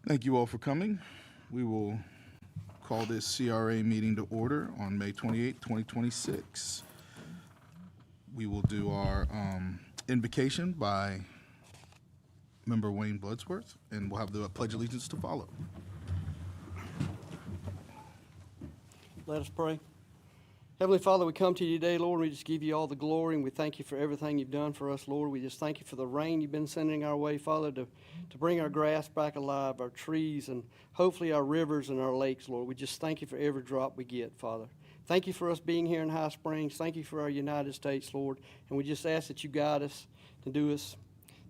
Thank you all for coming. We will call this CRA meeting to order on May 28, 2026. We will do our invocation by Member Wayne Bloodsworth, and we'll have the Pledge of Allegiance to follow. Let us pray. Heavenly Father, we come to you today, Lord, and we just give you all the glory, and we thank you for everything you've done for us, Lord. We just thank you for the rain you've been sending our way, Father, to bring our grass back alive, our trees, and hopefully our rivers and our lakes, Lord. We just thank you for every drop we get, Father. Thank you for us being here in High Springs. Thank you for our United States, Lord. And we just ask that you guide us to do us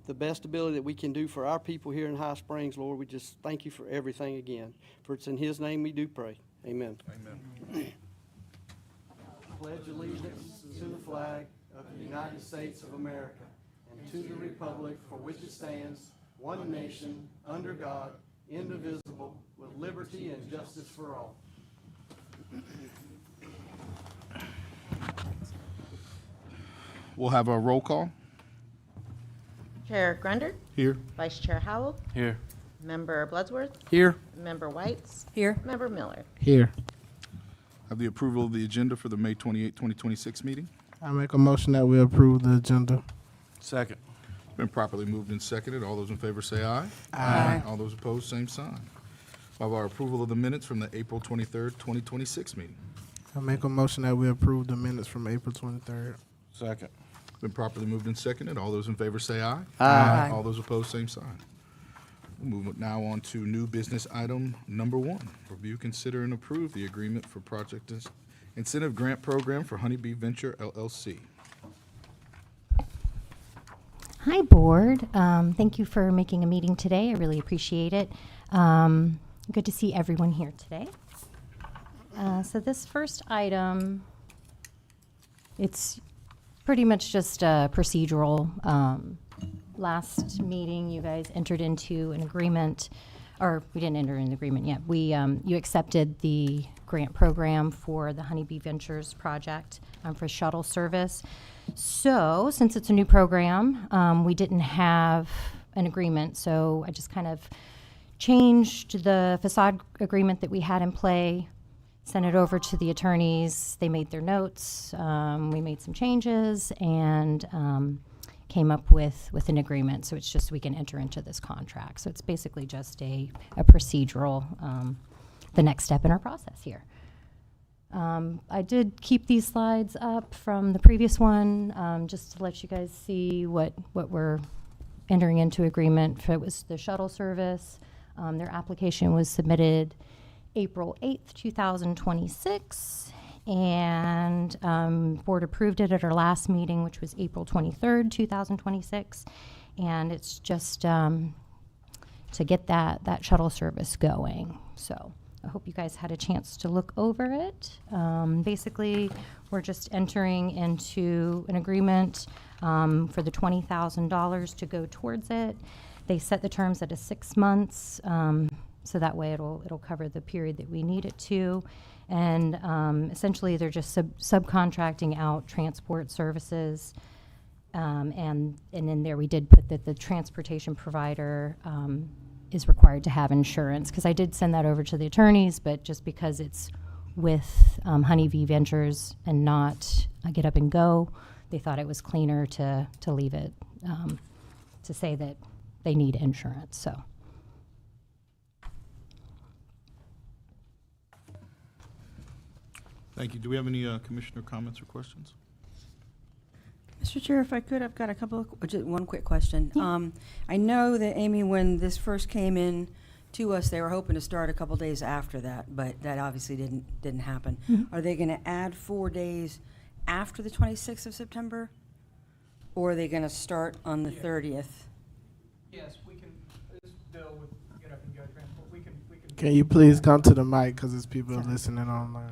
the best ability that we can do for our people here in High Springs, Lord. We just thank you for everything again. For it's in His name we do pray. Amen. Amen. Pledge allegiance to the flag of the United States of America and to the republic for which it stands, one nation, under God, indivisible, with liberty and justice for all. We'll have our roll call. Chair Grunder, Here. Vice Chair Howell, Here. Member Bloodsworth, Here. Member Whites, Here. Member Miller. Here. Have the approval of the agenda for the May 28, 2026 meeting. I make a motion that we approve the agenda. Second. Been properly moved and seconded. All those in favor say aye. Aye. All those opposed, same sign. We'll have our approval of the minutes from the April 23rd, 2026 meeting. I make a motion that we approve the minutes from April 23rd. Second. Been properly moved and seconded. All those in favor say aye. Aye. All those opposed, same sign. We'll move now on to new business item number 1. Review, consider, and approve the agreement for Project Incentive Grant Program for Honeybee Venture LLC. Hi, Board. Thank you for making a meeting today. I really appreciate it. Good to see everyone here today. So this first item, it's pretty much just a procedural. Last meeting, you guys entered into an agreement, or we didn't enter an agreement yet. You accepted the grant program for the Honeybee Ventures project for shuttle service. So since it's a new program, we didn't have an agreement. So I just kind of changed the facade agreement that we had in play, sent it over to the attorneys. They made their notes. We made some changes and came up with an agreement. So it's just we can enter into this contract. So it's basically just a procedural, the next step in our process here. I did keep these slides up from the previous one, just to let you guys see what we're entering into agreement for. It was the shuttle service. Their application was submitted April 8th, 2026, and board approved it at our last meeting, which was April 23rd, 2026, and it's just to get that shuttle service going. So I hope you guys had a chance to look over it. Basically, we're just entering into an agreement for the $20,000 to go towards it. They set the terms at 6 months, so that way it'll cover the period that we need it to. And essentially, they're just subcontracting out transport services. And in there, we did put that the transportation provider is required to have insurance, because I did send that over to the attorneys, but just because it's with Honeybee Ventures and not Get Up and Go, they thought it was cleaner to leave it, to say that they need insurance. So. Thank you. Do we have any commissioner comments or questions? Mr. Chair, if I could, I've got a couple of, just one quick question. Yeah. I know that, Amy, when this first came in to us, they were hoping to start a couple days after that, but that obviously didn't happen. Mm-hmm. Are they going to add 4 days after the 26th of September? Or are they going to start on the 30th? Yes, we can, this bill would Get Up and Go transport, we can. Can you please come to the mic, because there's people listening online.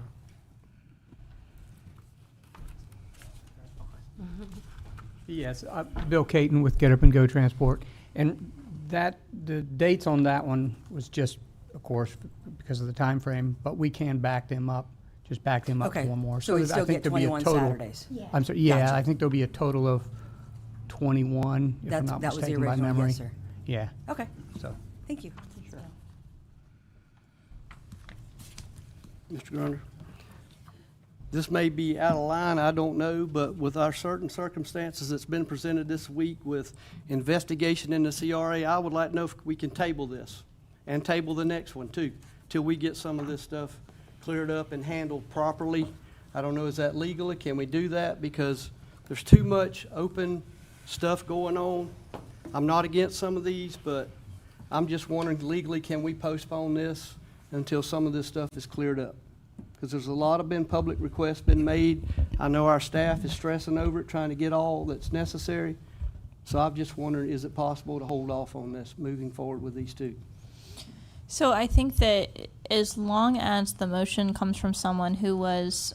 Yes, Bill Caton with Get Up and Go Transport. And the dates on that one was just, of course, because of the time frame, but we can back them up, just back them up Okay, one more. so we still get 21 Saturdays. Yeah. I'm sorry, yeah, Gotcha. I think there'll be a total of 21, if I'm not That was the mistaken by original, memory. yes, sir. Yeah, Okay, so. thank you. Mr. Grunder. This may be out of line, I don't know, but with our certain circumstances that's been presented this week with investigation in the CRA, I would like to know if we can table this and table the next one too, till we get some of this stuff cleared up and handled properly. I don't know, is that legally? Can we do that? Because there's too much open stuff going on. I'm not against some of these, but I'm just wondering legally, can we postpone this until some of this stuff is cleared up? Because there's a lot of public requests been made. I know our staff is stressing over it, trying to get all that's necessary. So I'm just wondering, is it possible to hold off on this, moving forward with these two? So I think that as long as the motion comes from someone who was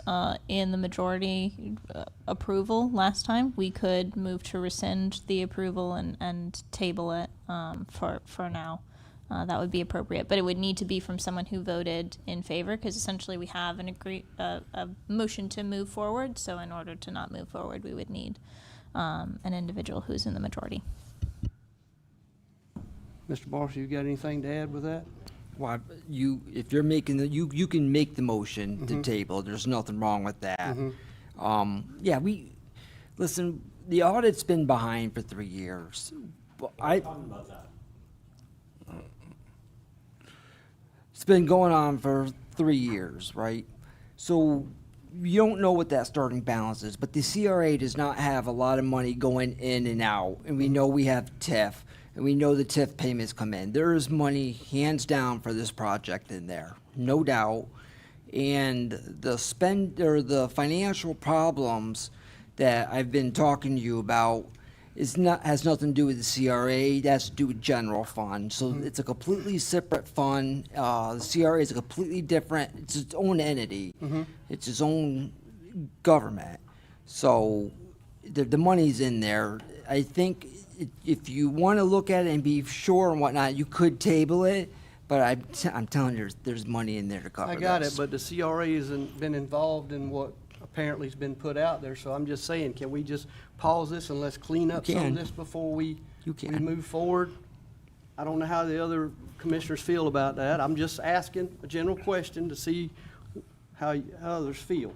in the majority approval last time, we could move to rescind the approval and table it for now. That would be appropriate, but it would need to be from someone who voted in favor, because essentially we have a motion to move forward. So in order to not move forward, we would need an individual who's in the majority. Mr. Marshall, you got anything to add with that? Well, if you're making you can make the motion to table. There's nothing wrong with that. Yeah, listen. The audit's been behind for 3 years. It's been going on for 3 years, right? So you don't know what that starting balance is, but the CRA does not have a lot of money going in and out, and we know we have TIF. And we know the TIF payments come in. There is money, hands down, for this project in there, no doubt. And the financial problems that I've been talking to you about has nothing to do with the CRA. That's to do with general fund. So it's a completely separate fund. The CRA is a completely different. It's its own entity. It's its own government. So the money's in there. I think if you want to look at it and be sure and whatnot, you could table it, but I'm telling you, there's money in there to cover I got this. it, but the CRA hasn't been involved in what apparently has been put out there, so I'm just saying, can we just pause this and let's clean up some of this before we move forward? I don't know how the other commissioners feel about that. I'm just asking a general question to see how others feel.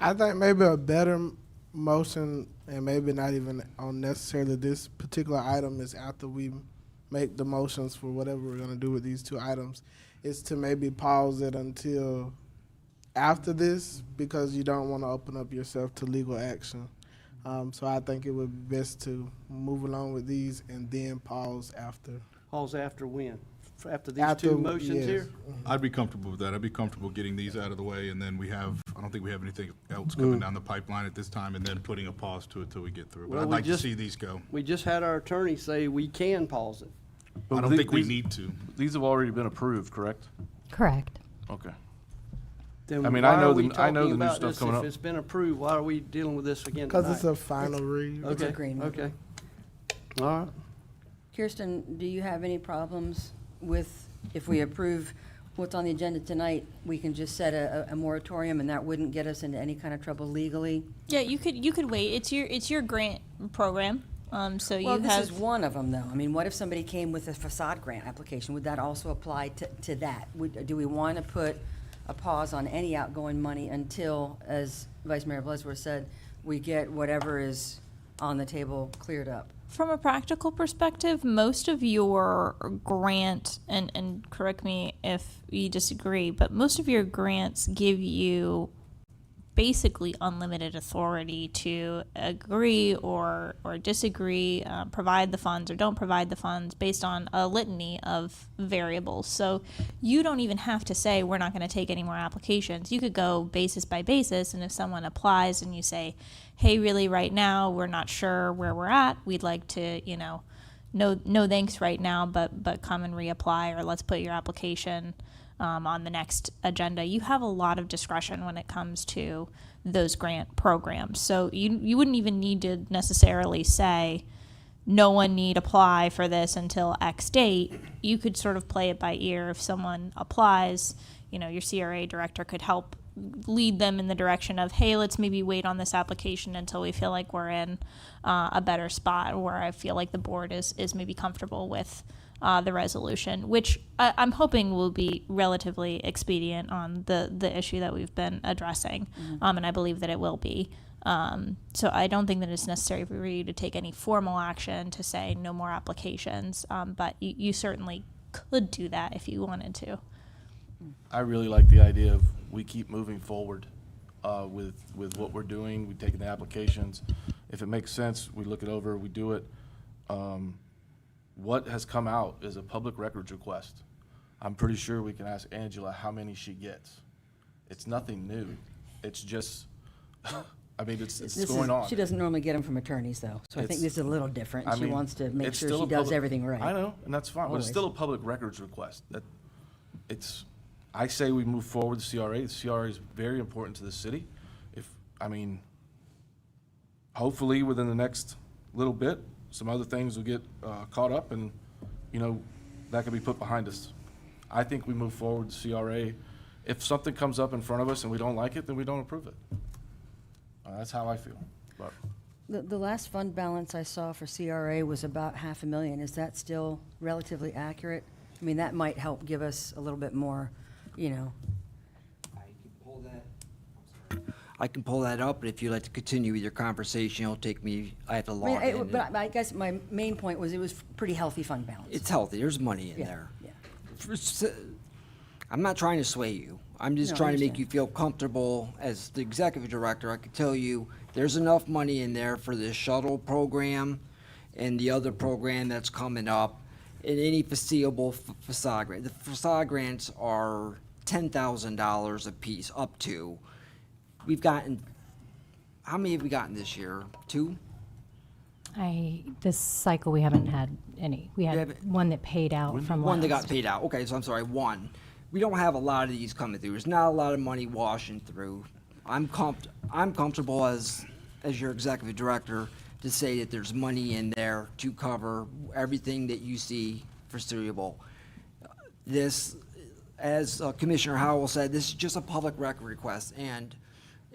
I think maybe a better motion, and maybe not even on necessarily this particular item, is after we make the motions for whatever we're going to do with these two items, is to maybe pause it until after this, because you don't want to open up yourself to legal action. So I think it would be best to move along with these and then pause after. Pause after when? After these two motions yes. here? I'd be comfortable with that. I'd be comfortable getting these out of the way, and then I don't think we have anything else coming down the pipeline at this time, and then putting a pause to it till we get through. But Well, I'd we like to just- see these go. We just had our attorney say we can pause it. I don't think we need to. These have already been approved, correct? Correct. Okay. Then I mean, why I know are we the- I know talking the new about stuff this coming if up. it's been approved? Why are we dealing with this again Because tonight? it's a final read. Okay, agreement. okay. All right. Kirsten, do you have any problems with, if we approve what's on the agenda tonight, we can just set a moratorium and that wouldn't get us into any kind of trouble legally? Yeah, you could wait. It's your grant program. So Well, you this have is one of them, though. I mean, what if somebody came with a facade grant application? Would that also apply to that? Do we want to put a pause on any outgoing money until, as Vice Mayor Blesworth said, we get whatever is on the table cleared up? From a practical perspective, most of your grant, and correct me if you disagree, but most of your grants give you basically unlimited authority to agree or disagree, provide the funds or don't provide the funds based on a litany of variables. So you don't even have to say we're not going to take any more applications. You could go basis by basis, and if someone applies and you say, hey, really right now we're not sure where we're at, we'd like to, no thanks right now, but come and reapply, or let's put your application on the next agenda. You have a lot of discretion when it comes to those grant programs. So you wouldn't even need to necessarily say no one need apply for this until X date. You could sort of play it by ear. If someone applies, your CRA director could help lead them in the direction of, hey, let's maybe wait on this application until we feel like we're in a better spot, where I feel like the board is maybe comfortable with the resolution, which I'm hoping will be relatively expedient on the issue that we've been addressing, and I believe that it will be. So I don't think that it's necessary for you to take any formal action to say no more applications, but you certainly could do that if you wanted to. I really like the idea of we keep moving forward with what we're doing. We take the applications. If it makes sense, we look it over, we do it. What has come out is a public records request. I'm pretty sure we can ask Angela how many she gets. It's nothing new. It's just, I mean, it's This going is- on. She doesn't normally get them from attorneys, though, so I think It's- this is a little different. I She mean, wants to make it's sure still she a does public- everything right. I know, and that's fine, but it's Always. still a public records request. That it's, I say we move forward with the CRA. The CRA is very important to the city. Hopefully within the next little bit, some other things will get caught up and, that can be put behind us. I think we move forward with the CRA. If something comes up in front of us and we don't like it, then we don't approve it. That's how I feel, but. The last fund balance I saw for CRA was about $500,000. Is that still relatively accurate? I mean, that might help give us a little bit more, I can pull that up, but if you'd like to continue with your conversation, it'll take me, I have to I mean, log in. but I guess my main point was it was pretty healthy fund balance. It's healthy, there's money in Yeah, there. yeah. I'm not trying to sway you. I'm just No, I trying to make understand. you feel comfortable. As the executive director, I can tell you, there's enough money in there for this shuttle program and the other program that's coming up, and any foreseeable facade grant. The facade grants are $10,000 apiece, up to. We've gotten, how many have we gotten this year? 2? This cycle, we haven't had any. We had haven't- one that paid out from One that got last. paid out. Okay, so I'm sorry, 1. We don't have a lot of these coming through. There's not a lot of money washing through. I'm comfortable as your executive director to say that there's money in there to cover everything that you see foreseeable. This, as Commissioner Howell said, this is just a public record request, and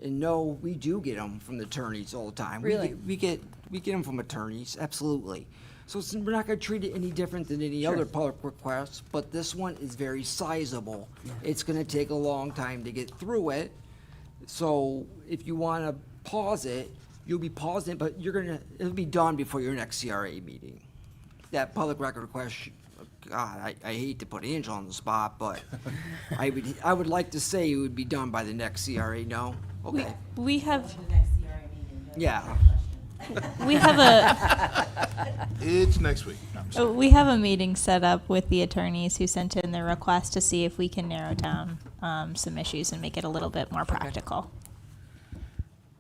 no, we do get them from the attorneys all the time. Really? We get them from attorneys, absolutely. So we're not gonna treat it any different than any other public request, but this one is very sizable. It's gonna take a long time to get through it. So if you wanna pause it, you'll be pausing it, but it'll be done before your next CRA meeting. That public record request, God, I hate to put Angela on the spot, but I would like to say it would be done by the next CRA, no? Okay, We have yeah. we have a It's next week. No, I'm sorry. we have a meeting set up with the attorneys who sent in their request to see if we can narrow down some issues and make it a little bit more practical.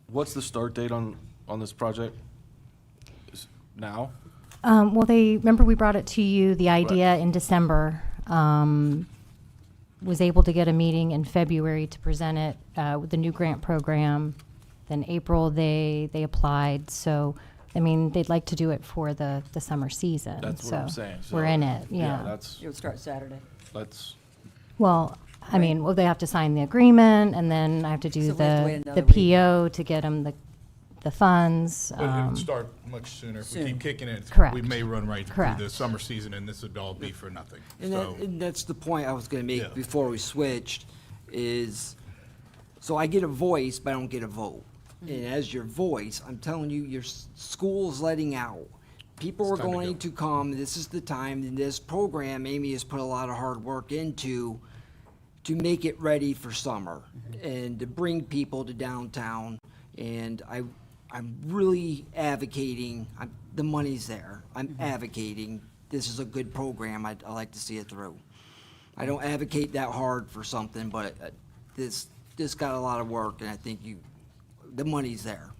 What's the start date on this project? Now? Well, remember we brought it to you, the idea in December. Was able to get a meeting in February to present it with the new grant program. Then April, they applied. So, I mean, they'd like to do it for the summer season. That's what I'm So saying. We're So, in it, yeah. It would start Saturday. Well, I mean, they have to sign the agreement, and then I have to do So we have to wait the another week. PO to get them the funds. But it would start much sooner. If we Soon. keep kicking it, Correct. we may run right through Correct. the summer season, and this would all be for nothing. And, So, and that's the point I was gonna Yeah. make before we switched, so I get a voice, but I don't get a vote. And as your voice, I'm telling you, your school's letting out. People are It's time to going go. to come, this is the time, and this program, Amy has put a lot of hard work into to make it ready for summer and to bring people to downtown. And I'm really advocating, the money's there. I'm advocating, this is a good program. I like to see it through. I don't advocate that hard for something, but this got a lot of work, and I think the money's there.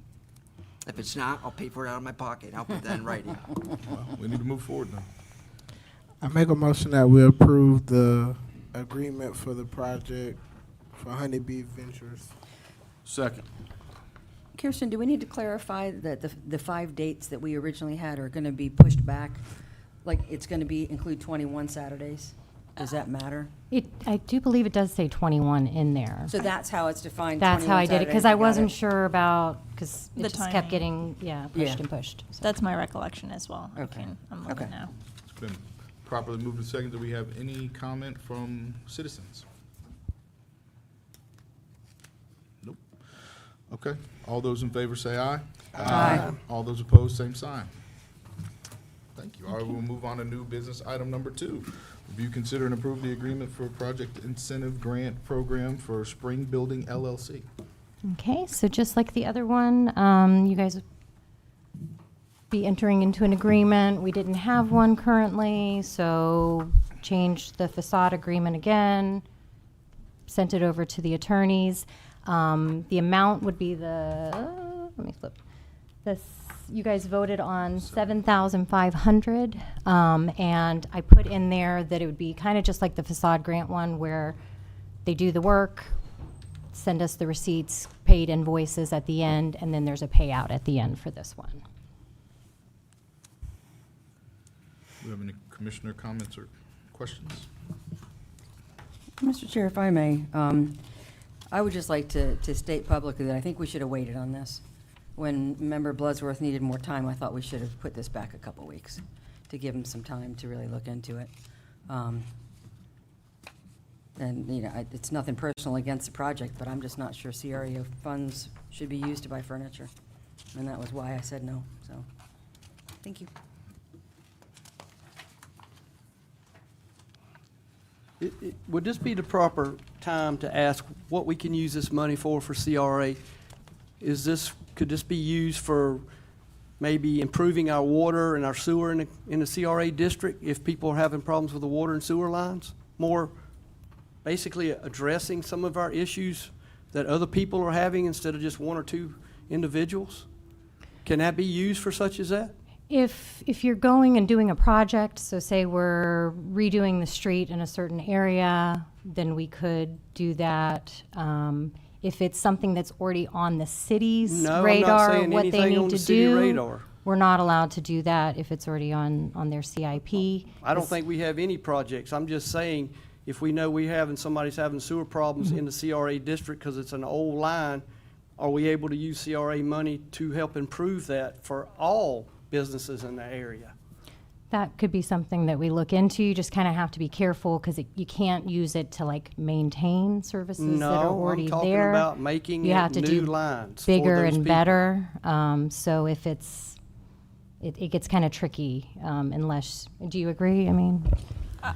If it's not, I'll pay for it out of my pocket. I'll put that in writing. well, we need to move forward now. I make a motion that we approve the agreement for the project for Honeybee Ventures. Second. Kirsten, do we need to clarify that the 5 dates that we originally had are going to be pushed back? Like, it's going to include 21 Saturdays? Does that matter? I do believe it does say 21 in there. So that's how it's defined? That's how 21 I did it, because Saturdays, I got wasn't it. sure about, because The it just kept timing. getting, pushed Yeah. and pushed. So. That's my recollection as well. Okay. I'm looking Okay. now. It's been Properly moved and seconded. Do we have any comment from citizens? Nope. Okay. All those in favor say aye. Aye. All those opposed, same sign. Thank you. All right, we'll move on to new business item number 2. Review, consider, and approve the agreement for project incentive grant program for Spring Building LLC. Okay, so just like the other one, you guys be entering into an agreement. We didn't have one currently, so changed the facade agreement again, sent it over to the attorneys. The amount would be let me flip this. You guys voted on $7,500, and I put in there that it would be kind of just like the facade grant one, where they do the work, send us the receipts, paid invoices at the end, and then there's a payout at the end for this one. Do we have any commissioner comments or questions? Mr. Chair, if I may, I would just like to state publicly that I think we should have waited on this. When Member Bloodsworth needed more time, I thought we should have put this back a couple weeks to give him some time to really look into it. And, you know, it's nothing personal against the project, but I'm just not sure CRA funds should be used to buy furniture. And that was why I said no, so, thank you. Would this be the proper time to ask what we can use this money for CRA? Could this be used for maybe improving our water and our sewer in the CRA district if people are having problems with the water and sewer lines? More basically addressing some of our issues that other people are having instead of just one or two individuals? Can that be used for such as that? If you're going and doing a project, so say we're redoing the street in a certain area, then we could do that. If it's something that's already on the city's No, I'm not radar, saying what they anything on need the to city do, radar. we're not allowed to do that if it's already on their CIP. I don't think we have any projects. I'm just saying, if we know somebody's having sewer problems in the CRA district because it's an old line, are we able to use CRA money to help improve that for all businesses in the area? That could be something that we look into. You just kind of have to be careful because you can't use it to like maintain services that are No, already I'm talking there. about making You have to new do lines for bigger those and people. better. So if it gets kind of tricky unless, do you agree? I mean,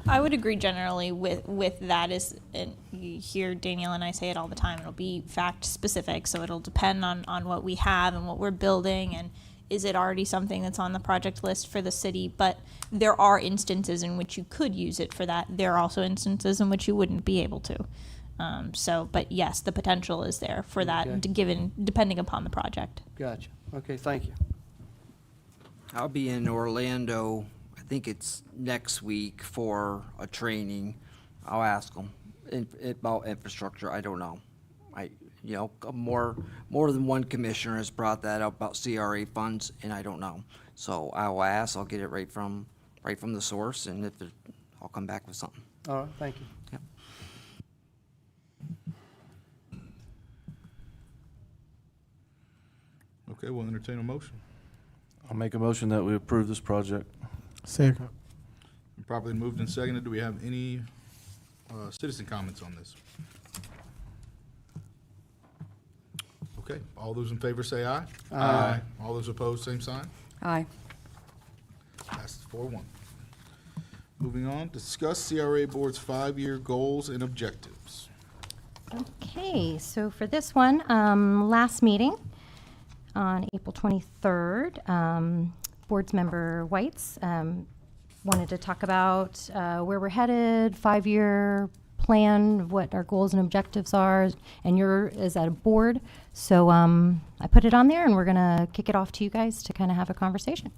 I would agree generally with that. And you hear Danielle and I say it all the time. It'll be fact specific, so it'll depend on what we have and what we're building, and is it already something that's on the project list for the city? But there are instances in which you could use it for that. There are also instances in which you wouldn't be able to. But yes, the potential is there for that, Okay. depending upon the project. Gotcha. Okay, thank you. I'll be in Orlando, I think it's next week for a training. I'll ask them about infrastructure. I don't know. More than one commissioner has brought that up about CRA funds, and I don't know. So I'll ask, I'll get it right from the source, and I'll come back with something. All right, thank you. Yep. Okay, we'll entertain a motion. I'll make a motion that we approve this project. Second. Properly moved and seconded. Do we have any citizen comments on this? Okay, all those in favor say aye. Aye. All those opposed, same sign. Aye. Passes 4-1. Moving on, discuss CRA Board's 5-year goals and objectives. okay, so for this one, last meeting on April 23rd, Board's member Whites wanted to talk about where we're headed, 5-year plan, what our goals and objectives are, and you're as a board. So I put it on there, and we're going to kick it off to you guys to kind of have a conversation.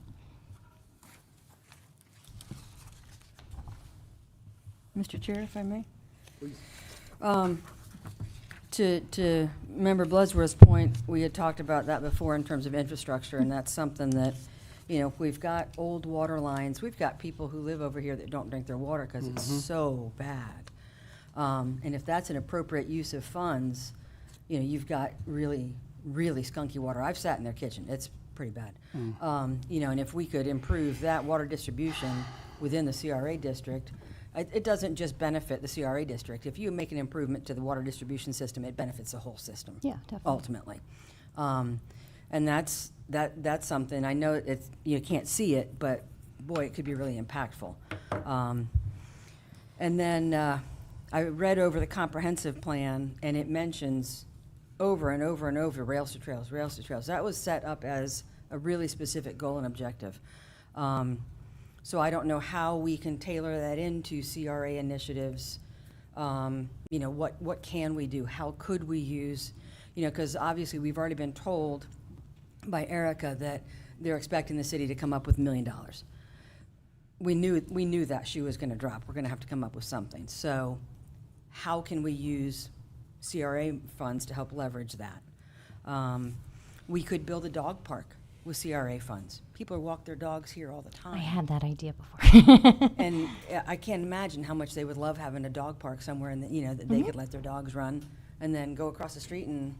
Mr. Chair, if I may? Please. To Member Bloodsworth's point, we had talked about that before in terms of infrastructure, and that's something that, we've got old water lines. We've got people who live over here that don't drink their water because it's so bad. And if that's an appropriate use of funds, you've got really, really skunky water. I've sat in their kitchen. It's pretty bad. And if we could improve that water distribution within the CRA district, it doesn't just benefit the CRA district. If you make an improvement to the water distribution system, it benefits the whole system. Yeah, definitely. Ultimately. And that's something, I know you can't see it, but boy, it could be really impactful. And then I read over the comprehensive plan, and it mentions over and over and over rails to trails, rails to trails. That was set up as a really specific goal and objective. So I don't know how we can tailor that into CRA initiatives. What can we do? How could we use, because obviously we've already been told by Erica that they're expecting the city to come up with $1 million. We knew that shoe was gonna drop. We're gonna have to come up with something. So how can we use CRA funds to help leverage that? We could build a dog park with CRA funds. People walk their dogs here all the time. I had that idea before. And I can't imagine how much they would love having a dog park somewhere that they could let their dogs run and then go across the street and,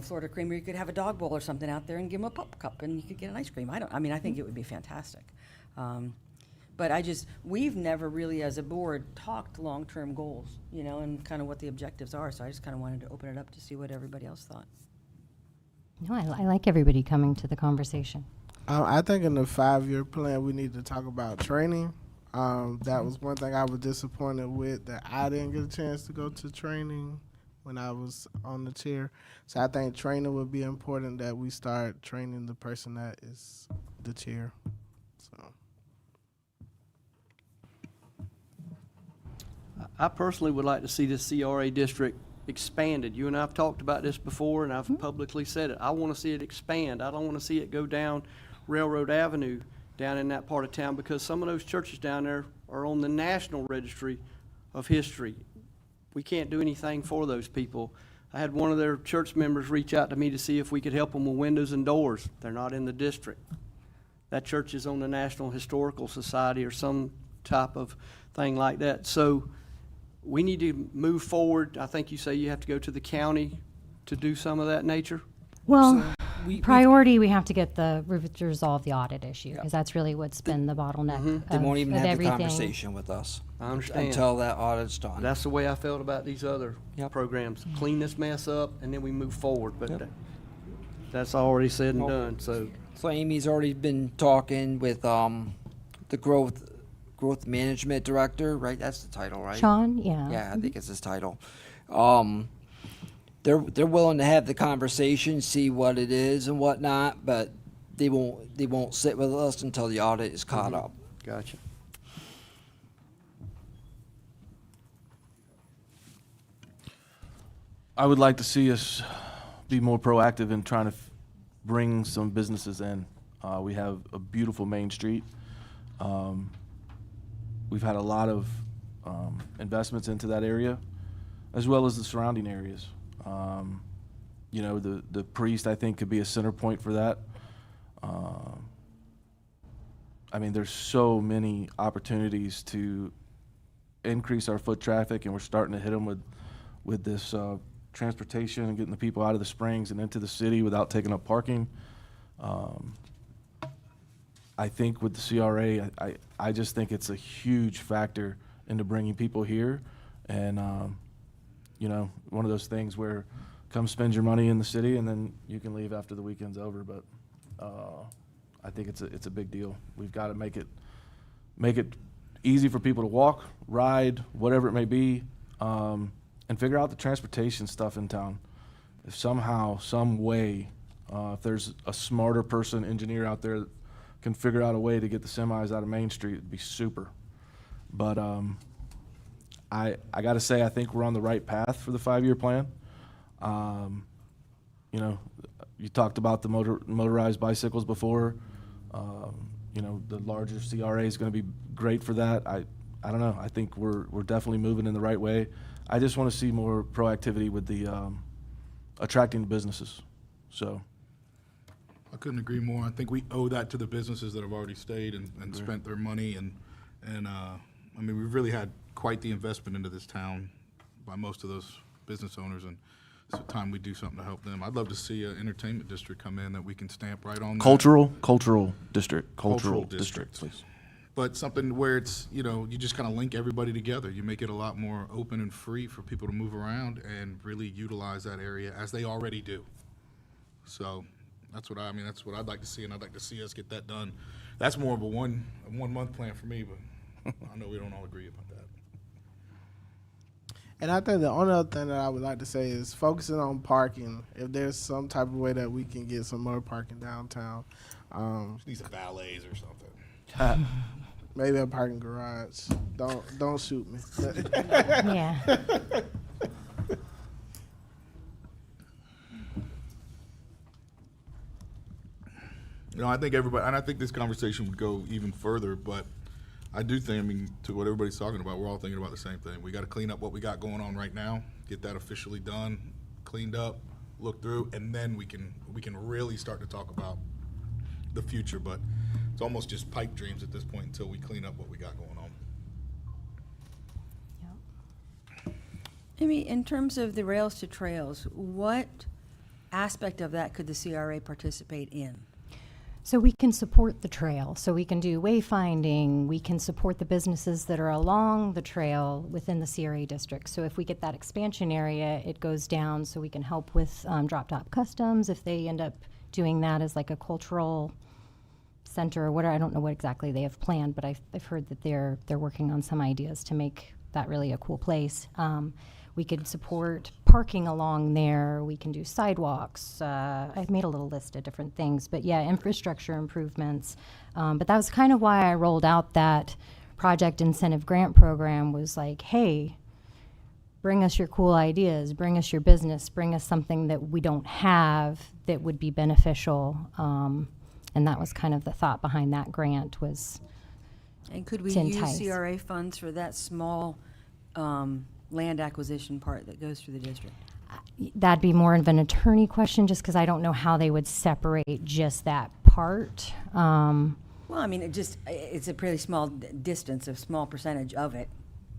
Florida Creamery could have a dog bowl or something out there and give them a pup cup and you could get an ice cream. I think it would be fantastic. But we've never really as a board talked long-term goals, and kind of what the objectives are. So I just kind of wanted to open it up to see what everybody else thought. No, I like everybody coming to the conversation. I think in the 5-year plan, we need to talk about training. That was one thing I was disappointed with, that I didn't get a chance to go to training when I was on the chair. So I think training would be important, that we start training the person that is the chair. So I personally would like to see this CRA district expanded. You and I have talked about this before, and I've publicly said it. I want to see it expand. I don't want to see it go down Railroad Avenue down in that part of town, because some of those churches down there are on the National Registry of History. We can't do anything for those people. I had one of their church members reach out to me to see if we could help them with windows and doors. They're not in the district. That church is on the National Historical Society or some type of thing like that. So we need to move forward. I think you say you have to go to the county to do some of that nature. Well, we priority, we have to get to resolve the audit issue, because that's really what's been the bottleneck They won't even of have the everything. conversation with us I understand. until that audit's done. That's the way I felt about these other Yep. programs. Clean this mess up, and then we move forward. But Yep. that's already said and Well, done. So So Amy's already been talking with the growth management director, right? That's the title, right? Sean, yeah. Yeah, I think it's his title. They're willing to have the conversation, see what it is and whatnot, but they won't sit with us until the audit is caught up. gotcha. I would like to see us be more proactive in trying to bring some businesses in. We have a beautiful Main Street. We've had a lot of investments into that area, as well as the surrounding areas. The Priest, I think, could be a center point for that. There's so many opportunities to increase our foot traffic, and we're starting to hit them with this transportation and getting the people out of the Springs and into the city without taking up parking. I think with the CRA, I just think it's a huge factor into bringing people here. And, one of those things where come spend your money in the city and then you can leave after the weekend's over. But I think it's a big deal. We've got to make it easy for people to walk, ride, whatever it may be, and figure out the transportation stuff in town. If somehow, some way, if there's a smarter person, engineer out there that can figure out a way to get the semis out of Main Street, it'd be super. But I got to say, I think we're on the right path for the 5-year plan. You talked about the motorized bicycles before. The larger CRA is going to be great for that. I don't know. I think we're definitely moving in the right way. I just want to see more proactivity with the attracting businesses. So. I couldn't agree more. I think we owe that to the businesses that have already stayed and spent their money, and we've really had quite the investment into this town by most of those business owners, and it's time we do something to help them. I'd love to see an entertainment district come in that we can stamp right on. Cultural district, Cultural district, district. please. But something where it's, you know, you just kind of link everybody together. You make it a lot more open and free for people to move around and really utilize that area as they already do. So that's what that's what I'd like to see, and I'd like to see us get that done. That's more of a one month plan for me, but I know we don't all agree about that. And I think the only other thing that I would like to say is focusing on parking. If there's some type of way that we can get some more parking downtown, Just need some valets or something. maybe a parking garage. Don't shoot me. Yeah. You know, I think everybody, and I think this conversation would go even further, but I do think, to what everybody's talking about, we're all thinking about the same thing. We got to clean up what we got going on right now, get that officially done, cleaned up, look through, and then we can really start to talk about the future. But it's almost just pipe dreams at this point until we clean up what we got going on. I mean, in terms of the Rails to Trails, what aspect of that could the CRA participate in? So we can support the trail. So we can do wayfinding. We can support the businesses that are along the trail within the CRA district. So if we get that expansion area, it goes down. So we can help with drop-top customs if they end up doing that as like a cultural center or whatever. I don't know what exactly they have planned, but I've heard that they're working on some ideas to make that really a cool place. We could support parking along there. We can do sidewalks. I've made a little list of different things, but yeah, infrastructure improvements. But that was kind of why I rolled out that project incentive grant program, was like, hey, bring us your cool ideas, bring us your business, bring us something that we don't have that would be beneficial. And that was kind of the thought behind that grant, was And could we to use entice. CRA funds for that small land acquisition part that goes through the district? that'd be more of an attorney question, just because I don't know how they would separate just that part. Well, I mean, it's a pretty small distance, a small percentage of it,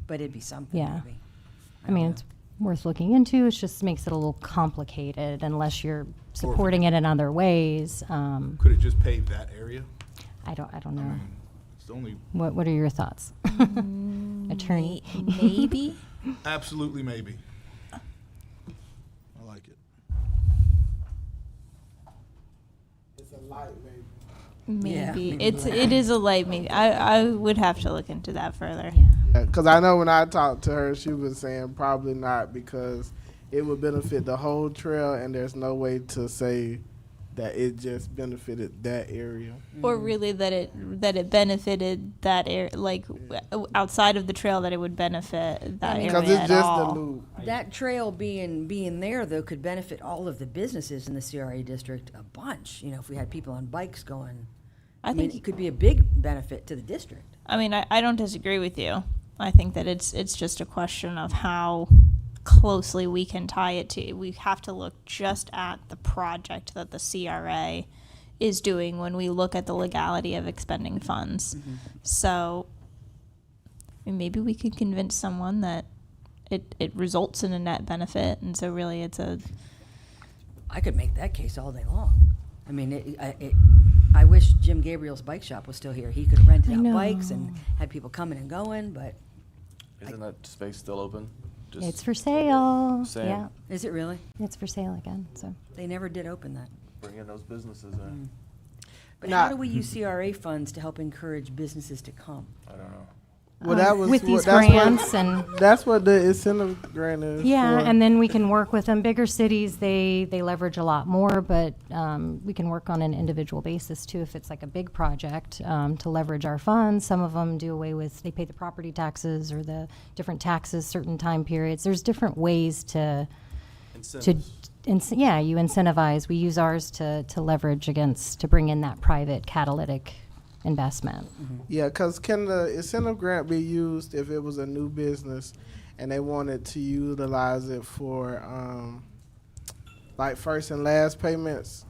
but it'd be something Yeah. maybe. I mean, it's worth looking into. It just makes it a little complicated unless you're supporting it in other ways. Could it just pave that area? I don't know. It's the only, What are your thoughts? Attorney? Maybe. absolutely maybe. I like it. It's a light, baby. Maybe. Yeah. It is a light maybe. I would have to look into that further. Because I know when I talked to her, she was saying probably not, because it would benefit the whole trail, and there's no way to say that it just benefited that area. Or really that it benefited that area, like outside of the trail, that it would benefit that area Because it's at just all. the loop. That trail being there, though, could benefit all of the businesses in the CRA district a bunch. You know, if we had people on bikes going, I mean, think. it could be a big benefit to the district. I mean, I don't disagree with you. I think that it's just a question of how closely we can tie it to. We have to look just at the project that the CRA is doing when we look at the legality of expending funds. Mm-hmm. So I mean, maybe we could convince someone that it results in a net benefit, and so really it's a. I could make that case all day long. I mean, I wish Jim Gabriel's bike shop was still here. He could have rented I out know. bikes and had people coming and going, but Isn't that space still open? It's for sale. Same. Yeah, is it really? it's for sale again, so. They never did open that. Bring in those businesses in. But Nah. how do we use CRA funds to help encourage businesses to come? I don't know. Well, that was With what- these that's what- grants and. That's what the incentive grant is Yeah, for. and then we can work with them. Bigger cities, they leverage a lot more, but we can work on an individual basis too if it's like a big project to leverage our funds. Some of them do away with, they pay the property taxes or the different taxes certain time periods. There's different ways to yeah, you incentivize. We use ours to leverage against, to bring in that private catalytic investment. Yeah, because can the incentive grant be used if it was a new business and they wanted to utilize it for like first and last payments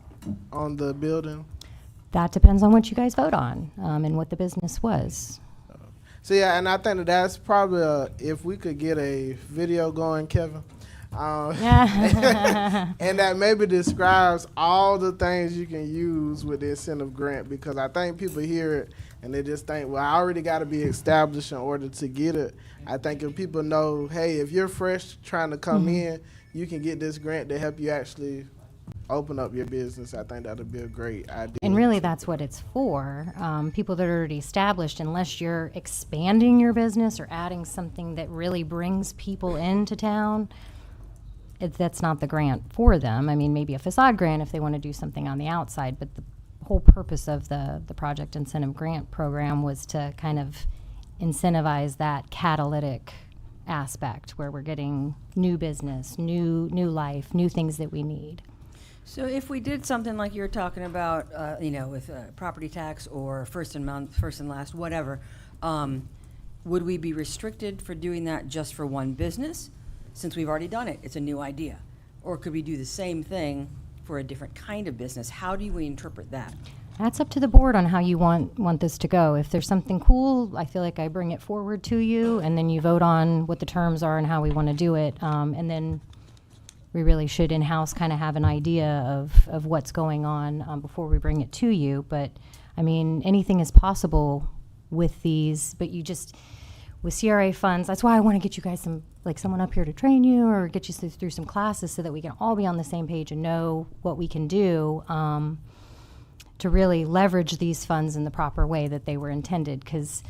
on the building? That depends on what you guys vote on and what the business was. So yeah, and I think that that's probably if we could get a video going, Kevin, and that maybe describes all the things you can use with the incentive grant, because I think people hear it And they just think, well, I already got to be established in order to get it. I think if people know, hey, if you're fresh trying to come in, you can get this grant to help you actually open up your business. I think that'll be a great idea. And really, that's what it's for. People that are already established, unless you're expanding your business or adding something that really brings people into town, that's not the grant for them. I mean, maybe a facade grant if they want to do something on the outside, but the whole purpose of the project incentive grant program was to kind of incentivize that catalytic aspect where we're getting new business, new life, new things that we need. So if we did something like you're talking about, with property tax or first and last, whatever, would we be restricted for doing that just for one business? Since we've already done it, it's a new idea. Or could we do the same thing for a different kind of business? How do we interpret that? That's up to the board on how you want this to go. If there's something cool, I feel like I bring it forward to you, and then you vote on what the terms are and how we want to do it. And then we really should in-house kind of have an idea of what's going on before we bring it to you. But, I mean, anything is possible with these, but with CRA funds, that's why I want to get you guys someone up here to train you or get you through some classes so that we can all be on the same page and know what we can do to really leverage these funds in the proper way that they were intended. Because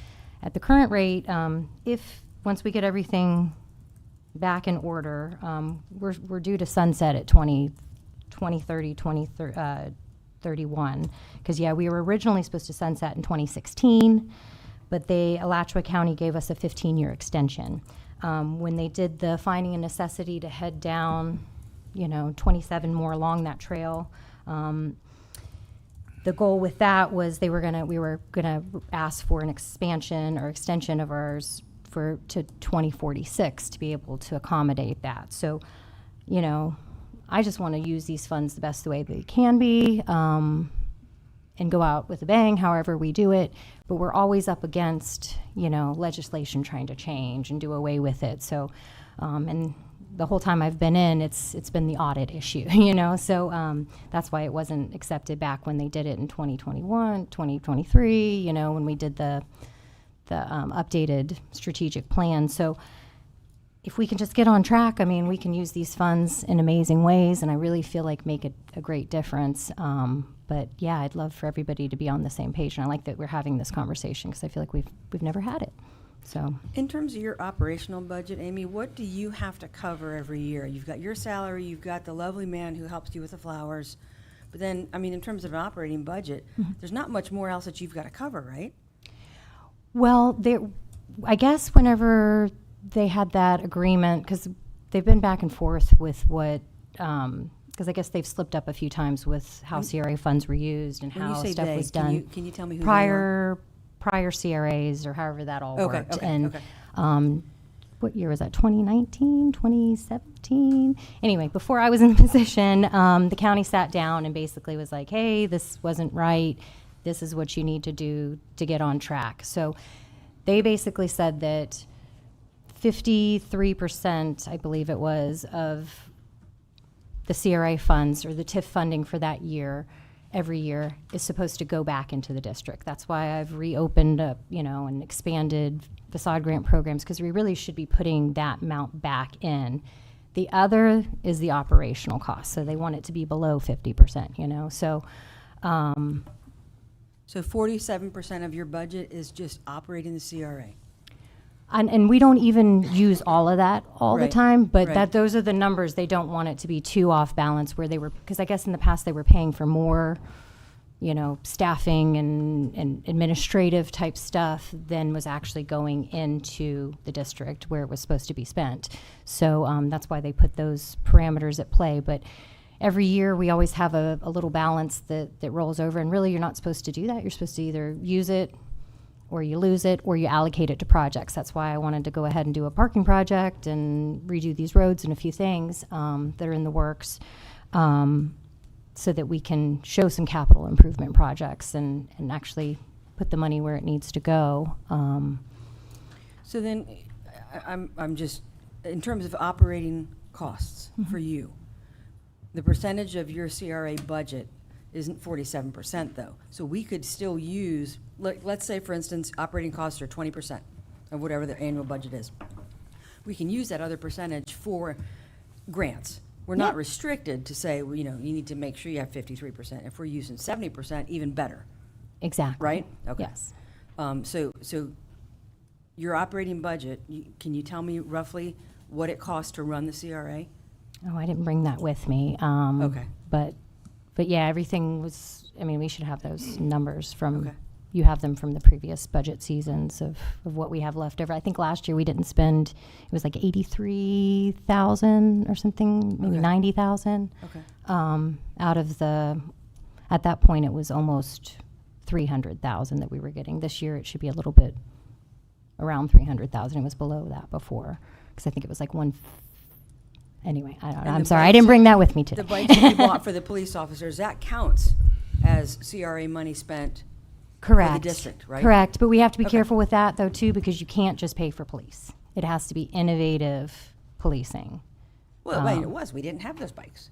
at the current rate, once we get everything back in order, we're due to sunset at 2030, 2031. Because, we were originally supposed to sunset in 2016, but Alachua County gave us a 15-year extension. When they did the finding a necessity to head down, 27 more along that trail, the goal with that was we were gonna ask for an expansion or extension of ours to 2046 to be able to accommodate that. So, I just want to use these funds the best way they can be, and go out with a bang, however we do it. But we're always up against, legislation trying to change and do away with it. So, and the whole time I've been in, it's been the audit issue, So that's why it wasn't accepted back when they did it in 2021, 2023, when we did the updated strategic plan. So if we can just get on track, I mean, we can use these funds in amazing ways, and I really feel like make it a great difference. But yeah, I'd love for everybody to be on the same page, and I like that we're having this conversation because I feel like we've never had it. So, in terms of your operational budget, Amy, what do you have to cover every year? You've got your salary, you've got the lovely man who helps you with the flowers, but then, I mean, in terms of an operating budget, there's not much more else that you've got to cover, right? Well, I guess whenever they had that agreement, because they've been back and forth with what, because I guess they've slipped up a few times with how CRA funds were used and When how you say stuff they, was done. Can you tell me who they were? Prior CRAs or however that all worked. Okay, And okay. what year was that, 2019, 2017? Anyway, before I was in the position, the county sat down and basically was like, hey, this wasn't right. This is what you need to do to get on track. So they basically said that 53%, I believe it was, of the CRA funds or the TIF funding for that year, every year, is supposed to go back into the district. That's why I've reopened up, and expanded facade grant programs, because we really should be putting that amount back in. The other is the operational cost, so they want it to be below 50%, So, So 47% of your budget is just operating the CRA. and we don't even use all of that all the Right, time, but right. those are the numbers. They don't want it to be too off balance where they were, because I guess in the past they were paying for more, staffing and administrative type stuff than was actually going into the district where it was supposed to be spent. So that's why they put those parameters at play. But every year we always have a little balance that rolls over, and really you're not supposed to do that. You're supposed to either use it or you lose it, or you allocate it to projects. That's why I wanted to go ahead and do a parking project and redo these roads and a few things that are in the works, so that we can show some capital improvement projects and actually put the money where it needs to go. So then, I'm just, in terms of operating costs for you, the percentage of your CRA budget isn't 47% though. So we could still use, let's say, for instance, operating costs are 20% of whatever the annual budget is. We can use that other percentage for grants. We're not restricted to say, well, you need to make sure you have 53%. If we're using 70%, even better, Exactly. right? Okay. Yes. So your operating budget, can you tell me roughly what it costs to run the CRA? Oh, I didn't bring that with me. Okay. But yeah, everything was, I mean, we should have those numbers from, Okay. you have them from the previous budget seasons of what we have left over. I think last year we didn't spend, it was like 83,000 or something, maybe Okay. 90,000. Okay. Out of at that point, it was almost 300,000 that we were getting. This year, it should be a little bit around 300,000. It was below that before, because I think it was like anyway, I don't know. And I'm the sorry, I bikes didn't bring that- that with me today. The bikes that we bought for the police officers, that counts as CRA money spent Correct. for the district, right? Correct, but we have to be Okay. careful with that though too, because you can't just pay for police. It has to be innovative policing. Well, I mean, it was. We didn't have those bikes.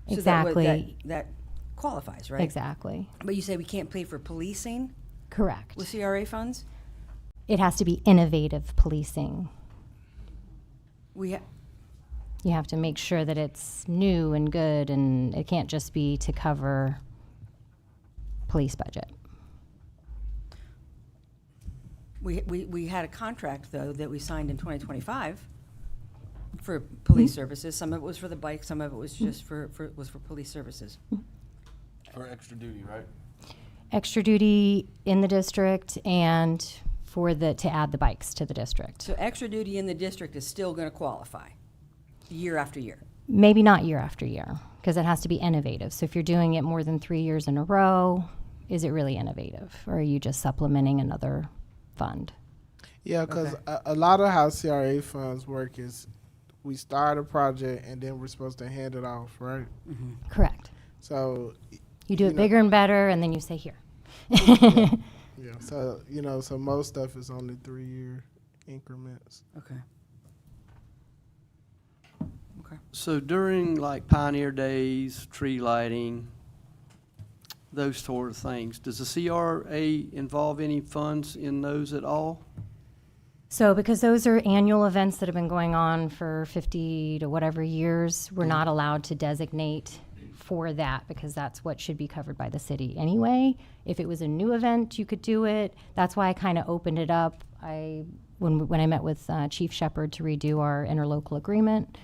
So Exactly. that qualifies, right? Exactly. But you say we can't pay for policing Correct. with CRA funds? It has to be innovative policing. You have to make sure that it's new and good, and it can't just be to cover police budget. We had a contract, though, that we signed in 2025 for police services. Some of it was for the bike, some of it was just for police services. For extra duty, right? Extra duty in the district and to add the bikes to the district. So extra duty in the district is still going to qualify year after year. Maybe not year after year, because it has to be innovative. So if you're doing it more than 3 years in a row, is it really innovative? Or are you just supplementing another fund? Yeah, because Okay. a lot of how CRA funds work is we start a project and then we're supposed to hand it off, right? Correct. So, You do You it know- bigger and better, and then you say here. yeah, so, so most stuff is only 3-year increments. Okay. Okay. So during like Pioneer Days, tree lighting, those sort of things, does the CRA involve any funds in those at all? So because those are annual events that have been going on for 50 to whatever years, we're not allowed to designate for that, because that's what should be covered by the city anyway. If it was a new event, you could do it. That's why I kind of opened it up. When I met with Chief Shepherd to redo our interlocal agreement,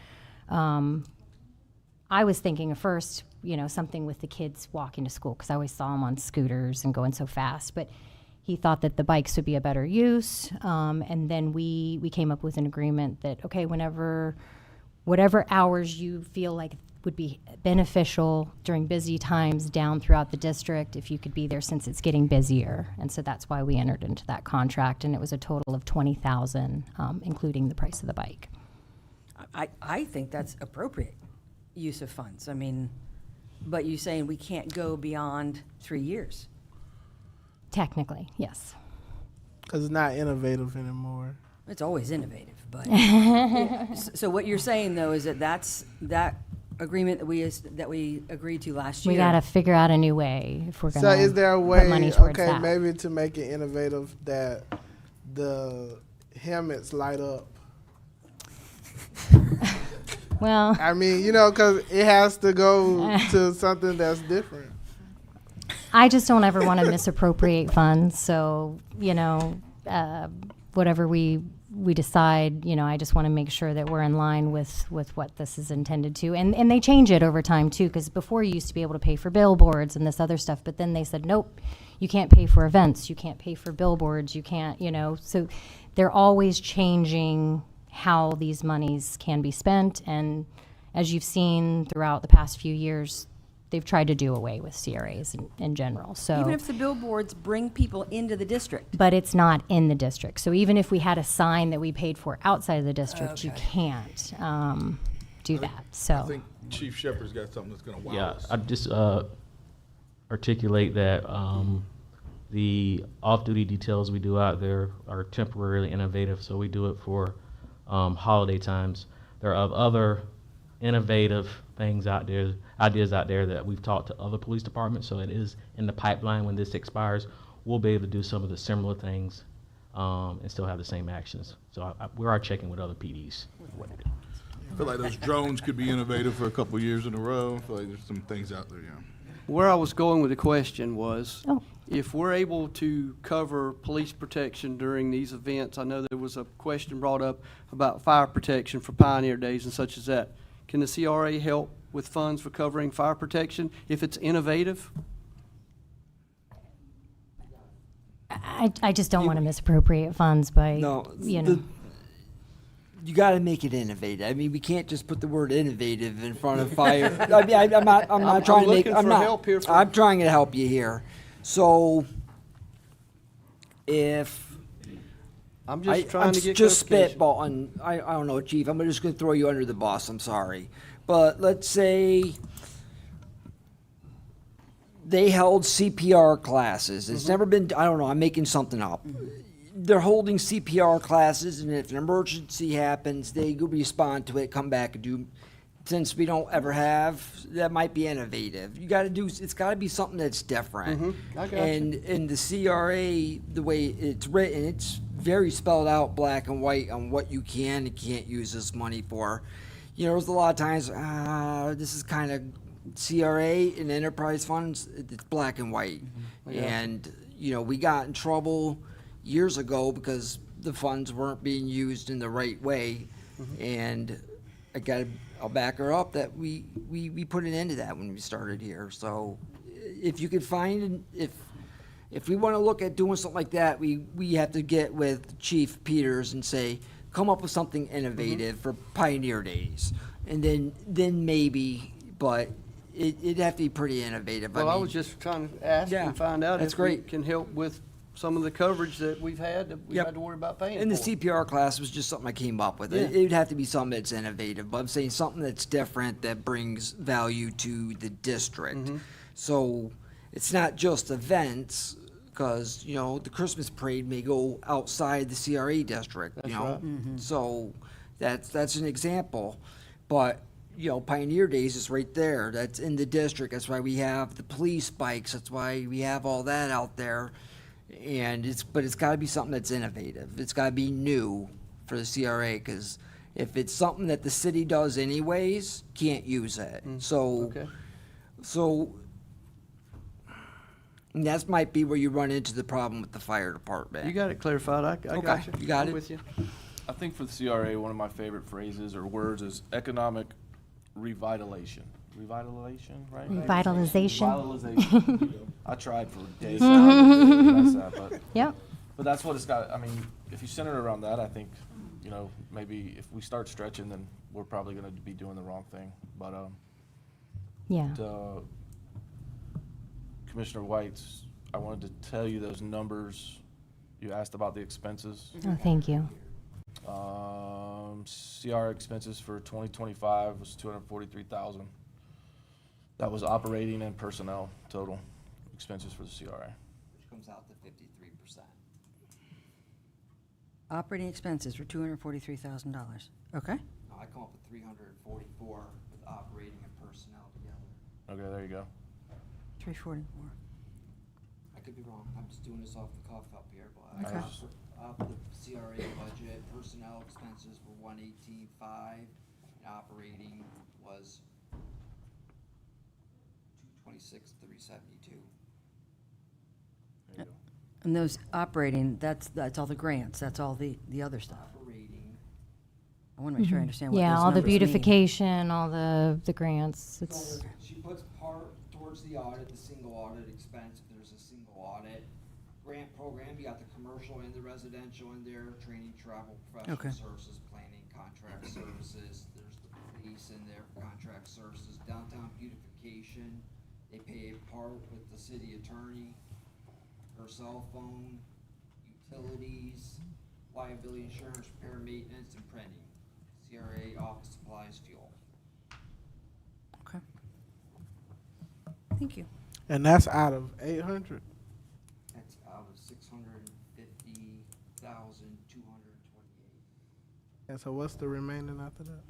I was thinking at first, something with the kids walking to school, because I always saw them on scooters and going so fast. But he thought that the bikes would be a better use. And then we came up with an agreement that, okay, whatever hours you feel like would be beneficial during busy times down throughout the district, if you could be there, since it's getting busier. And so that's why we entered into that contract, and it was a total of $20,000, including the price of the bike. I think that's appropriate use of funds. I mean, but you're saying we can't go beyond 3 years. Technically, yes. Because it's not innovative anymore. It's always innovative, but. Yeah. So what you're saying, though, is that agreement that we agreed to last year. We got to figure out a new way if we're going So to is there a put way, money towards okay, that. maybe to make it innovative, that the helmets light up? Well, I mean, because it has to go to something that's different. I just don't ever want to misappropriate funds. So, whatever we decide, I just want to make sure that we're in line with what this is intended to. And they change it over time, too, because before you used to be able to pay for billboards and this other stuff. But then they said, nope, you can't pay for events. You can't pay for billboards. You can't, So they're always changing how these monies can be spent. And as you've seen throughout the past few years, they've tried to do away with CRAs in general. So Even if the billboards bring people into the district. but it's not in the district. So even if we had a sign that we paid for outside of the district, you Okay. can't do that. So I think Chief Shepherd's got something that's gonna wow Yeah, us. I just articulate that the off-duty details we do out there are temporarily innovative, so we do it for holiday times. There are other innovative things out there, ideas out there that we've talked to other police departments. So it is in the pipeline. When this expires, we'll be able to do some of the similar things and still have the same actions. So we are checking with other PDs. I feel like those drones could be innovative for a couple years in a row. I feel like there's some things out there, yeah. Where I was going with the question was, Oh. if we're able to cover police protection during these events, I know there was a question brought up about fire protection for Pioneer Days and such as that. Can the CRA help with funds for covering fire protection if it's innovative? I just don't want to misappropriate funds by, No, you know. You got to make it innovative. I mean, we can't just put the word innovative in front of fire. I mean, I'm not I'm trying to make. looking I'm for not. help here for- I'm trying to help you here. So, if I'm just trying I'm to get just clarification. spitballing. I don't know, Chief. I'm just going to throw you under the bus. I'm sorry, but let's say they held CPR classes. It's never been. I don't know. I'm making something up. They're holding CPR classes, and if an emergency happens, they go respond to it, come back and do. Since we don't ever have, that might be innovative. You got to do. It's got to be something that's different. I got And in the CRA, the way it's written, it's very spelled out, black and white, on what you can and can't use this money for. You know, there's a lot of times, this is kind of CRA and enterprise funds. It's black and white, and you know, we got in trouble years ago because the funds weren't being used in the right way, and I'll back her up that we put an end to that when we started here. So if you could find, if we want to look at doing something like that, we have to get with Chief Peters and say, come up with something innovative for Pioneer Days, and then maybe, but it'd have to be pretty innovative. Well, I mean, was just trying to ask Yeah, and find out that's if we great. can help with some of the coverage that we've had that we've Yep. had to worry about paying And the for. CPR class was just something I came up with. Yeah. It'd have to be something that's innovative, but I'm saying something that's different that brings value to the district. Mm-hmm. So it's not just events, because, you know, the Christmas parade may go outside the CRA district, That's you know? right. So that's an example. But, you know, Pioneer Days is right there. That's in the district. That's why we have the police bikes. That's why we have all that out there. And but it's got to be something that's innovative. It's got to be new for the CRA, because if it's something that the city does anyways, can't use it. So, Okay. and that might be where you run into the problem with the fire department. You got it clarified. I Okay, got you. you got I'm it. with you. I think for the CRA, one of my favorite phrases or words is economic revitalization. Revitalization, right? Revitalization. Revitalization. I tried for days. But Yep. that's what it's got. I mean, if you center it around that, I think, you know, maybe if we start stretching, then we're probably going to be doing the wrong thing. But Yeah. Commissioner White's, I wanted to tell you those numbers. You asked about the expenses. Oh, thank you. CR expenses for 2025 was 243,000. That was operating and personnel total expenses for the CRA. Which comes out to 53%. Operating expenses were $243,000. Okay. I come up with 344 with operating and personnel together. Okay, there you go. 344. I could be wrong. I'm just doing this off the cuff up here, but Okay. off the CRA budget, personnel expenses were 118.5, and operating was 226,372. There you go. And those operating, that's all the grants, that's all the other stuff. Operating. I want to make sure I understand what those Yeah, all the numbers mean. beautification, all the grants. It's, So she puts part towards the audit, the single audit expense, if there's a single audit. Grant program, you got the commercial and the residential in there, training, travel, professional Okay. services, planning, contract services. There's the police in there, contract services, downtown beautification. They pay a part with the city attorney, her cell phone, utilities, liability insurance, repair, maintenance, and printing. CRA, office supplies, fuel. Okay. Thank you. And that's out of 800. That's out of 650,228. And so what's the remaining after that?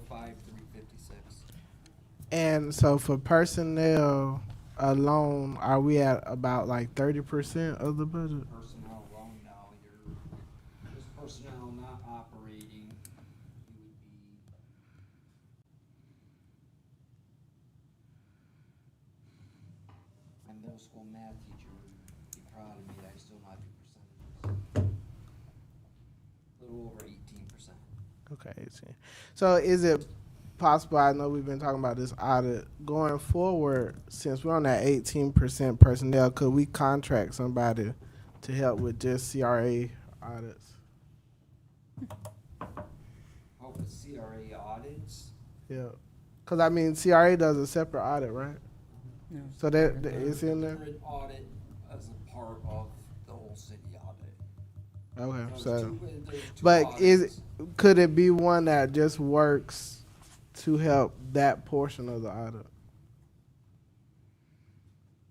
5,356. And so for personnel alone, are we at about like 30% of the budget? Personnel alone now, you're just personnel not operating, you would be. My middle school math teacher would be proud of me that I still not do percentages. A little over 18%. Okay, 18. So is it possible, I know we've been talking about this audit, going forward, since we're on that 18% personnel, could we contract somebody to help with just CRA audits? Help with CRA audits. Yeah. Because, I mean, CRA does a separate audit, right? No. So that it's in there? Separate audit as a part of the whole city audit. Okay, There's so, there's two but audits. could it be one that just works to help that portion of the audit?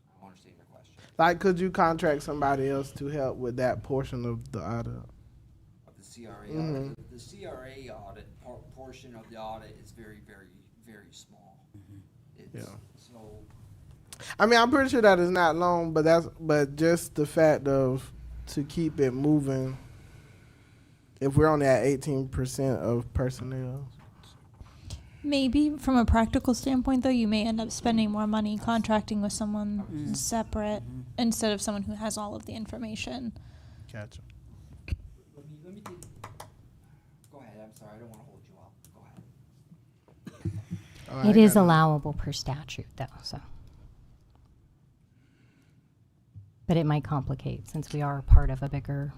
I don't understand your question. Like, could you contract somebody else to help with that portion of the audit? Of the CRA Mhm. audit. The CRA audit portion of the audit is very, very, very small. It's, Yeah. so I mean, I'm pretty sure that is not long, but just the fact of to keep it moving. If we're only at 18% of personnel, Maybe from a practical standpoint, though, you may end up spending more money contracting with someone separate instead of someone who has all of the information. gotcha. let me go ahead. I'm sorry. I don't want to hold you up. Go ahead. It is allowable per statute, though, so. But it might complicate since we are part of a bigger,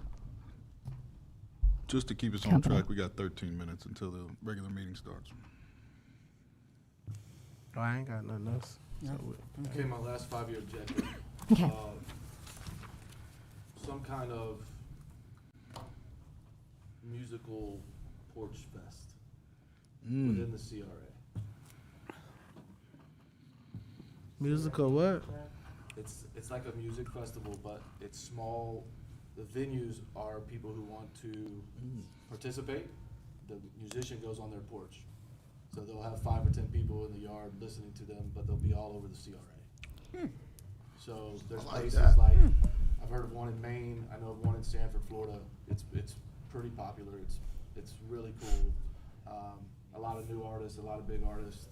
Just to keep us on Company. track, we got 13 minutes until the regular meeting starts. Oh, I ain't got nothing else. Okay, my last 5-year objective. okay. Some kind of musical porch fest within the CRA. Musical what? It's like a music festival, but it's small. The venues are people who want to participate. The musician goes on their porch. So they'll have 5 or 10 people in the yard listening to them, but they'll be all over the CRA. So there's I like places that. like, I've heard of one in Maine, I know of one in Sanford, Florida. It's pretty popular. It's really cool. A lot of new artists, a lot of big artists.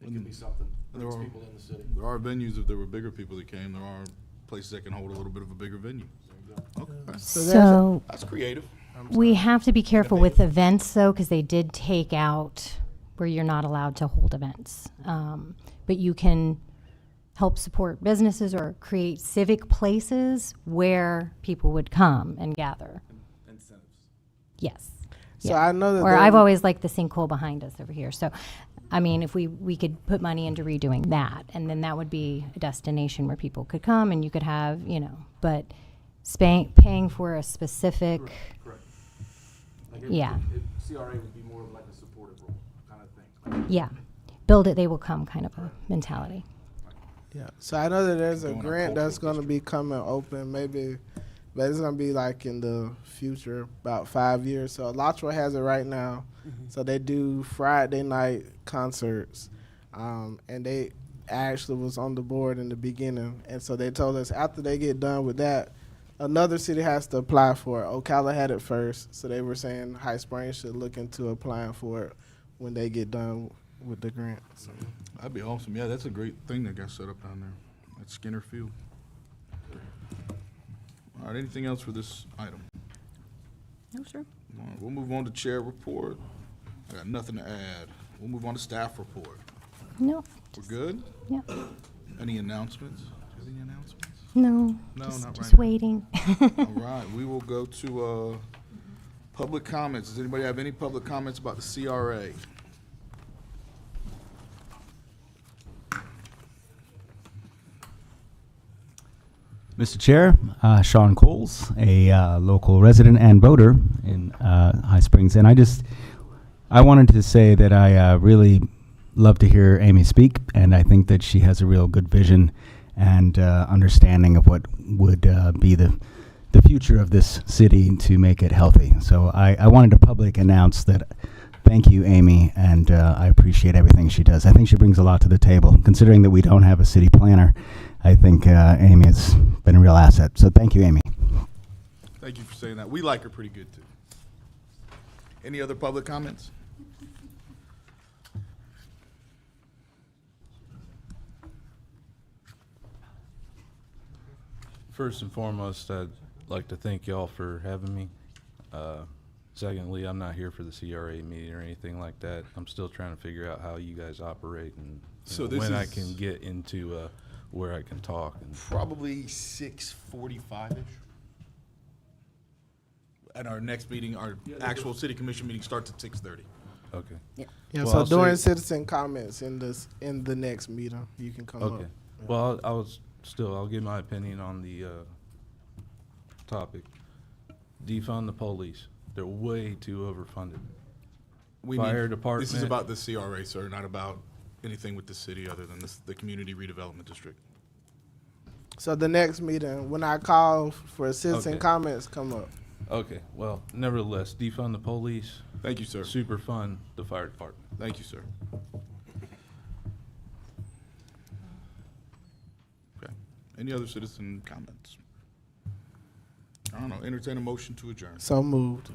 It could be something. There Brings are- people in the city. There are venues, if there were bigger people that came, there are places that can hold a little bit of a bigger venue. There you go. Okay. So That's creative. we have to be careful with events, though, because they did take out where you're not allowed to hold events. But you can help support businesses or create civic places where people would come and gather. Incentives. Yes. So I know that Or there- I've always liked the sinkhole behind us over here. So, I mean, if we could put money into redoing that, and then that would be a destination where people could come and you could have, but paying for a specific, Correct. Like Yeah. CRA would be more of like a supportive role kind of thing. yeah, build it, they will come kind of a mentality. Yeah. So I know that there's a Doing our grant that's cultural going to be coming open, maybe, but it's going to be like in the future, about 5 years. So Lotro has it right now. So they do Friday night concerts, and they actually was on the board in the beginning. And so they told us after they get done with that, another city has to apply for it. Ocala had it first, so they were saying High Springs should look into applying for it when they get done with the grant. So. That'd be awesome. Yeah, that's a great thing that got set up down there at Skinner Field. All right, anything else for this item? No, sir. All right, we'll move on to chair report. I got nothing to add. We'll move on to staff report. No, We're good? yeah, Any announcements? Any announcements? no, No, just, not just right now. waiting. All right, we will go to public comments. Does anybody have any public comments about the CRA? Mr. Chair, Sean Coles, a local resident and voter in High Springs, and I wanted to say that I really love to hear Amy speak, and I think that she has a real good vision and understanding of what would be the future of this city to make it healthy. So I wanted to publicly announce that thank you, Amy, and I appreciate everything she does. I think she brings a lot to the table. Considering that we don't have a city planner, I think Amy has been a real asset. So thank you, Amy. Thank you for saying that. We like her pretty good, too. Any other public comments? First and foremost, I'd like to thank y'all for having me. Secondly, I'm not here for the CRA meeting or anything like that. I'm still trying to figure out how you guys operate and So this when I is- can get into where I can talk. And Probably 6:45-ish. And our next meeting, our actual city commission meeting starts at 6:30. okay. Yeah, Well, so I'll during say- citizen comments in the next meeting, you can come Okay. up. Well, I'll give my opinion on the topic. Defund the police. They're way too overfunded. Fire This is department. about the CRA, sir, not about anything with the city other than the Community Redevelopment District. So the next meeting, when I call for citizen Okay. comments, come up. Okay, well, nevertheless, defund the police. Thank you, sir. Super fund the fire department. Thank you, sir. Okay. Any other citizen comments? I don't know. Entertain a motion to adjourn. So moved.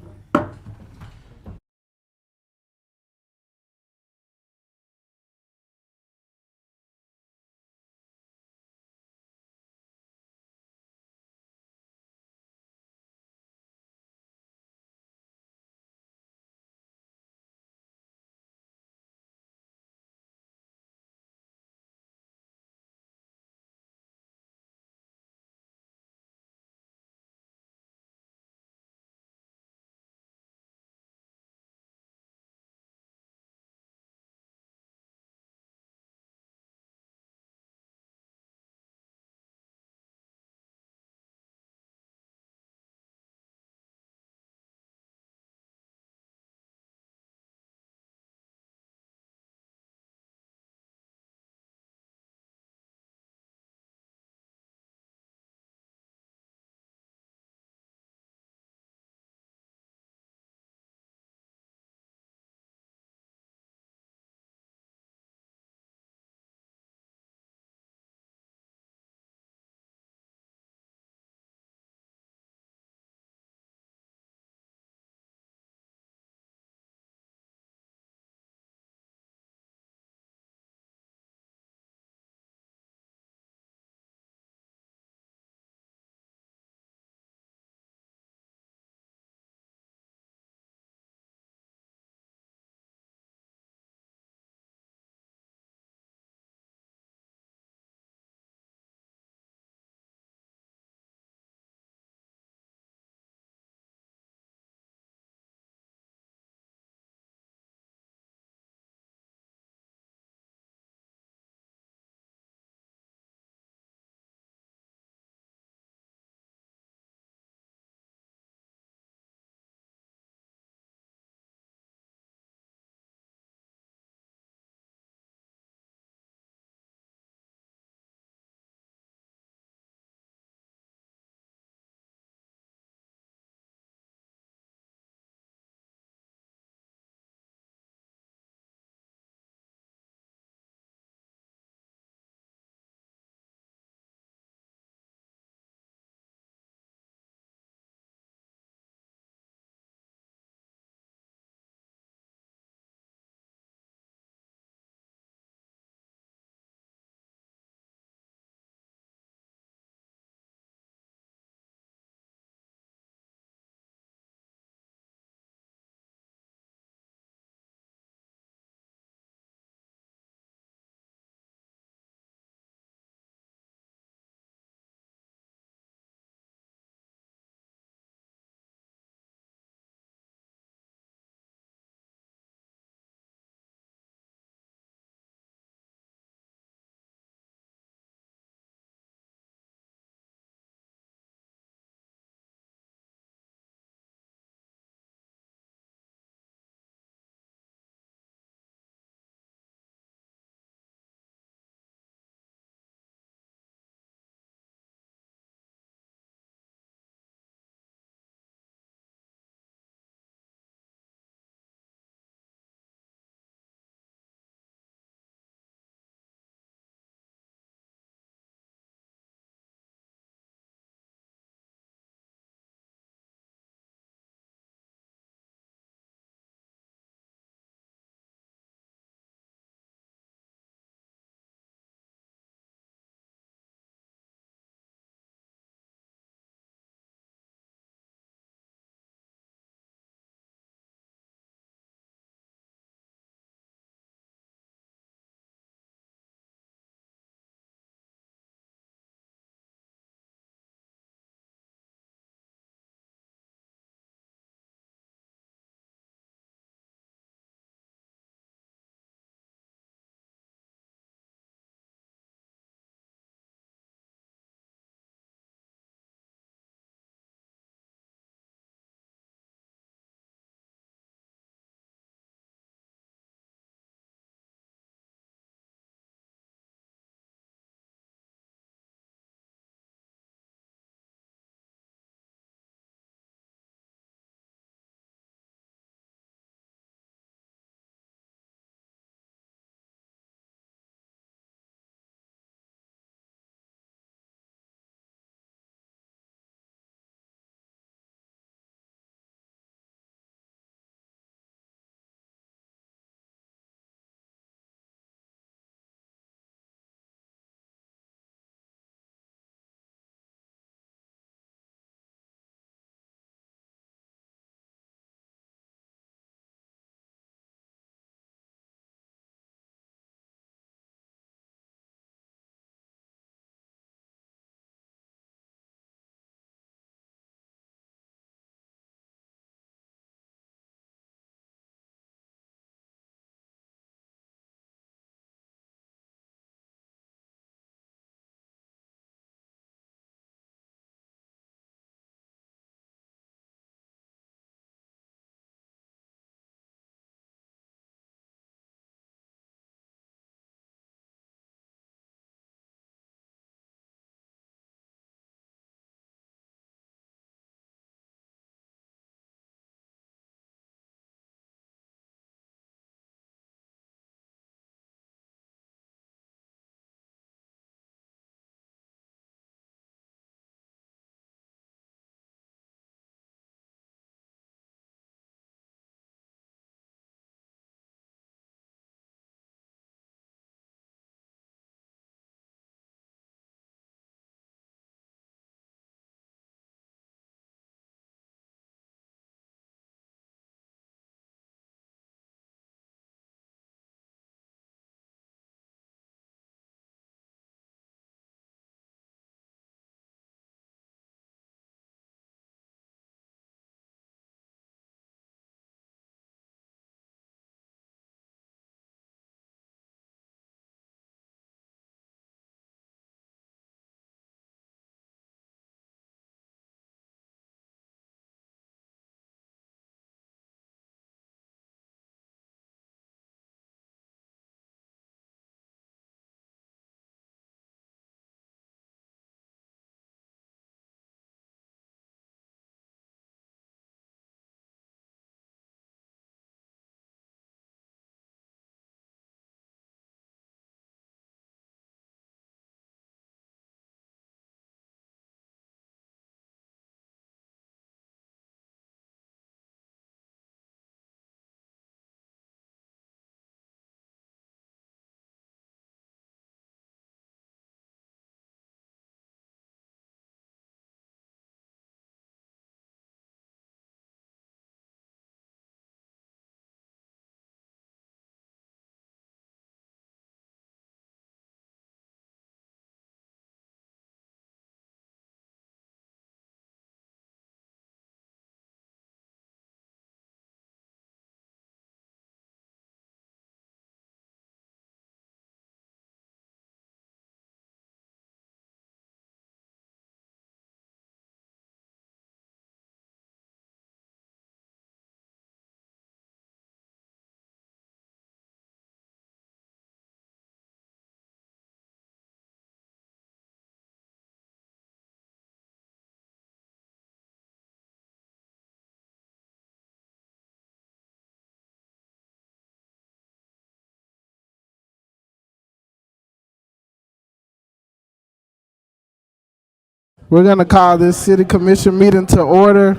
We're going to call this city commission meeting to order.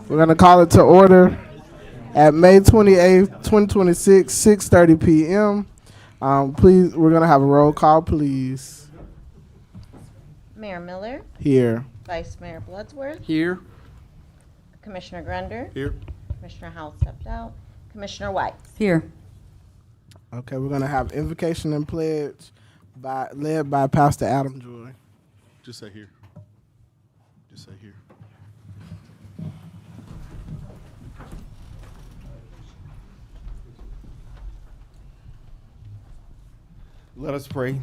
We're going to call it to order at May 28th, 2026, 6:30 p.m. Please, we're going to have a roll call, please. Mayor Miller, Here. Vice Mayor Bloodsworth, Here. Commissioner Grunder, Here. Commissioner Howell stepped out, Commissioner Whites. Here. Okay, we're going to have invocation and pledge led by Pastor Adam Joy. Just say here. Just say here. Let us pray.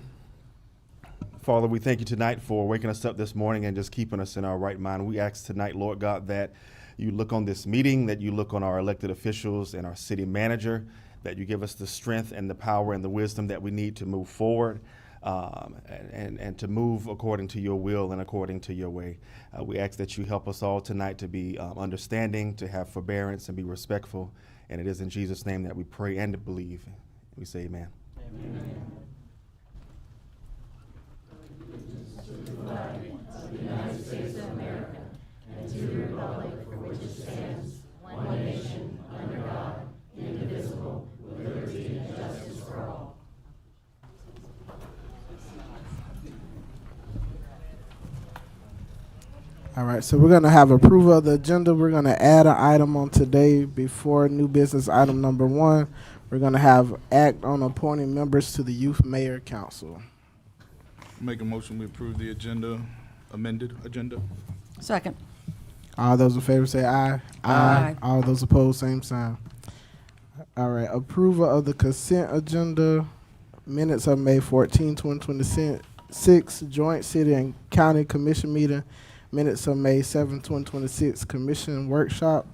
Father, we thank you tonight for waking us up this morning and just keeping us in our right mind. We ask tonight, Lord God, that you look on this meeting, that you look on our elected officials and our city manager, that you give us the strength and the power and the wisdom that we need to move forward and to move according to your will and according to your way. We ask that you help us all tonight to be understanding, to have forbearance and be respectful. And it is in Jesus' name that we pray and believe. We say amen. Amen. All right, so we're going to have approval of the agenda. We're going to add an item on today before new business item number 1. We're going to have act on appointing members to the Youth Mayor Council. Make a motion, we approve the agenda, amended agenda. Second. All those in favor say aye. Aye. All those opposed, same sign. All right, approval of the consent agenda, minutes of May 14, 2026, joint city and county commission meeting, minutes of May 7, 2026, commission workshop,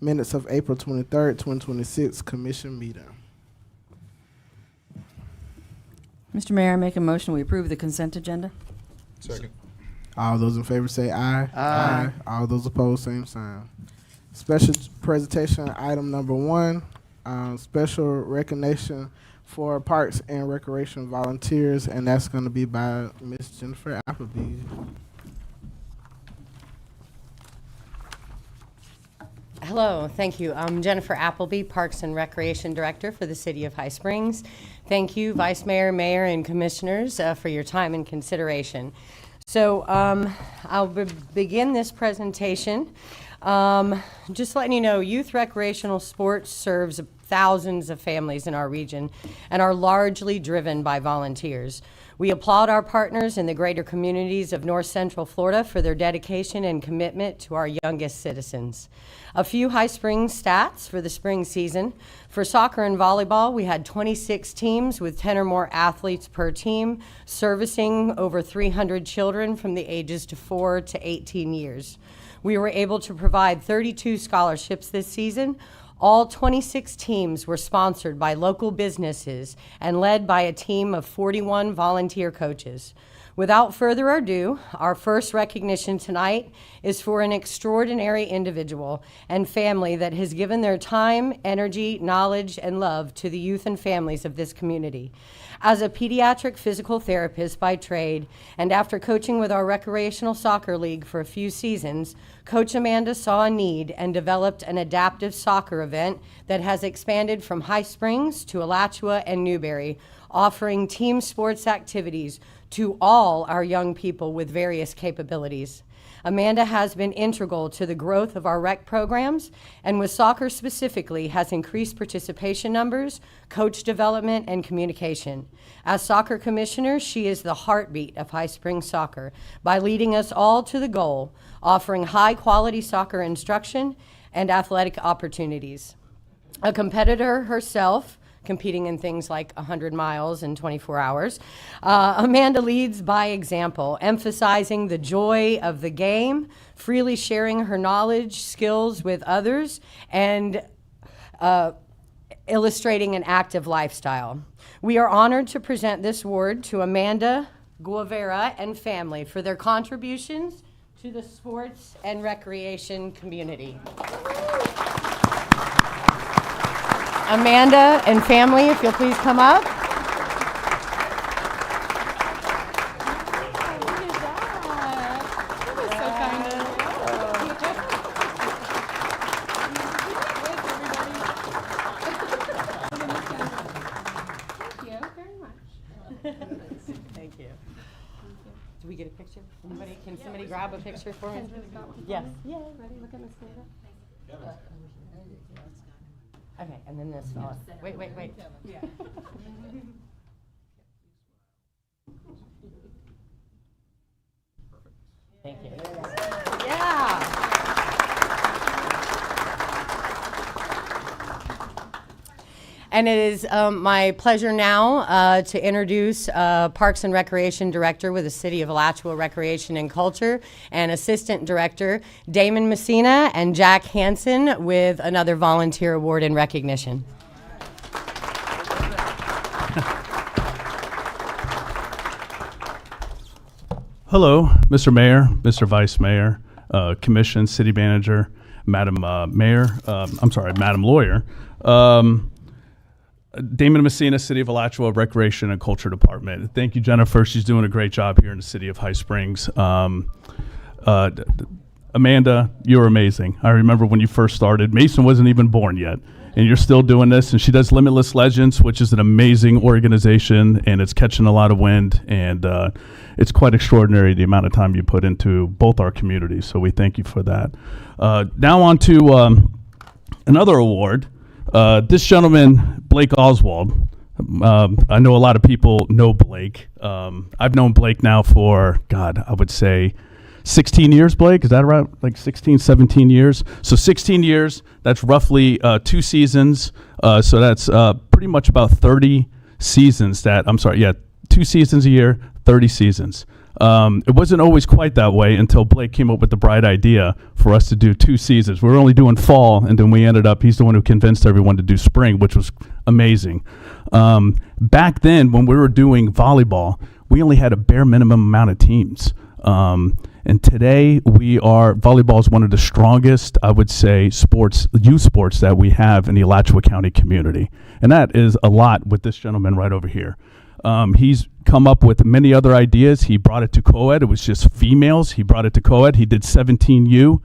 minutes of April 23rd, 2026, commission meeting. Mr. Mayor, I make a motion, we approve the consent agenda. Second. All those in favor say aye. Aye. All those opposed, same sign. Special presentation item number 1, special recognition for Parks and Recreation volunteers, and that's going to be by Miss Jennifer Appleby. Hello, thank you. I'm Jennifer Appleby, Parks and Recreation Director for the City of High Springs. Thank you, Vice Mayor, Mayor, and Commissioners for your time and consideration. So I'll begin this presentation just letting you know youth recreational sports serves thousands of families in our region and are largely driven by volunteers. We applaud our partners in the greater communities of North Central Florida for their dedication and commitment to our youngest citizens. A few High Springs stats for the spring season. For soccer and volleyball, we had 26 teams with 10 or more athletes per team, servicing over 300 children from the ages to 4 to 18 years. We were able to provide 32 scholarships this season. All 26 teams were sponsored by local businesses and led by a team of 41 volunteer coaches. Without further ado, our first recognition tonight is for an extraordinary individual and family that has given their time, energy, knowledge, and love to the youth and families of this community. As a pediatric physical therapist by trade, and after coaching with our recreational soccer league for a few seasons, Coach Amanda saw a need and developed an adaptive soccer event that has expanded from High Springs to Alachua and Newberry, offering team sports activities to all our young people with various capabilities. Amanda has been integral to the growth of our rec programs, and with soccer specifically has increased participation numbers, coach development, and communication. As soccer commissioner, she is the heartbeat of High Springs soccer by leading us all to the goal, offering high-quality soccer instruction and athletic opportunities. A competitor herself, competing in things like 100 miles in 24 hours. Amanda leads by example, emphasizing the joy of the game, freely sharing her knowledge, skills with others, and illustrating an active lifestyle. We are honored to present this award to Amanda Guevara and family for their contributions to the sports and recreation community. Amanda and family, if you'll please come up. Look at that. a picture for me? Yes. Yay, ready? Look at Miss Linda. Okay, and then this fella. Wait. Thank you. Yeah. And it is my pleasure now to introduce Parks and Recreation Director with the City of Alachua Recreation and Culture and Assistant Director Damon Messina and Jack Hansen with another volunteer award and recognition. Hello, Mr. Mayor, Mr. Vice Mayor, Commission, City Manager, Madam Madam Lawyer. Damon Messina, City of Alachua Recreation and Culture Department. Thank you, Jennifer. She's doing a great job here in the city of High Springs. Amanda, you're amazing. I remember when you first started. Mason wasn't even born yet, and you're still doing this. And she does Limitless Legends, which is an amazing organization, and it's catching a lot of wind. And it's quite extraordinary the amount of time you put into both our communities. So we thank you for that. Now on to another award. This gentleman, Blake Oswald, I know a lot of people know Blake. I've known Blake now for, I would say 16 years, Blake. Is that right? Like 16, 17 years? So 16 years, that's roughly 2 seasons. So that's pretty much about 30 seasons 2 seasons a year, 30 seasons. It wasn't always quite that way until Blake came up with the bright idea for us to do 2 seasons. We were only doing fall, and then he's the one who convinced everyone to do spring, which was amazing. Back then, when we were doing volleyball, we only had a bare minimum amount of teams. And today, volleyball is one of the strongest, I would say, youth sports that we have in the Alachua County community. And that is a lot with this gentleman right over here. He's come up with many other ideas. He brought it to co-ed. It was just females. He brought it to co-ed. He did 17U.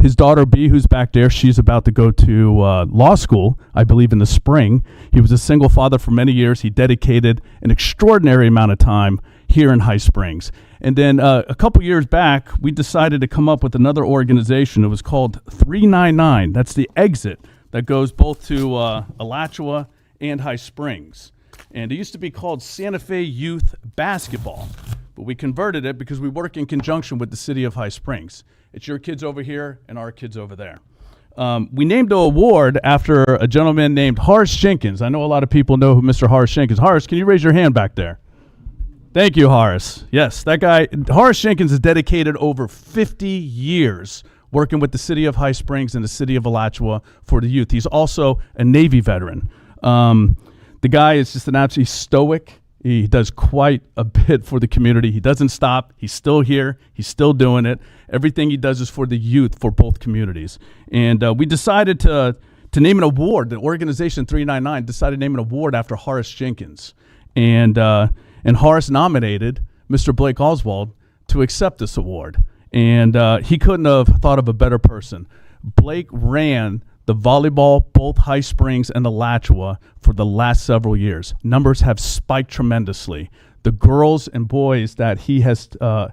His daughter B, who's back there, she's about to go to law school, I believe, in the spring. He was a single father for many years. He dedicated an extraordinary amount of time here in High Springs. And then a couple years back, we decided to come up with another organization. It was called 399. That's the exit that goes both to Alachua and High Springs. And it used to be called Santa Fe Youth Basketball, but we converted it because we work in conjunction with the city of High Springs. It's your kids over here and our kids over there. We named the award after a gentleman named Horace Jenkins. I know a lot of people know who Mr. Horace Jenkins is. Horace, can you raise your hand back there? Thank you, Horace. Yes, that guy, Horace Jenkins, has dedicated over 50 years working with the city of High Springs and the city of Alachua for the youth. He's also a Navy veteran. The guy is just an absolutely stoic. He does quite a bit for the community. He doesn't stop. He's still here. He's still doing it. Everything he does is for the youth for both communities. And we decided to name an award. The organization 399 decided to name an award after Horace Jenkins. And Horace nominated Mr. Blake Oswald to accept this award. And he couldn't have thought of a better person. Blake ran the volleyball, both High Springs and Alachua, for the last several years. Numbers have spiked tremendously. The girls and boys that he has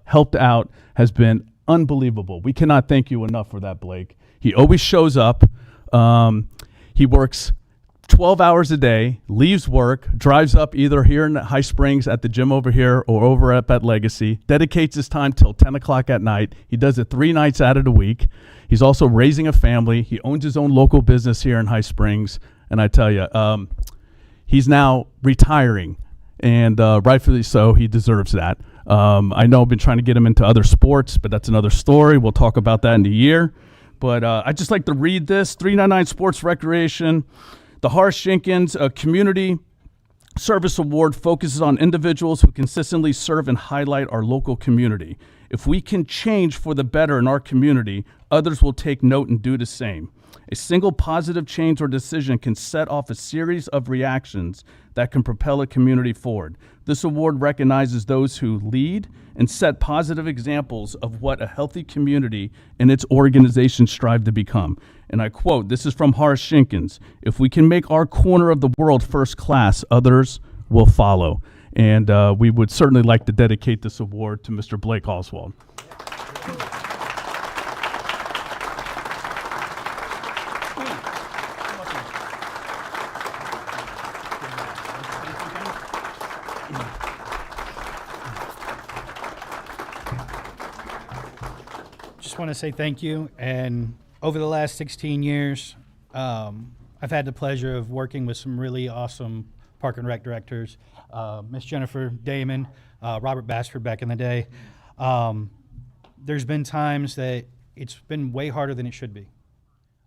helped out has been unbelievable. We cannot thank you enough for that, Blake. He always shows up. He works 12 hours a day, leaves work, drives up either here in High Springs at the gym over here or over at Legacy, dedicates his time till 10 o'clock at night. He does it 3 nights out of the week. He's also raising a family. He owns his own local business here in High Springs. And I tell you, he's now retiring, and rightfully so. He deserves that. I know I've been trying to get him into other sports, but that's another story. We'll talk about that in a year. But I'd just like to read this. 399 Sports Recreation. The Horace Jenkins Community Service Award focuses on individuals who consistently serve and highlight our local community. If we can change for the better in our community, others will take note and do the same. A single positive change or decision can set off a series of reactions that can propel a community forward. This award recognizes those who lead and set positive examples of what a healthy community and its organizations strive to become. And I quote, this is from Horace Jenkins, "If we can make our corner of the world first class, others will follow." And we would certainly like to dedicate this award to Mr. Blake Oswald. just want to say thank you. And over the last 16 years, I've had the pleasure of working with some really awesome Park and Rec directors, Miss Jennifer Damon, Robert Bashford back in the day. There's been times that it's been way harder than it should be.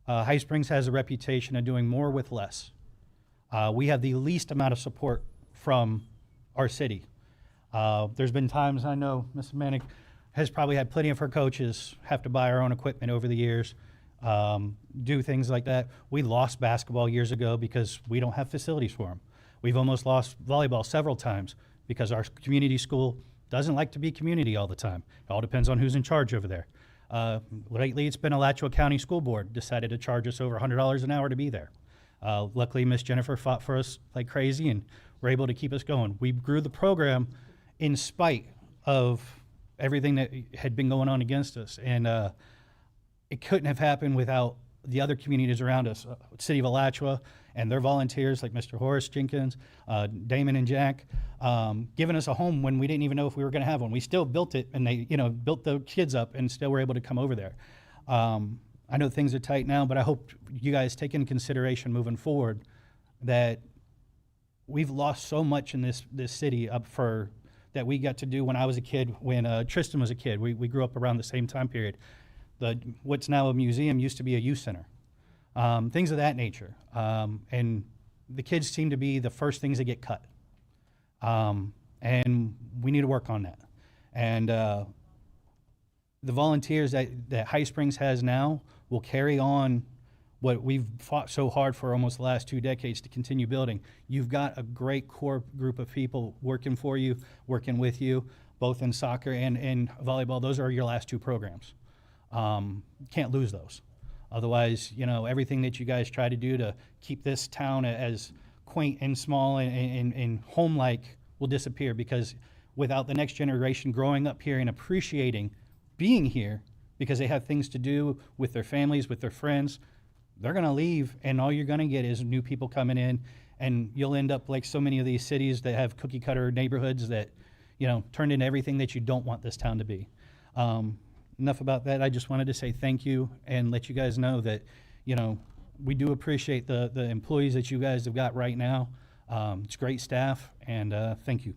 High Springs has a reputation of doing more with less. We have the least amount of support from our city. There's been times, I know Ms. Manick has probably had plenty of her coaches have to buy our own equipment over the years, do things like that. We lost basketball years ago because we don't have facilities for them. We've almost lost volleyball several times because our community school doesn't like to be community all the time. It all depends on who's in charge over there. Lately, it's been Alachua County School Board decided to charge us over $100 an hour to be there. Luckily, Miss Jennifer fought for us like crazy and were able to keep us going. We grew the program in spite of everything that had been going on against us. And it couldn't have happened without the other communities around us, City of Alachua and their volunteers like Mr. Horace Jenkins, Damon and Jack, giving us a home when we didn't even know if we were going to have one. We still built it, and they, built the kids up and still were able to come over there. I know things are tight now, but I hope you guys take into consideration moving forward that we've lost so much in this city up for that we got to do when I was a kid, when Tristan was a kid. We grew up around the same time period. What's now a museum used to be a youth center. Things of that nature. And the kids seem to be the first things that get cut. And we need to work on that. And the volunteers that High Springs has now will carry on what we've fought so hard for almost the last 2 decades to continue building. You've got a great core group of people working for you, working with you, both in soccer and in volleyball. Those are your last 2 programs. Can't lose those. Otherwise, everything that you guys try to do to keep this town as quaint and small and home-like will disappear, because without the next generation growing up here and appreciating being here because they have things to do with their families, with their friends, they're going to leave, and all you're going to get is new people coming in, and you'll end up like so many of these cities that have cookie-cutter neighborhoods that, turned into everything that you don't want this town to be. Enough about that. I just wanted to say thank you and let you guys know that, we do appreciate the employees that you guys have got right now. It's great staff, and thank you.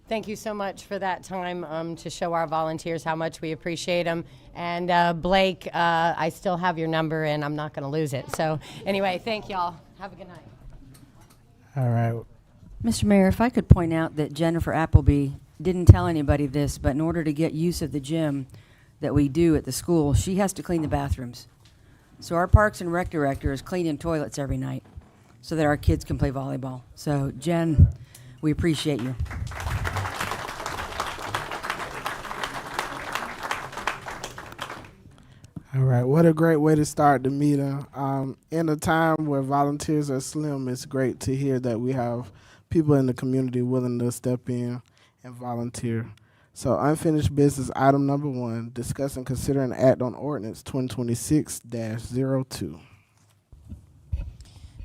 Thank you so much for that time to show our volunteers how much we appreciate them. And Blake, I still have your number, and I'm not going to lose it. So anyway, thank y'all. Have a good night. All right. Mr. Mayor, if I could point out that Jennifer Appleby didn't tell anybody this, but in order to get use of the gym that we do at the school, she has to clean the bathrooms. So our Parks and Rec director is cleaning toilets every night so that our kids can play volleyball. So Jen, we appreciate you. All right, what a great way to start the meeting. In a time where volunteers are slim, it's great to hear that we have people in the community willing to step in and volunteer. So unfinished business item number 1, discuss and consider an act on ordinance 2026-02.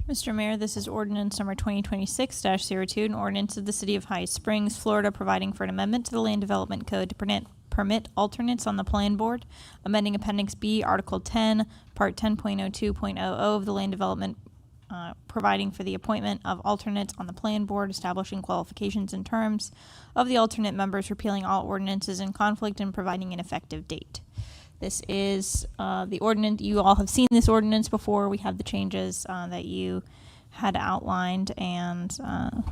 Mr. Mayor, this is ordinance number 2026-02, an ordinance of the City of High Springs, Florida, providing for an amendment to the Land Development Code to permit alternates on the Plan Board, amending Appendix B, Article 10, Part 10.02.00 of the Land Development, providing for the appointment of alternates on the Plan Board, establishing qualifications and terms of the alternate members, repealing all ordinances in conflict, and providing an effective date. This is the ordinance. You all have seen this ordinance before. We have the changes that you had outlined, and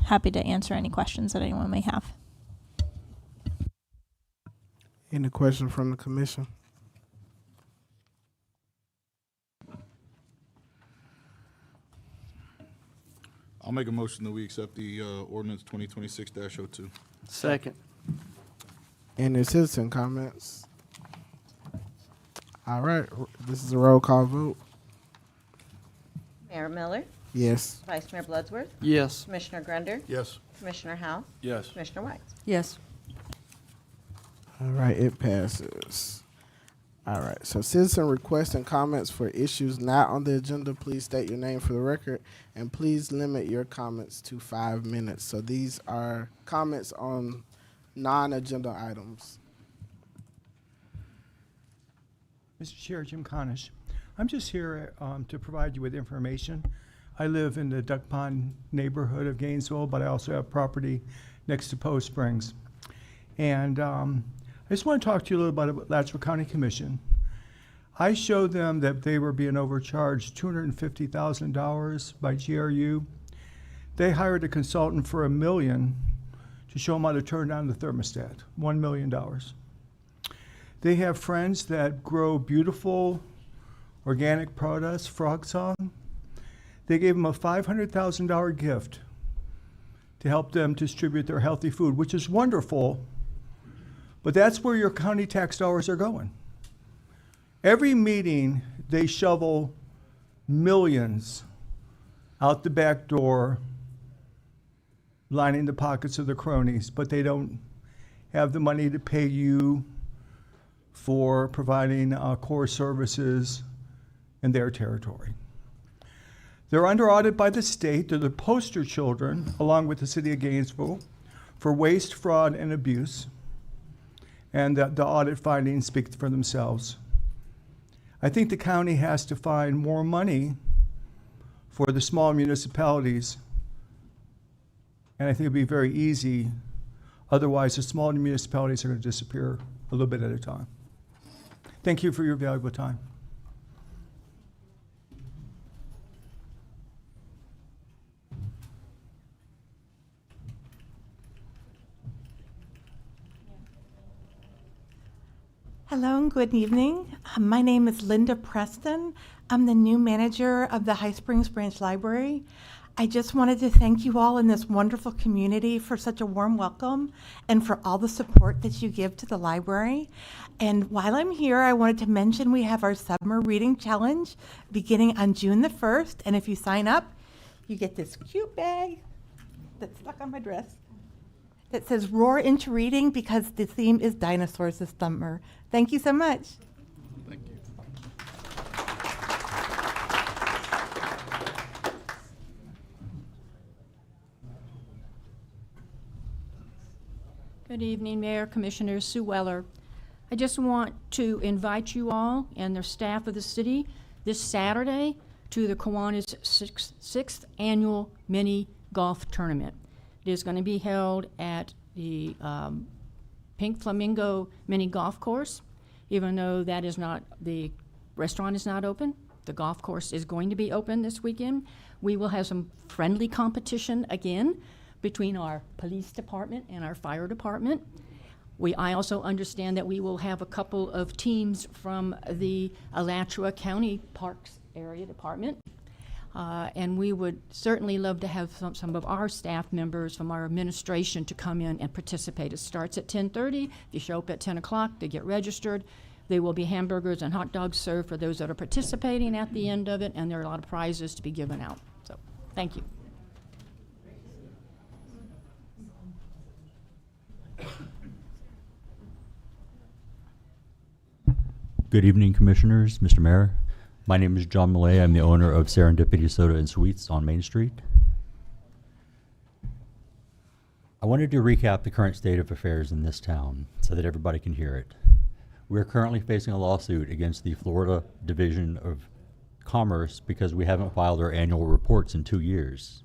happy to answer any questions that anyone may have. Any question from the commission? I'll make a motion that we accept the ordinance 2026-02. Second. Any citizen comments? All right, this is a roll call vote. Mayor Miller, Yes. Vice Mayor Bloodsworth, Yes. Commissioner Grunder, Yes. Commissioner Howell, Yes. Commissioner White. Yes. All right, it passes. All right, so citizen requests and comments for issues not on the agenda, please state your name for the record, and please limit your comments to 5 minutes. So these are comments on non-agenda items. Mr. Chair, Jim Conish. I'm just here to provide you with information. I live in the Duck Pond neighborhood of Gainesville, but I also have property next to Poe Springs. And I just want to talk to you a little bit about Alachua County Commission. I showed them that they were being overcharged $250,000 by GRU. They hired a consultant for $1 million to show them how to turn down the thermostat, $1 million. They have friends that grow beautiful organic products, Frog Song. They gave them a $500,000 gift to help them distribute their healthy food, which is wonderful, but that's where your county tax dollars are going. Every meeting, they shovel millions out the back door, lining the pockets of the cronies, but they don't have the money to pay you for providing core services in their territory. They're under audit by the state. They're the poster children, along with the city of Gainesville, for waste, fraud, and abuse. And the audit findings speak for themselves. I think the county has to find more money for the small municipalities. And I think it'd be very easy. Otherwise, the small municipalities are going to disappear a little bit at a time. Thank you for your valuable time. Hello and good evening. My name is Linda Preston. I'm the new manager of the High Springs Branch Library. I just wanted to thank you all in this wonderful community for such a warm welcome and for all the support that you give to the library. And while I'm here, I wanted to mention we have our Summer Reading Challenge beginning on June the 1st. And if you sign up, you get this cute bag that's stuck on my dress that says Roar into Reading because the theme is dinosaurs this summer. Thank you so much. Thank you. Good evening, Mayor, Commissioners, Sue Weller. I just want to invite you all and the staff of the city this Saturday to the Kiwanis' sixth annual mini golf tournament. It is going to be held at the Pink Flamingo mini golf course. Even though that is not, the restaurant is not open, the golf course is going to be open this weekend. We will have some friendly competition again between our police department and our fire department. I also understand that we will have a couple of teams from the Alachua County Parks Area Department. And we would certainly love to have some of our staff members from our administration to come in and participate. It starts at 10:30. If you show up at 10 o'clock to get registered, there will be hamburgers and hot dogs served for those that are participating at the end of it, and there are a lot of prizes to be given out. So, thank you. Good evening, Commissioners, Mr. Mayor. My name is John Millay. I'm the owner of Serendipity Soda and Sweets on Main Street. I wanted to recap the current state of affairs in this town so that everybody can hear it. We are currently facing a lawsuit against the Florida Division of Commerce because we haven't filed our annual reports in 2 years.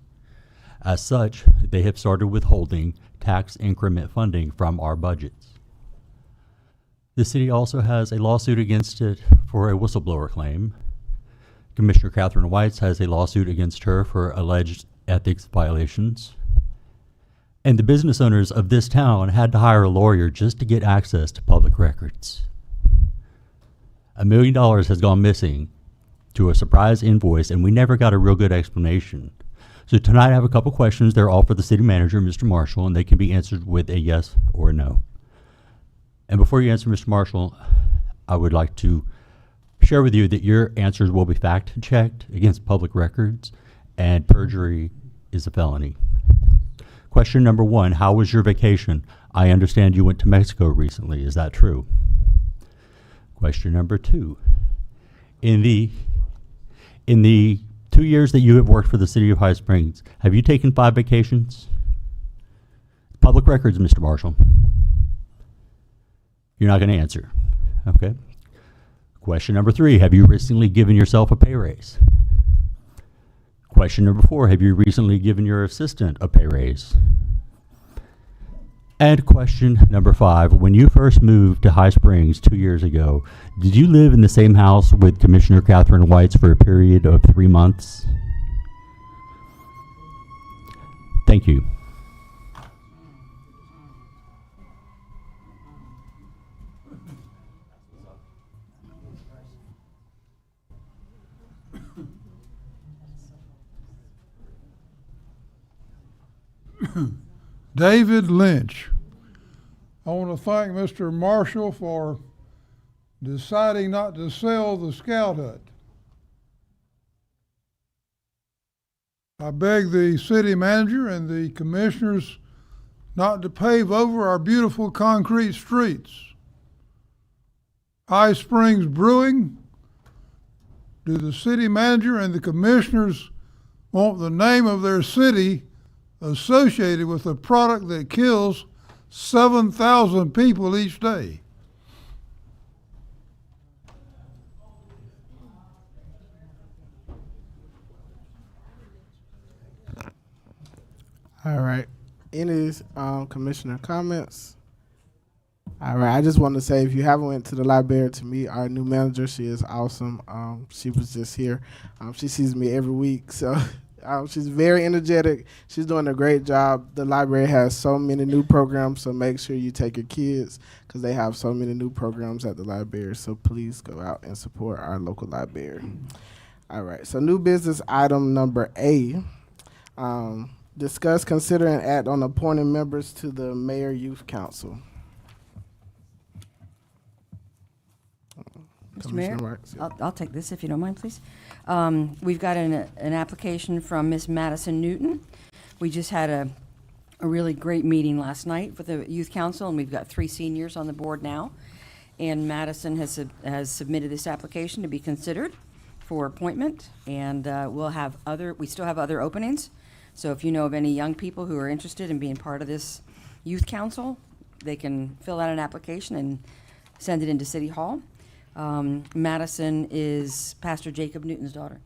As such, they have started withholding tax increment funding from our budgets. The city also has a lawsuit against it for a whistleblower claim. Commissioner Catherine Whites has a lawsuit against her for alleged ethics violations. And the business owners of this town had to hire a lawyer just to get access to public records. $1 million has gone missing to a surprise invoice, and we never got a real good explanation. So tonight I have a couple questions. They're all for the city manager, Mr. Marshall, and they can be answered with a yes or a no. And before you answer, Mr. Marshall, I would like to share with you that your answers will be fact-checked against public records, and perjury is a felony. Question number 1, how was your vacation? I understand you went to Mexico recently. Is that true? Question number 2, in the 2 years that you have worked for the city of High Springs, have you taken 5 vacations? Public records, Mr. Marshall. You're not going to answer. Okay. Question number 3, have you recently given yourself a pay raise? Question number 4, have you recently given your assistant a pay raise? And question number 5, when you first moved to High Springs 2 years ago, did you live in the same house with Commissioner Catherine Whites for a period of 3 months? Thank you. David Lynch. I want to thank Mr. Marshall for deciding not to sell the Scout Hut. I beg the city manager and the commissioners not to pave over our beautiful concrete streets. High Springs Brewing, do the city manager and the commissioners want the name of their city associated with a product that kills 7,000 people each day? All right. Any commissioner comments? All right. I just want to say, if you haven't went to the library to meet our new manager, she is awesome. She was just here. She sees me every week, so she's very energetic. She's doing a great job. The library has so many new programs, so make sure you take your kids because they have so many new programs at the library. So please go out and support our local library. All right. So new business item number A. Discuss, consider, and act on appointing members to the Mayor Youth Council. Mr. Mayor, Marks, yeah. I'll take this if you don't mind, please. We've got an application from Miss Madison Newton. We just had a really great meeting last night with the Youth Council, and we've got 3 seniors on the board now. And Madison has submitted this application to be considered for appointment, and we still have other openings. So if you know of any young people who are interested in being part of this Youth Council, they can fill out an application and send it into City Hall. Madison is Pastor Jacob Newton's daughter.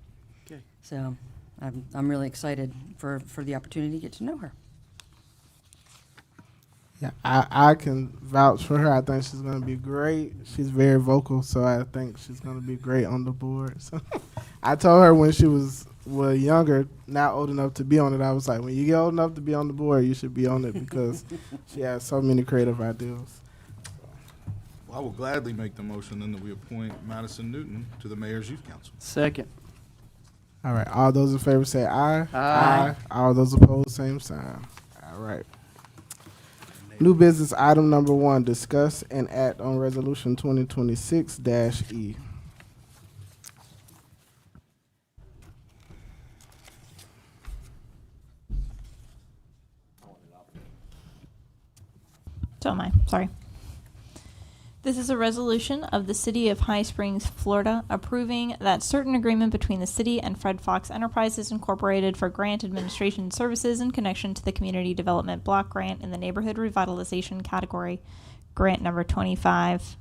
Okay. So I'm really excited for the opportunity to get to know her. Yeah, I can vouch for her. I think she's going to be great. She's very vocal, so I think she's going to be great on the board. So I told her when she was younger, not old enough to be on it, I was like, when you get old enough to be on the board, you should be on it because she has so many creative ideas. Well, I will gladly make the motion then that we appoint Madison Newton to the Mayor's Youth Council. Second. All right, all those in favor say aye. Aye. All those opposed, same sign. All right. New business item number 1, discuss and act on resolution 2026-E. So am I. Sorry. This is a resolution of the City of High Springs, Florida, approving that certain agreement between the city and Fred Fox Enterprises Incorporated for grant administration services in connection to the Community Development Block Grant in the Neighborhood Revitalization category, grant number 25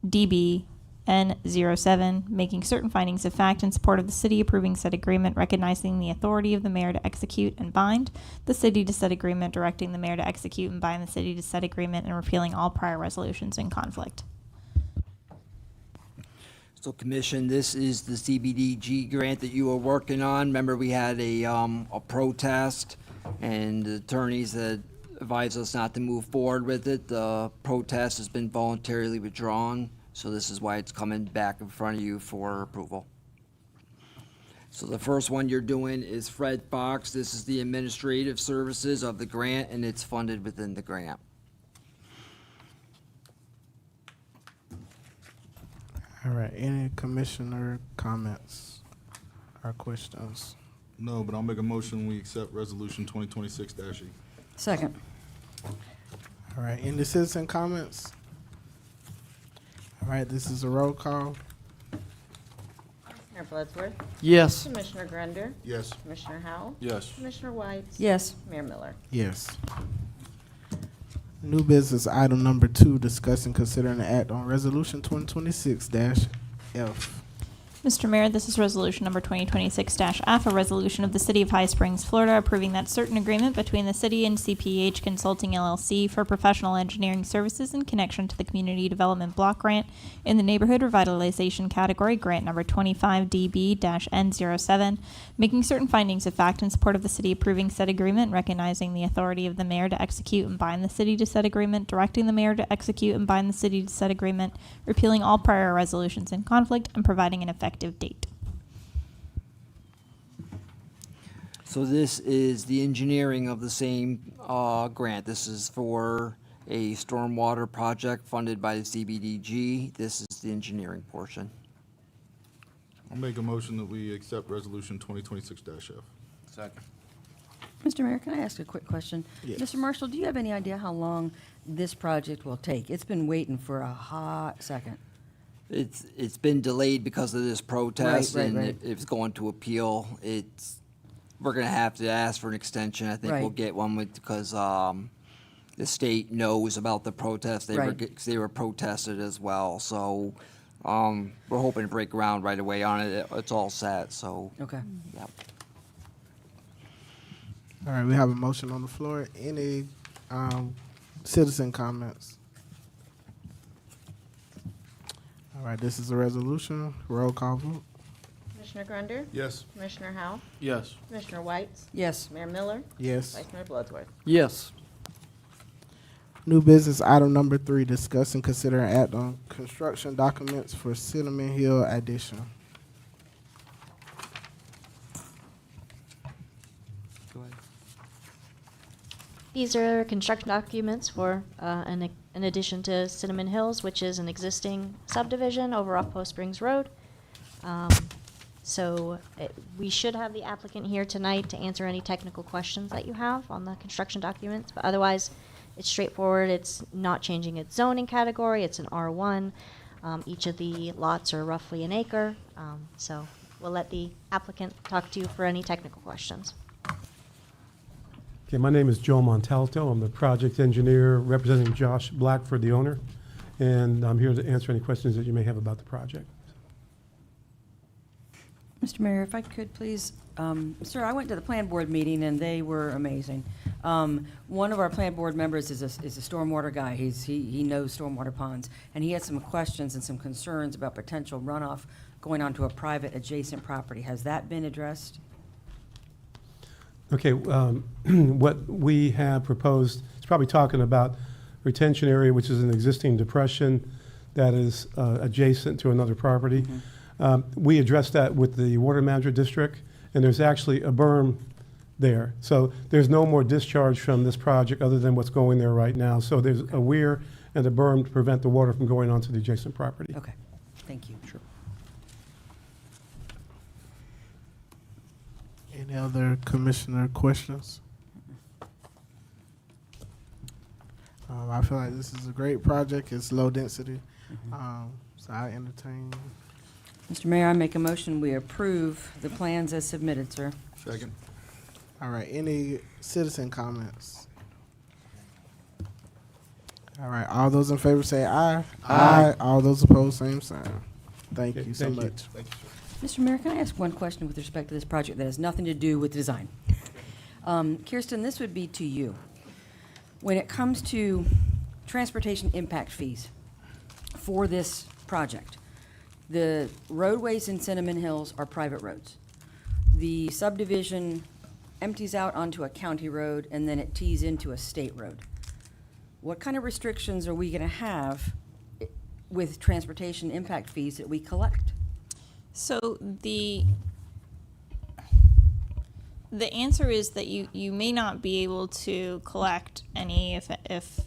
DB N07, making certain findings of fact in support of the city, approving said agreement, recognizing the authority of the mayor to execute and bind the city to said agreement, directing the mayor to execute and bind the city to said agreement, and repealing all prior resolutions in conflict. So Commission, this is the CBDG grant that you were working on. Remember, we had a protest, and the attorneys that advised us not to move forward with it. The protest has been voluntarily withdrawn. So this is why it's coming back in front of you for approval. So the first one you're doing is Fred Fox. This is the administrative services of the grant, and it's funded within the grant. All right, any commissioner comments or questions? No, but I'll make a motion, we accept resolution 2026-E. Second. All right, any citizen comments? All right, this is a roll call. Commissioner Bloodsworth. Yes. Commissioner Grender. Yes. Commissioner Howell. Yes. Commissioner White. Yes. Mayor Miller. Yes. New business item number 2, discuss and consider an act on resolution 2026-F. Mr. Mayor, this is resolution number 2026-F, a resolution of the City of High Springs, Florida, approving that certain agreement between the city and CPH Consulting LLC for professional engineering services in connection to the Community Development Block Grant in the Neighborhood Revitalization category, grant number 25DB-N07, making certain findings of fact in support of the city approving said agreement, recognizing the authority of the mayor to execute and bind the city to said agreement, directing the mayor to execute and bind the city to said agreement, repealing all prior resolutions in conflict, and providing an effective date. So this is the engineering of the same grant. This is for a stormwater project funded by the CBDG. This is the engineering portion. I'll make a motion that we accept resolution 2026-F. Second. Mr. Mayor, can I ask a quick question? Yes. Mr. Marshall, do you have any idea how long this project will take? It's been waiting for a hot second. It's been delayed because of this protest, Right, and right. it's going to appeal. We're gonna have to ask for an extension. I think we'll Right. get one because the state knows about the protest. Right. They were protested as well. So we're hoping to break ground right away on it. It's all set. So Okay. yep. All right, we have a motion on the floor. Any citizen comments? All right, this is a resolution. Roll call vote. Commissioner Grender. Yes. Commissioner Howell. Yes. Commissioner White. Yes. Mayor Miller. Yes. Vice Mayor Bloodsworth. Yes. New business item number 3, discuss and consider an act on construction documents for Cinnamon Hill addition. Go ahead. These are construction documents for an addition to Cinnamon Hills, which is an existing subdivision over off Post Springs Road. We should have the applicant here tonight to answer any technical questions that you have on the construction documents, but otherwise, it's straightforward. It's not changing its zoning category. It's an R1. Each of the lots are roughly an acre. So we'll let the applicant talk to you for any technical questions. Okay, my name is Joe Montalto. I'm the project engineer representing Josh Blackford, the owner, and I'm here to answer any questions that you may have about the project. Mr. Mayor, if I could please, sir, I went to the plan board meeting and they were amazing. One of our plan board members is a stormwater guy. He knows stormwater ponds, and he had some questions and some concerns about potential runoff going onto a private adjacent property. Has that been addressed? Okay, what we have proposed is probably talking about retention area, which is an existing depression that is adjacent to another property. We addressed that with the water management district, and there's actually a berm there. So there's no more discharge from this project other than what's going there right now. So there's a weir and a berm to prevent the water from going onto the adjacent property. Okay, thank you. Sure. Any other commissioner questions? I feel like this is a great project. It's low density. So I entertain. Mr. Mayor, I make a motion, we approve the plans as submitted, sir. Second. All right, any citizen comments? All right, all those in favor say aye. Aye. All those opposed, same sign. Thank Okay, you so thank you. much. Thank you, sir. Mr. Mayor, can I ask one question with respect to this project that has nothing to do with design? Kirsten, this would be to you. When it comes to transportation impact fees for this project, the roadways in Cinnamon Hills are private roads. The subdivision empties out onto a county road, and then it tees into a state road. What kind of restrictions are we going to have with transportation impact fees that we collect? So the The answer is that you may not be able to collect any, if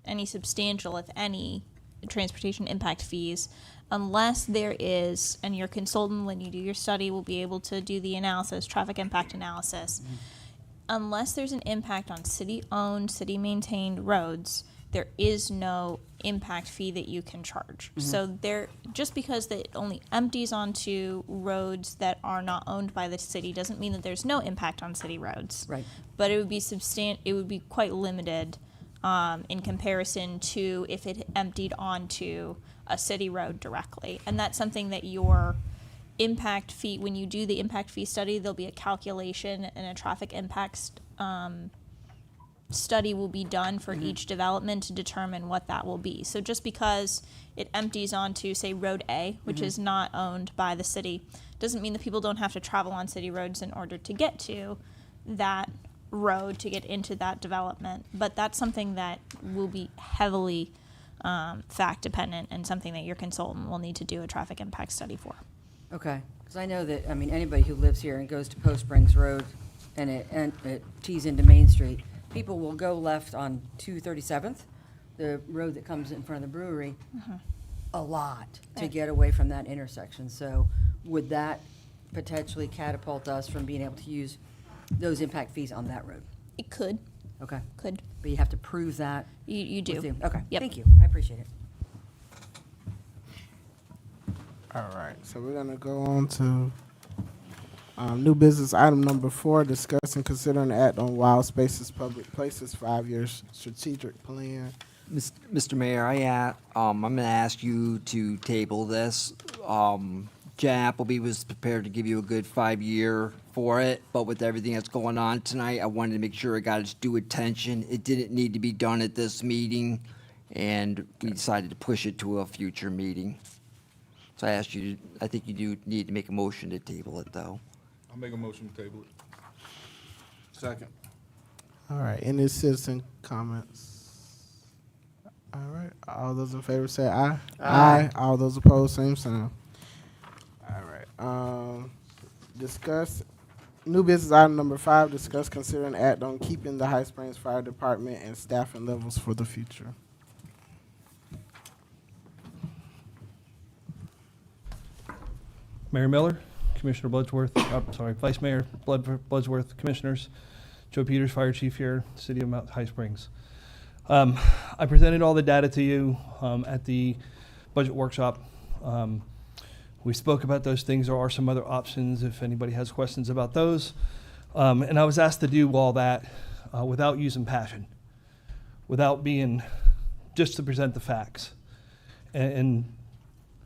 any substantial, if any, transportation impact fees unless there is, and your consultant, when you do your study, will be able to do the analysis, traffic impact analysis. Unless there's an impact on city-owned, city-maintained roads, there is no impact fee that you can charge. So there, just because it only empties onto roads that are not owned by the city doesn't mean that there's no impact on city roads. Right. But it would be it would be quite limited in comparison to if it emptied onto a city road directly. And that's something that your impact fee, when you do the impact fee study, there'll be a calculation and a traffic impacts study will be done for each development to determine what that will be. So just because it empties onto, say, Road A, which is not owned by the city, doesn't mean that people don't have to travel on city roads in order to get to that road, to get into that development. But that's something that will be heavily fact dependent and something that your consultant will need to do a traffic impact study for. Okay, because I know that, I mean, anybody who lives here and goes to Post Springs Road and it tees into Main Street, people will go left on 237th, the road that comes in front of the brewery, a lot to get away from that intersection. So would that potentially catapult us from being able to use those impact fees on that road? It could. Okay. Could. But you have to prove that? You do. with you. Okay, Yep. thank you, I appreciate it. All right, so we're gonna go on to new business item number 4, discuss and consider an act on Wild Spaces Public Places 5-year strategic plan. Mr. Mayor, I'm going to ask you to table this. Jen Appleby was prepared to give you a good 5-year for it, but with everything that's going on tonight, I wanted to make sure it got its due attention. It didn't need to be done at this meeting, and we decided to push it to a future meeting. So I asked you, I think you do need to make a motion to table it, though. I'll make a motion to table it. Second. All right, any citizen comments? All right, all those in favor say aye. Aye. All those opposed, same sign. All right, discuss, new business item number 5, discuss, consider, and act on keeping the High Springs Fire Department and staffing levels for the future. Mayor Miller, Commissioner Bloodsworth, Vice Mayor Bloodsworth, Commissioners, Joe Peters, Fire Chief here, City of Mount High Springs. I presented all the data to you at the budget workshop. We spoke about those things. There are some other options if anybody has questions about those. And I was asked to do all that without using passion, without being, just to present the facts. And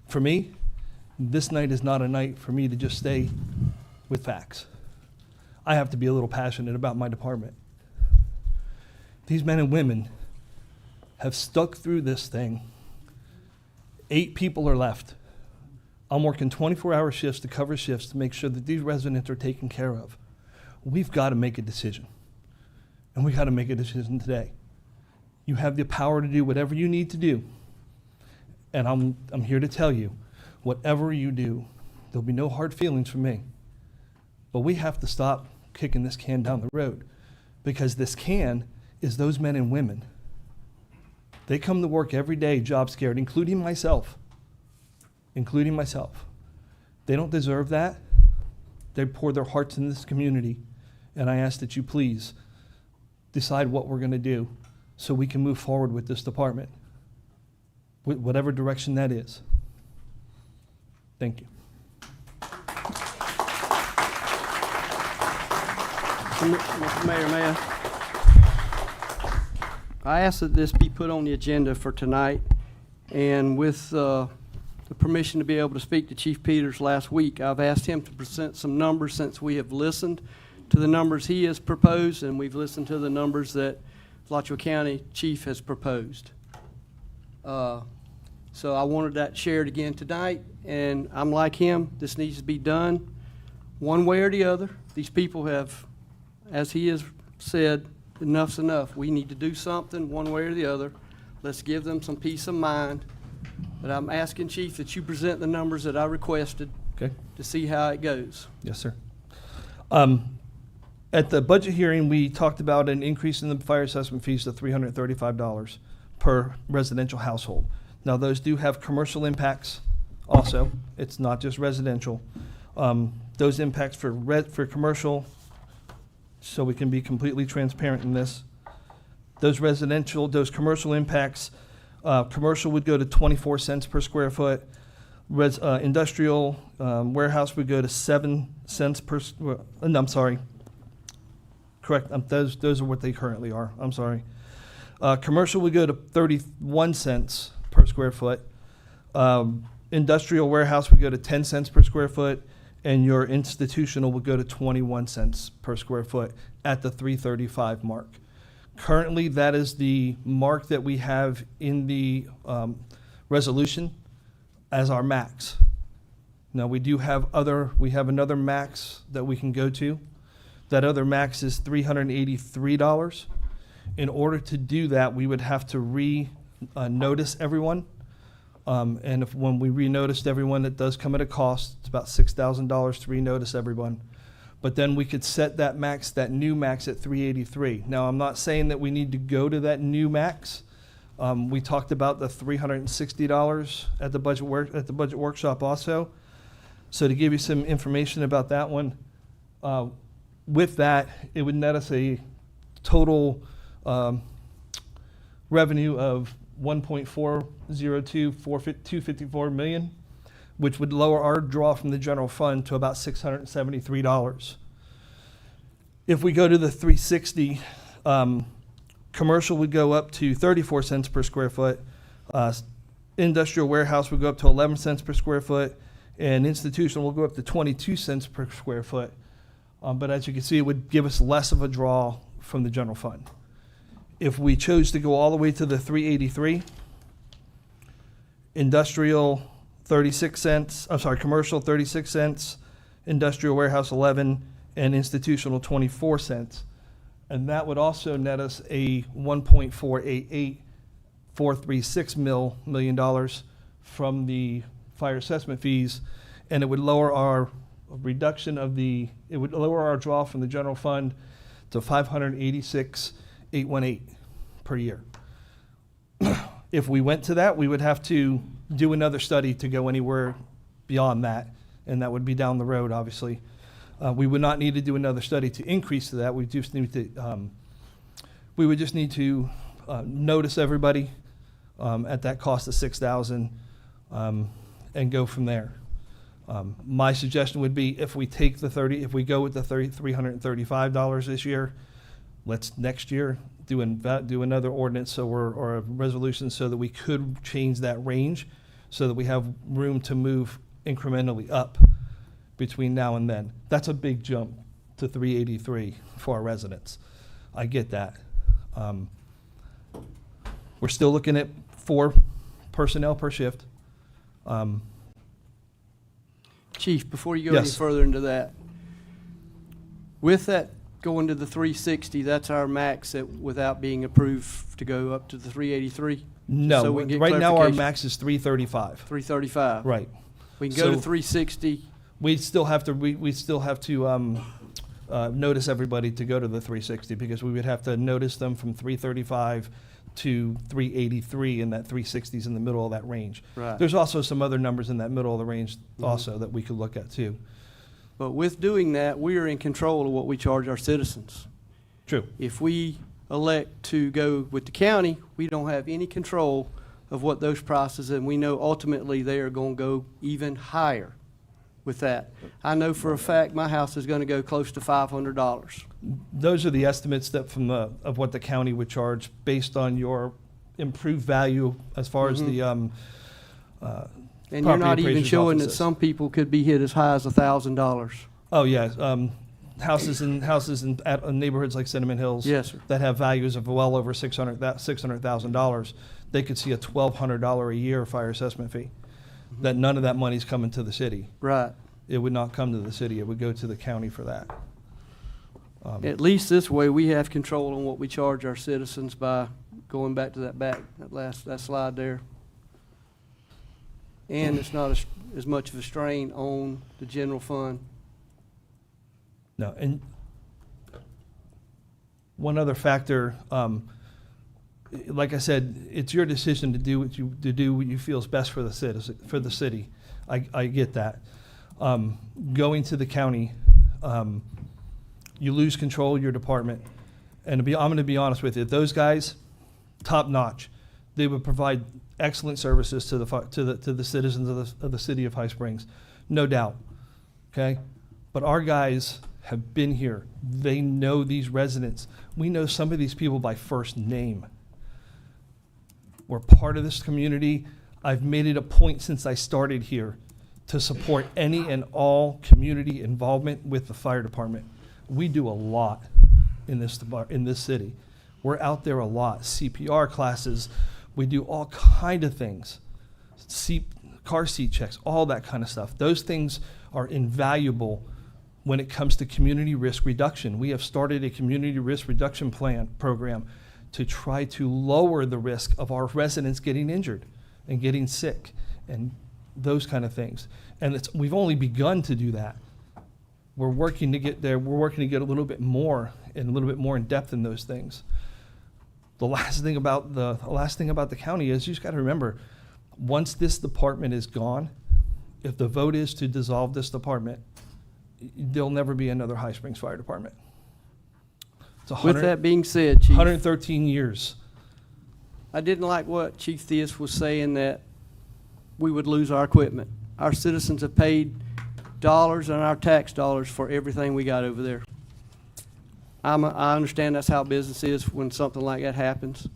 for me, this night is not a night for me to just stay with facts. I have to be a little passionate about my department. These men and women have stuck through this thing. 8 people are left. I'm working 24-hour shifts to cover shifts to make sure that these residents are taken care of. We've got to make a decision. And we got to make a decision today. You have the power to do whatever you need to do. And I'm here to tell you, whatever you do, there'll be no hard feelings from me. But we have to stop kicking this can down the road, because this can is those men and women. They come to work every day job scared, including myself. They don't deserve that. They pour their hearts in this community. And I ask that you please decide what we're going to do so we can move forward with this department, whatever direction that is. Thank you. Mr. Mayor, may I ask that this be put on the agenda for tonight, and with the permission to be able to speak to Chief Peters last week, I've asked him to present some numbers since we have listened to the numbers he has proposed, and we've listened to the numbers that Alachua County Chief has proposed. So I wanted that shared again tonight, and I'm like him. This needs to be done one way or the other. These people have, as he has said, enough's enough. We need to do something one way or the other. Let's give them some peace of mind. But I'm asking, Chief, that you present the numbers that I requested Okay. to see how it goes. Yes, sir. At the budget hearing, we talked about an increase in the fire assessment fees to $335 per residential household. Now, those do have commercial impacts also. It's not just residential. Those impacts for commercial, so we can be completely transparent in this. Those commercial impacts, commercial would go to 24 cents per square foot. Industrial warehouse would go to 7 cents per. No, I'm sorry. Correct. Those are what they currently are. I'm sorry. Commercial would go to 31 cents per square foot. Industrial warehouse would go to 10 cents per square foot, and your institutional would go to 21 cents per square foot at the 335 mark. Currently, that is the mark that we have in the resolution as our max. Now, we have another max that we can go to. That other max is $383. In order to do that, we would have to notice everyone. And when we re-noticed everyone, it does come at a cost. It's about $6,000 to re-notice everyone. But then we could set that new max at $383. Now, I'm not saying that we need to go to that new max. We talked about the $360 at the budget workshop also. So to give you some information about that one, with that, it would net us a total revenue of $1.40254 million, which would lower our draw from the general fund to about $673. If we go to the 360, commercial would go up to 34 cents per square foot. Industrial warehouse would go up to 11 cents per square foot, and institutional will go up to 22 cents per square foot. But as you can see, it would give us less of a draw from the general fund. If we chose to go all the way to the 383, commercial 36 cents, industrial warehouse 11, and institutional 24 cents. And that would also net us a $1.488436 million from the fire assessment fees, and it would lower our draw from the general fund to $586,818 per year. If we went to that, we would have to do another study to go anywhere beyond that, and that would be down the road, obviously. We would not need to do another study to increase to that. We would just need to notice everybody at that cost of $6,000 and go from there. My suggestion would be if we go with the $335 this year, let's next year do another ordinance or a resolution so that we could change that range so that we have room to move incrementally up between now and then. That's a big jump to 383 for our residents. I get that. We're still looking at 4 personnel per shift. Chief, before you go any further into that, with that going to the 360, that's our max without being approved to go up to the 383? No, So we can get right now our clarification. max is 335. 335. Right. We can go to 360. We still have to notice everybody to go to the 360 because we would have to notice them from 335 to 383, and that 360 is in the middle of that range. Right. There's also some other numbers in that middle of the range also that we could look at too. But with doing that, we are in control of what we charge our citizens. True. If we elect to go with the county, we don't have any control of what those prices, and we know ultimately they are going to go even higher with that. I know for a fact my house is going to go close to $500. Those are the estimates of what the county would charge based on your improved value as far as the And you're not even showing that some people could be hit as high as $1,000. Oh yeah, houses in neighborhoods like Cinnamon Hills, Yes, sir. that have values of well over $600,000. They could see a $1,200 a year fire assessment fee. That none of that money's coming to the city. Right. It would not come to the city. It would go to the county for that. At least this way, we have control on what we charge our citizens by going back to that slide there. And it's not as much of a strain on the general fund. No, and one other factor, like I said, it's your decision to do what you feel is best for the city. I get that. Going to the county, you lose control of your department. And I'm going to be honest with you, those guys, top notch. They would provide excellent services to the citizens of the city of High Springs, no doubt. Okay, but our guys have been here. They know these residents. We know some of these people by first name. We're part of this community. I've made it a point since I started here to support any and all community involvement with the fire department. We do a lot in this city. We're out there a lot. CPR classes. We do all kind of things. Car seat checks, all that kind of stuff. Those things are invaluable when it comes to community risk reduction. We have started a community risk reduction program to try to lower the risk of our residents getting injured and getting sick and those kind of things. And we've only begun to do that. We're working to get there. We're working to get a little bit more and a little bit more in depth in those things. The last thing about the county is you just got to remember, once this department is gone, if the vote is to dissolve this department, there'll never be another High Springs Fire Department. With that being said, Chief, 113 years. I didn't like what Chief Theus was saying, that we would lose our equipment. Our citizens have paid dollars and our tax dollars for everything we got over there. I understand that's how business is when something like that happens.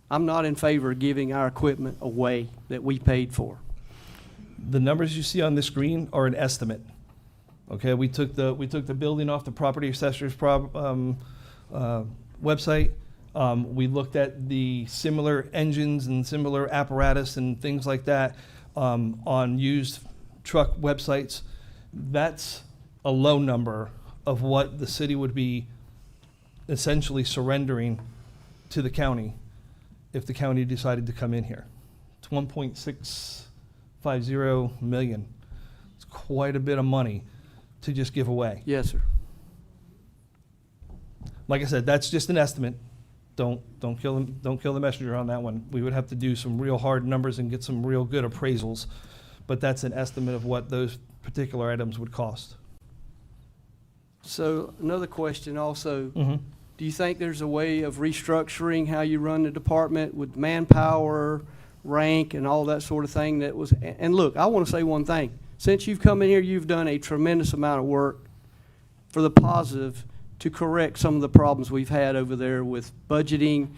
I'm not in favor of giving our equipment away that we paid for. The numbers you see on the screen are an estimate. Okay, we took the building off the property assessor's website. We looked at the similar engines and similar apparatus and things like that on used truck websites. That's a low number of what the city would be essentially surrendering to the county if the county decided to come in here. It's 1.650 million. It's quite a bit of money to just give away. Yes, sir. Like I said, that's just an estimate. Don't kill the messenger on that one. We would have to do some real hard numbers and get some real good appraisals, but that's an estimate of what those particular items would cost. So another question also, Mm-hmm. do you think there's a way of restructuring how you run the department with manpower, rank, and all that sort of thing that was, and look, I want to say one thing. Since you've come in here, you've done a tremendous amount of work for the positive to correct some of the problems we've had over there with budgeting,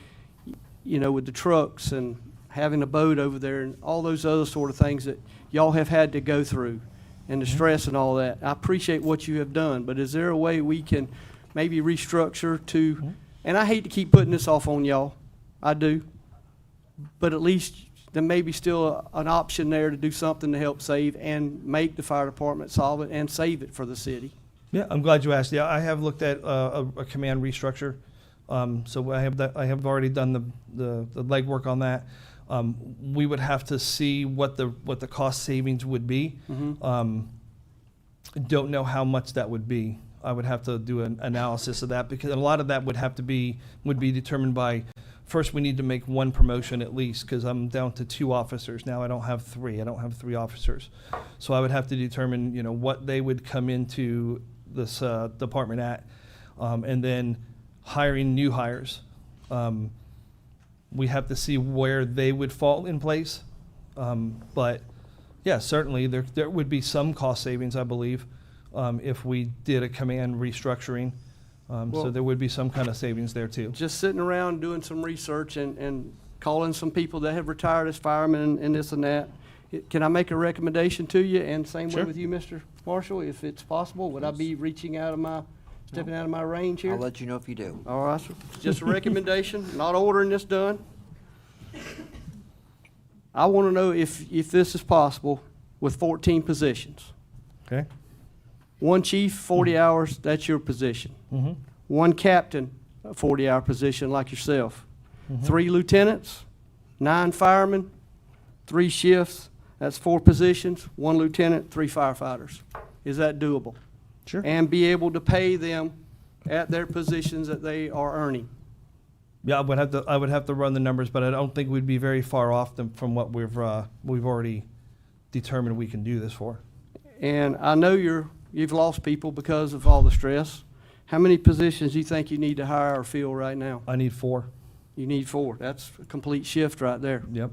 you know, with the trucks and having a boat over there and all those other sort of things that y'all have had to go through and the stress and all that. I appreciate what you have done, but is there a way we can maybe restructure to, and I hate to keep putting this off on y'all, I do, but at least there may be still an option there to do something to help save and make the fire department solvent and save it for the city. Yeah, I'm glad you asked. Yeah, I have looked at a command restructure. So I have already done the legwork on that. We would have to see what the cost savings would be. Mm-hmm. Don't know how much that would be. I would have to do an analysis of that because a lot of that would be determined by, first we need to make one promotion at least because I'm down to 2 officers. Now I don't have 3. I don't have 3 officers. So I would have to determine, you know, what they would come into this department at, and then hiring new hires. We have to see where they would fall in place. But yeah, certainly there would be some cost savings, I believe, if we did a command restructuring. So there would be some kind of savings there too. Just sitting around doing some research and calling some people that have retired as firemen and this and that. Can I make a recommendation to you? And same way Sure. with you, Mr. Marshall, if it's possible, would I be reaching out of stepping out of my range here? I'll let you know if you do. All right, sir. Just a recommendation, not ordering this done. I want to know if this is possible with 14 positions. Okay. 1 chief, 40 hours, that's your position. Mm-hmm. 1 captain, a 40-hour position like yourself. Mm-hmm. 3 lieutenants, 9 firemen, 3 shifts, that's 4 positions, 1 lieutenant, 3 firefighters. Is that doable? Sure. And be able to pay them at their positions that they are earning. Yeah, I would have to run the numbers, but I don't think we'd be very far off from what we've already determined we can do this for. And I know you've lost people because of all the stress. How many positions do you think you need to hire or fill right now? I need 4. You need 4. That's a complete shift right there. Yep.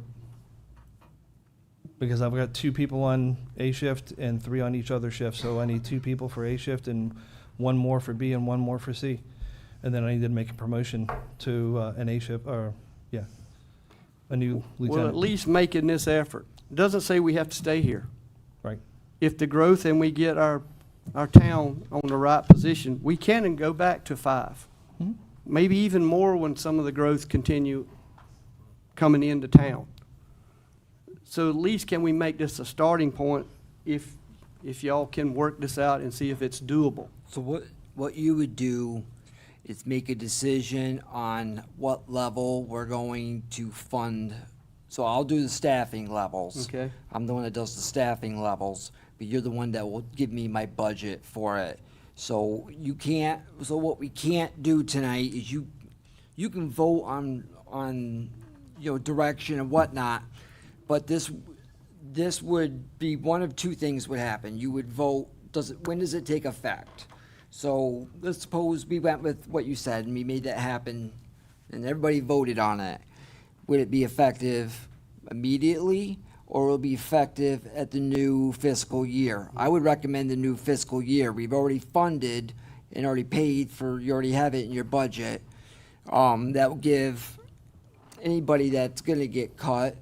Because I've got 2 people on A shift and 3 on each other shift, so I need 2 people for A shift and 1 more for B and 1 more for C. And then I need to make a promotion to an A shift, or, yeah, a new lieutenant. Well, at least making this effort. It doesn't say we have to stay here. Right. If the growth and we get our town on the right position, we can go back to 5. Mhm. Maybe even more when some of the growth continue coming into town. So at least can we make this a starting point if y'all can work this out and see if it's doable? So what you would do is make a decision on what level we're going to fund. So I'll do the staffing levels. Okay. I'm the one that does the staffing levels, but you're the one that will give me my budget for it. So what we can't do tonight is you can vote on direction and whatnot, but this would be one of 2 things would happen. You would vote, when does it take effect? So let's suppose we went with what you said and we made that happen and everybody voted on it. Would it be effective immediately or will it be effective at the new fiscal year? I would recommend the new fiscal year. We've already funded and already paid for, you already have it in your budget. That will give anybody that's gonna get cut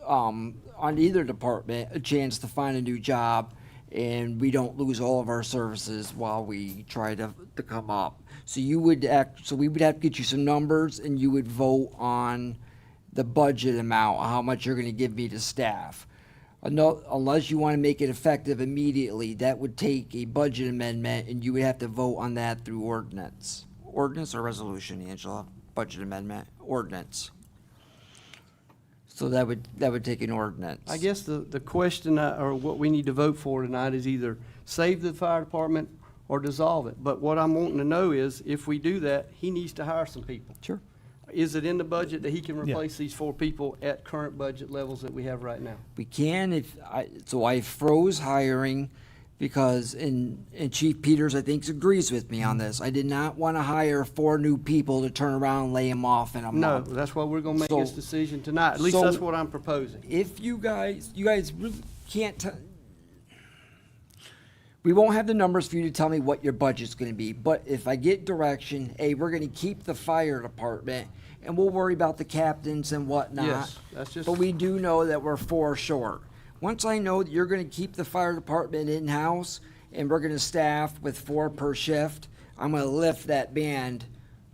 on either department a chance to find a new job, and we don't lose all of our services while we try to come up. So we would have to get you some numbers, and you would vote on the budget amount, how much you're gonna give me to staff. Unless you wanna make it effective immediately, that would take a budget amendment, and you would have to vote on that through ordinance. Ordinance or resolution, Angela? Budget amendment, ordinance. So that would take an ordinance. I guess the question or what we need to vote for tonight is either save the fire department or dissolve it. But what I'm wanting to know is if we do that, he needs to hire some people. Sure. Is it in the budget that he can replace these 4 people at current budget levels that we have right now? We can so I froze hiring because, and Chief Peters, I think, agrees with me on this. I did not want to hire 4 new people to turn around and lay them off in a No, month. that's why we're gonna make this decision tonight. At least so that's what I'm proposing. If you guys really can't we won't have the numbers for you to tell me what your budget's gonna be, but if I get direction, hey, we're gonna keep the fire department, and we'll worry about the captains and whatnot. Yes, that's just. But we do know that we're 4 short. Once I know that you're gonna keep the fire department in-house, and we're gonna staff with 4 per shift, I'm gonna lift that band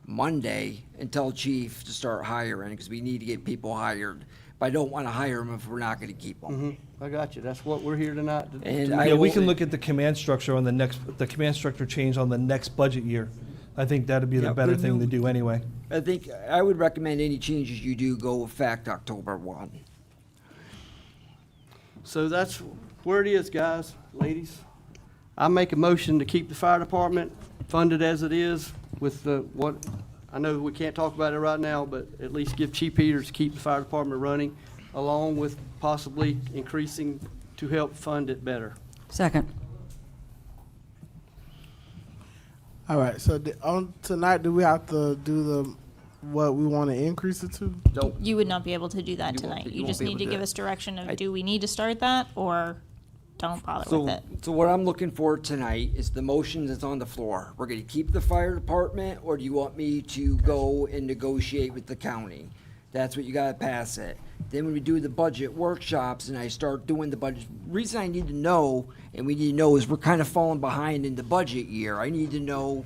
Monday and tell Chief to start hiring, because we need to get people hired. But I don't wanna hire them if we're not gonna keep them. I got you. That's what we're here tonight to And to I make. Yeah, we will- can look at the command structure on the command structure change on the next budget year. I think that'd be the Yeah, better the thing to new- do anyway. I think I would recommend any changes you do go effect October 1. So that's where it is, guys, ladies. I make a motion to keep the fire department funded as it is with I know we can't talk about it right now, but at least give Chief Peters to keep the fire department running, along with possibly increasing to help fund it better. Second. All right, so on tonight, do we have to do what we want to increase it to? Nope. You would not be able to do that tonight. You just need to give us direction of, do we need to start that, or don't bother with it? So what I'm looking for tonight is the motion that's on the floor. We're gonna keep the fire department, or do you want me to go and negotiate with the county? That's what you gotta pass it. Then when we do the budget workshops and I start doing the budget, reason I need to know, and we need to know, is we're kind of falling behind in the budget year. I need to know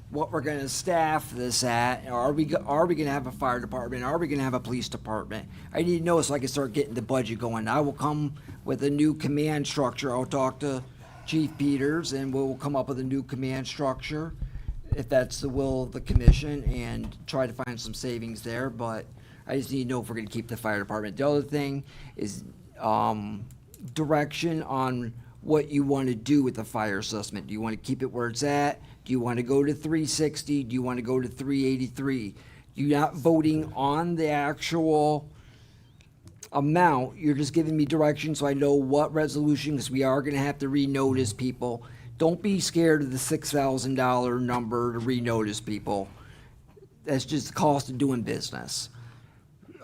what we're gonna staff this at. Are we gonna have a fire department? Are we gonna have a police department? I need to know so I can start getting the budget going. I will come with a new command structure. I'll talk to Chief Peters and we'll come up with a new command structure, if that's the will of the commission, and try to find some savings there, but I just need to know if we're gonna keep the fire department. The other thing is, direction on what you want to do with the fire assessment. Do you want to keep it where it's at? Do you want to go to 360? Do you want to go to 383? You're not voting on the actual amount. You're just giving me direction so I know what resolution, because we are going to have to renotice people. Don't be scared of the $6,000 number to renotice people. That's just the cost of doing business.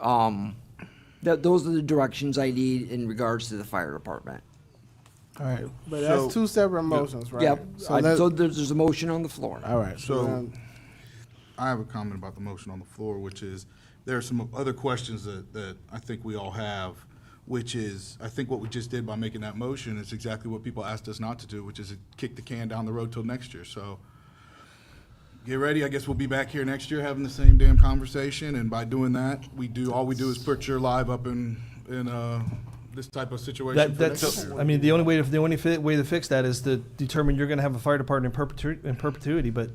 Those are the directions I need in regards to the fire department. All right, but that's two separate motions, right? Yep. So, So there's a motion on the floor. all right. So I have a comment about the motion on the floor, which is there are some other questions that I think we all have, which is I think what we just did by making that motion is exactly what people asked us not to do, which is to kick the can down the road till next year. So get ready. I guess we'll be back here next year having the same damn conversation. And by doing that, all we do is put your live up in this type of situation. for next That's, year. I mean, the only way to fix that is to determine you're going to have a fire department in perpetuity, but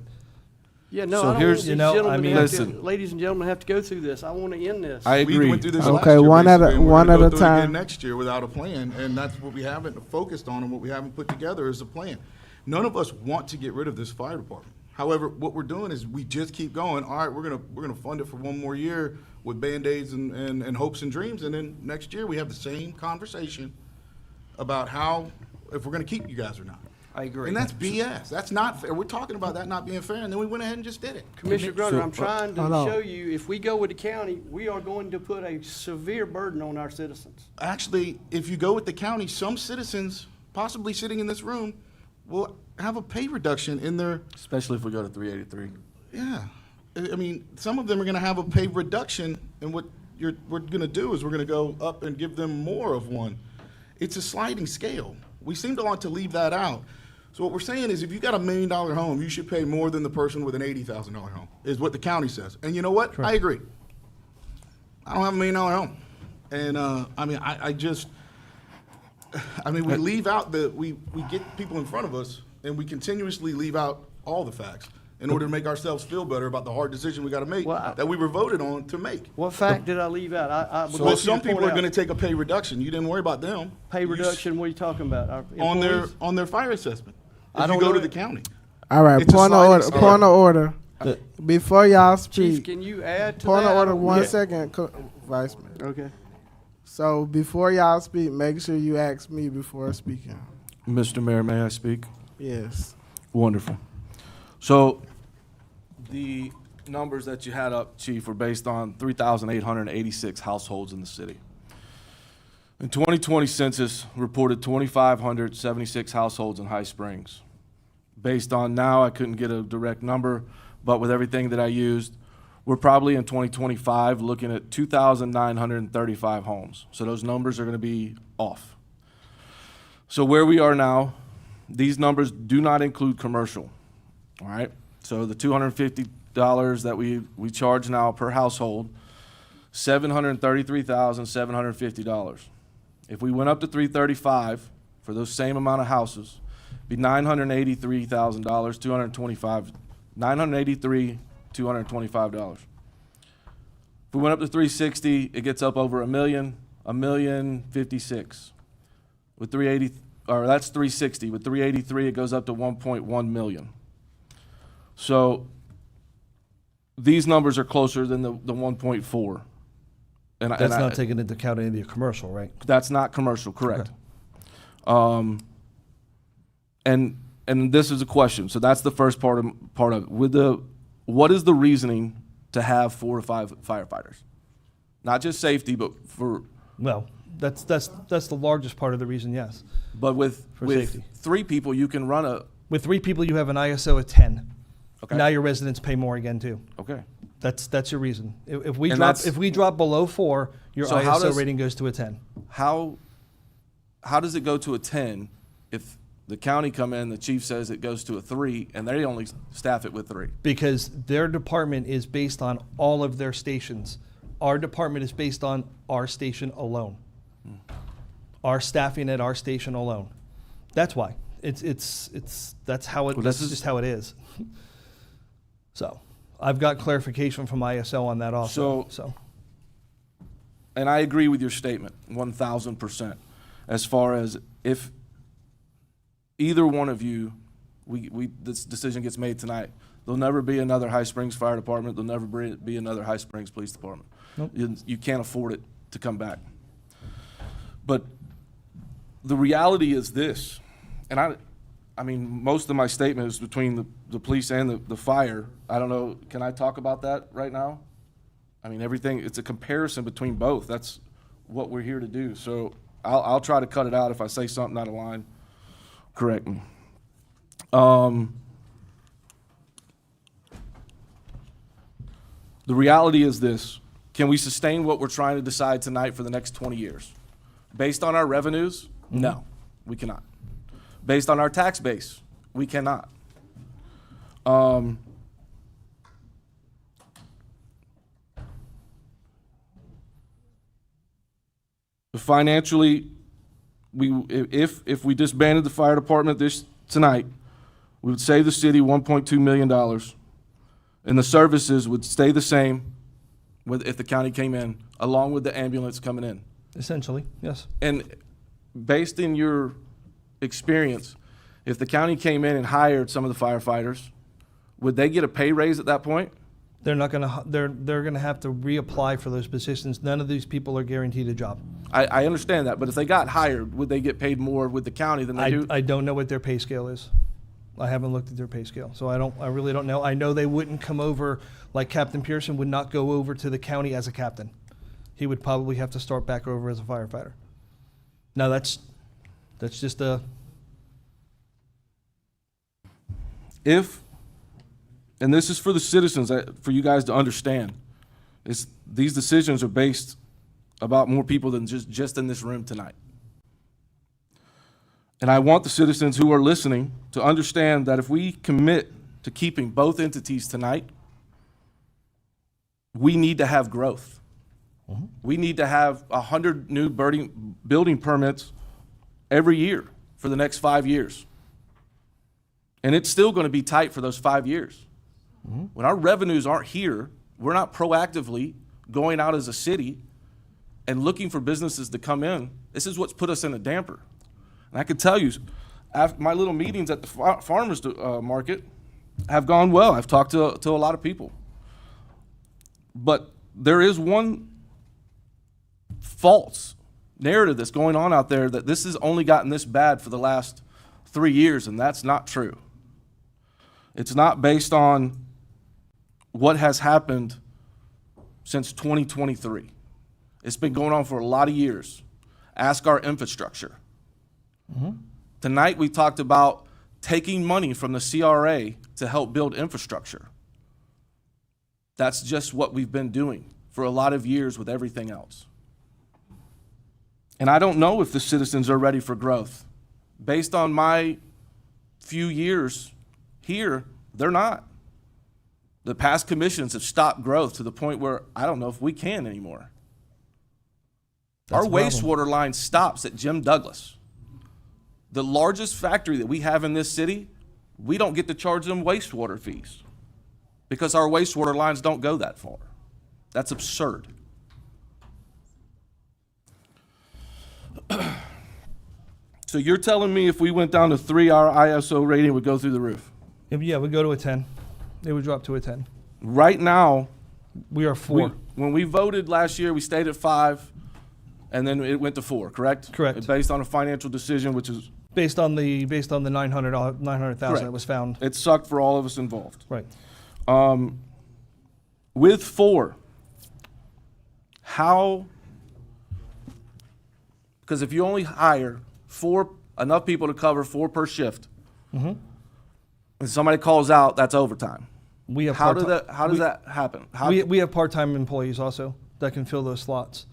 Yeah, no, So I don't here's- want you these know, gentlemen I mean- to have Listen. to, ladies and gentlemen, have to go through this. I want to end this. I agree. We went through this Okay, last year, one at a- basically, and we're one gonna at go a through it again time. next year without a plan, and that's what we haven't focused on and what we haven't put together is a plan. None of us want to get rid of this fire department. However, what we're doing is we just keep going. All right, we're gonna fund it for one more year with Band-Aids and hopes and dreams, and then next year we have the same conversation about how, if we're gonna keep you guys or not. I agree. And that's BS. That's not fair. We're talking about that not being fair, and then we went ahead and just did it. Commissioner Grunder, I'm trying to hold on. show you, if we go with the county, we are going to put a severe burden on our citizens. Actually, if you go with the county, some citizens, possibly sitting in this room, will have a pay reduction in their, Especially if we go to 383. yeah. I mean, some of them are gonna have a pay reduction, and what we're gonna do is we're gonna go up and give them more of one. It's a sliding scale. We seem to want to leave that out. So what we're saying is if you got $1 million home, you should pay more than the person with an $80,000 home, is what the county says. And you know what? I agree. I don't have $1 million home. And, I mean, we leave out we get people in front of us and we continuously leave out all the facts in order to make ourselves feel better about the hard decision we got to make that we were voted on to make. What fact did I leave out? I would Well, like you some to people point are going to out. take a pay reduction. You didn't worry about them. Pay reduction, what are you talking about? Our employees? On their fire assessment. I If don't you go know to it. the county. All right, It's a point of sliding order. scale. Point of order. Before y'all Chief, speak, can you add to point that? of order. I don't- One Yeah. second, Vice Mayor. Okay. So before y'all speak, make sure you ask me before speaking. Mr. Mayor, may I speak? Yes. Wonderful. So the numbers that you had up, Chief, were based on 3,886 households in the city. The 2020 census reported 2,576 households in High Springs. Based on now, I couldn't get a direct number, but with everything that I used, we're probably in 2025 looking at 2,935 homes. So those numbers are going to be off. So where we are now, these numbers do not include commercial, all right? So the $250 that we charge now per household, $733,750. If we went up to 335 for those same amount of houses, it'd be $983,000, $225. If we went up to 360, it gets up over $1,056,000. With 380, or that's 360. With 383, it goes up to 1.1 million. So these numbers are closer than the 1.4. And that's not taking into account any of the commercial, right? That's not commercial, correct. And this is a question. So that's the first part of it. What is the reasoning to have 4 or 5 firefighters? Not just safety, but for Well, that's the largest part of the reason, yes. But with safety. 3 people, you can run a. With 3 people, you have an ISO of 10. Okay. Now your residents pay more again too. Okay. That's your reason. If we And drop that's- below 4, your So how ISO does- rating goes to a 10. How does it go to a 10 if the county come in, the chief says it goes to a 3, and they only staff it with 3? Because their department is based on all of their stations. Our department is based on our station alone. Our staffing at our station alone. That's why. That's how it. Well, That's this is- just how it is. So, I've got clarification from ISO on that also. So, And I agree with your statement, 1,000%. As far as if either one of you, this decision gets made tonight, there'll never be another High Springs Fire Department. There'll never be another High Springs Police Department. Nope. You can't afford it to come back. But the reality is this, and I mean, most of my statement is between the police and the fire. I don't know, can I talk about that right now? I mean, everything, it's a comparison between both. That's what we're here to do. So I'll try to cut it out if I say something out of line. Correct me. The reality is this. Can we sustain what we're trying to decide tonight for the next 20 years? Based on our revenues? No, we cannot. Based on our tax base? We cannot. Financially, if we disbanded the fire department tonight, we would save the city $1.2 million, and the services would stay the same if the county came in, along with the ambulance coming in. Essentially, yes. And based in your experience, if the county came in and hired some of the firefighters, would they get a pay raise at that point? They're not gonna. They're gonna have to reapply for those positions. None of these people are guaranteed a job. I understand that, but if they got hired, would they get paid more with the county than they do? I don't know what their pay scale is. I haven't looked at their pay scale, so I really don't know. I know they wouldn't come over, like Captain Pearson would not go over to the county as a captain. He would probably have to start back over as a firefighter. Now that's just a. And this is for the citizens, for you guys to understand, these decisions are based about more people than just in this room tonight. And I want the citizens who are listening to understand that if we commit to keeping both entities tonight, we need to have growth. Mm-hmm. We need to have 100 new building permits every year for the next 5 years. And it's still going to be tight for those 5 years. Mm-hmm. When our revenues aren't here, we're not proactively going out as a city and looking for businesses to come in. This is what's put us in a damper. And I can tell you, after my little meetings at the farmers market have gone well. I've talked to a lot of people. But there is one false narrative that's going on out there that this has only gotten this bad for the last 3 years, and that's not true. It's not based on what has happened since 2023. It's been going on for a lot of years. Ask our infrastructure. Mm-hmm. Tonight we talked about taking money from the CRA to help build infrastructure. That's just what we've been doing for a lot of years with everything else. And I don't know if the citizens are ready for growth. Based on my few years here, they're not. The past commissions have stopped growth to the point where I don't know if we can anymore. That's Our a problem. wastewater line stops at Jim Douglas. The largest factory that we have in this city, we don't get to charge them wastewater fees because our wastewater lines don't go that far. That's absurd. So you're telling me if we went down to 3, our ISO rating would go through the roof? Yeah, we go to a 10. It would drop to a 10. Right now, we are 4. When we voted last year, we stayed at 5, and then it went to 4. Correct? Correct. Based on a financial decision, which is based on the $900,000 that was found. It sucked for all of us involved. Right. With 4, how? Because if you only hire 4, enough people to cover 4 per shift, Mm-hmm. and somebody calls out, that's overtime. We have how part-time- does that happen? We have part-time employees also that can fill those slots.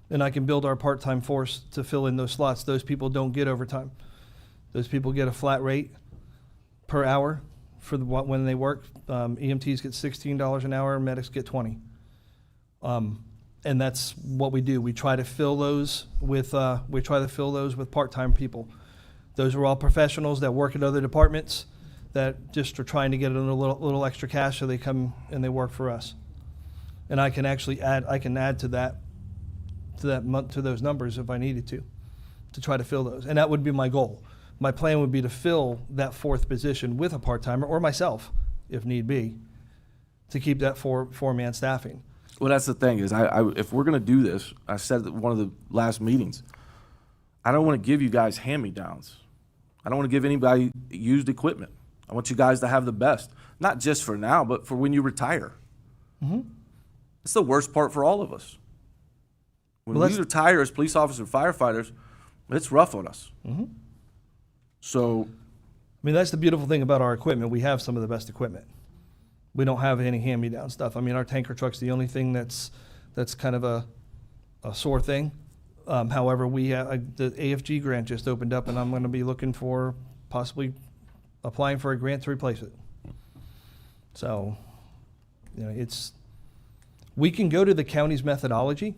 And I can build our part-time force to fill in those slots. Those people don't get overtime. Those people get a flat rate per hour for when they work. EMTs get $16 an hour, medics get $20. And that's what we do. We try to fill those with part-time people. Those are all professionals that work at other departments that just are trying to get a little extra cash, so they come and they work for us. And I can actually add to those numbers if I needed to try to fill those. And that would be my goal. my plan would be to fill that fourth position with a part-timer or myself, if need be, to keep that four-man staffing. Well, that's the thing is, if we're going to do this, I said at one of the last meetings, I don't want to give you guys hand-me-downs. I don't want to give anybody used equipment. I want you guys to have the best, not just for now, but for when you retire. Mm-hmm. It's the worst part for all of us. When we retire as police officers and firefighters, it's rough on us. Mm-hmm. So, I mean, that's the beautiful thing about our equipment. We have some of the best equipment. We don't have any hand-me-down stuff. I mean, our tanker truck's the only thing that's kind of a sore thing. However, we have the AFG grant just opened up, and I'm going to be looking for possibly applying for a grant to replace it. So, you know, we can go to the county's methodology.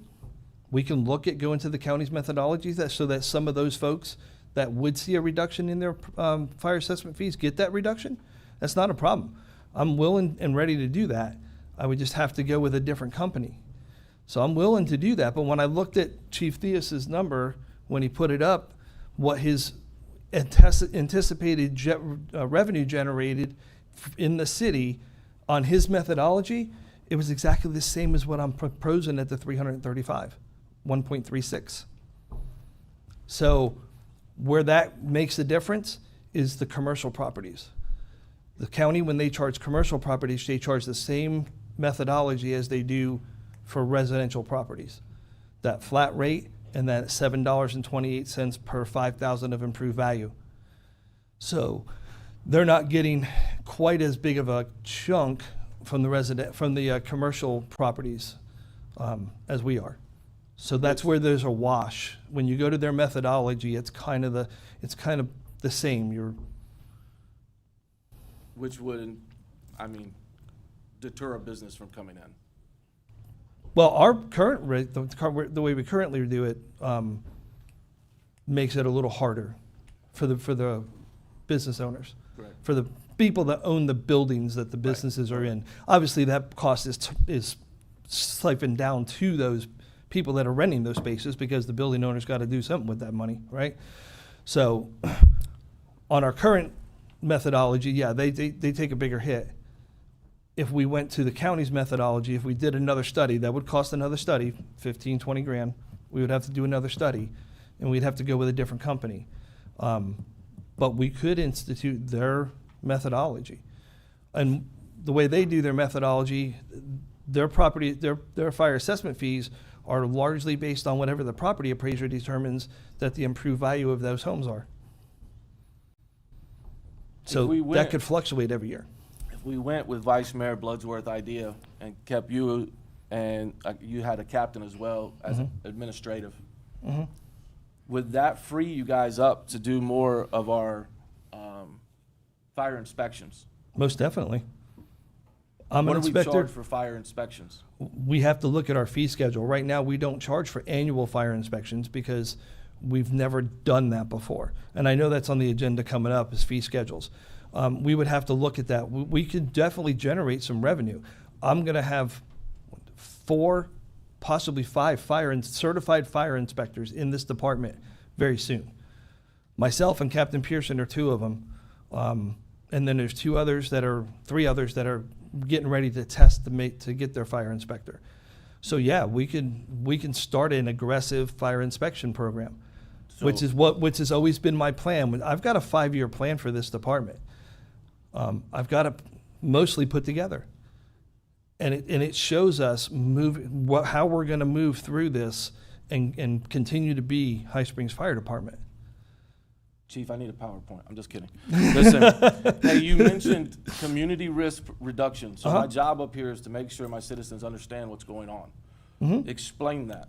We can look at going to the county's methodology so that some of those folks that would see a reduction in their fire assessment fees get that reduction. That's not a problem. I'm willing and ready to do that. I would just have to go with a different company. So I'm willing to do that. But when I looked at Chief Theus's number, when he put it up, what his anticipated revenue generated in the city on his methodology, it was exactly the same as what I'm proposing at the 335, 1.36. So where that makes a difference is the commercial properties. The county, when they charge commercial properties, they charge the same methodology as they do for residential properties. That flat rate and that $7.28 per 5,000 of improved value. So they're not getting quite as big of a chunk from the commercial properties as we are. So that's where there's a wash. When you go to their methodology, it's kind of the same. which would, deter a business from coming in. Well, our current rate, the way we currently do it, makes it a little harder for the business owners, Right. for the people that own the buildings that the businesses are in. Obviously, that cost is siphoned down to those people that are renting those spaces because the building owner's got to do something with that money, right? So, on our current methodology, yeah, they take a bigger hit. If we went to the county's methodology, if we did another study, that would cost another study, 15, 20 grand. We would have to do another study, and we'd have to go with a different company. But we could institute their methodology. And the way they do their methodology, their fire assessment fees are largely based on whatever the property appraiser determines that the improved value of those homes are. So that could fluctuate every year. If we went with Vice Mayor Bloodsworth's idea and kept you, and you had a captain as well as administrative, would that free you guys up to do more of our fire inspections? Most definitely. What do we charge for fire inspections? We have to look at our fee schedule. Right now, we don't charge for annual fire inspections because we've never done that before. And I know that's on the agenda coming up is fee schedules. We would have to look at that. We could definitely generate some revenue. I'm going to have 4, possibly 5 certified fire inspectors in this department very soon. Myself and Captain Pearson are 2 of them. And then there's 3 others that are getting ready to test to get their fire inspector. So yeah, we can start an aggressive fire inspection program, which has always been my plan. I've got a 5-year plan for this department. I've got it mostly put together, and it shows us how we're going to move through this and continue to be High Springs Fire Department. Chief, I need a PowerPoint. I'm just kidding. Listen, hey, you mentioned community risk reduction. So my job up here is to make sure my citizens understand what's going on. Explain that.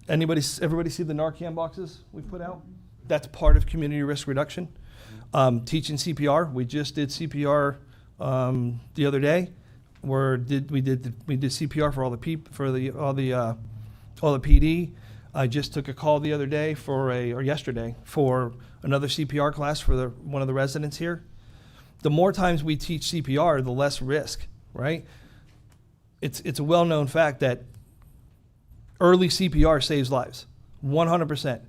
Everybody see the Narcan boxes we put out? That's part of community risk reduction. Teaching CPR. We just did CPR the other day. We did CPR for all the PD. I just took a call the other day yesterday for another CPR class for one of the residents here. The more times we teach CPR, the less risk, right? It's a well-known fact that early CPR saves lives, 100%.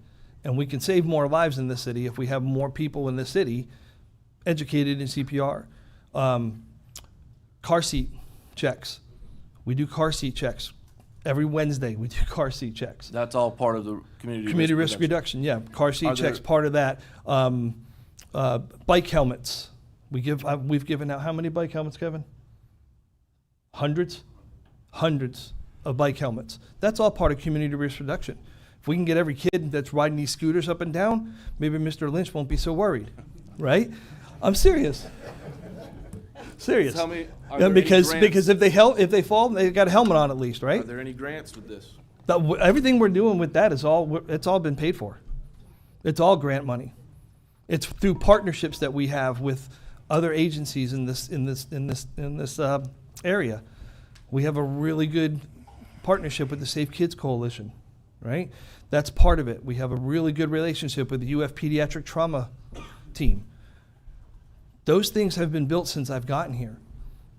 And we can save more lives in this city if we have more people in this city educated in CPR. Car seat checks. We do car seat checks. Every Wednesday, we do car seat checks. That's all part of the Community risk reduction, yeah. Car seat Are checks, there- part of that. Bike helmets. We've given out how many bike helmets, Kevin? Hundreds of bike helmets. That's all part of community risk reduction. If we can get every kid that's riding these scooters up and down, maybe Mr. Lynch won't be so worried, right? I'm serious. Serious. Tell me, are Yeah, there any because grants? if they fall, they got a helmet on at least, right? Are there any grants with this? Everything we're doing with that it's all been paid for. It's all grant money. It's through partnerships that we have with other agencies in this area. We have a really good partnership with the Safe Kids Coalition, right? That's part of it. We have a really good relationship with the UF Pediatric Trauma team. Those things have been built since I've gotten here.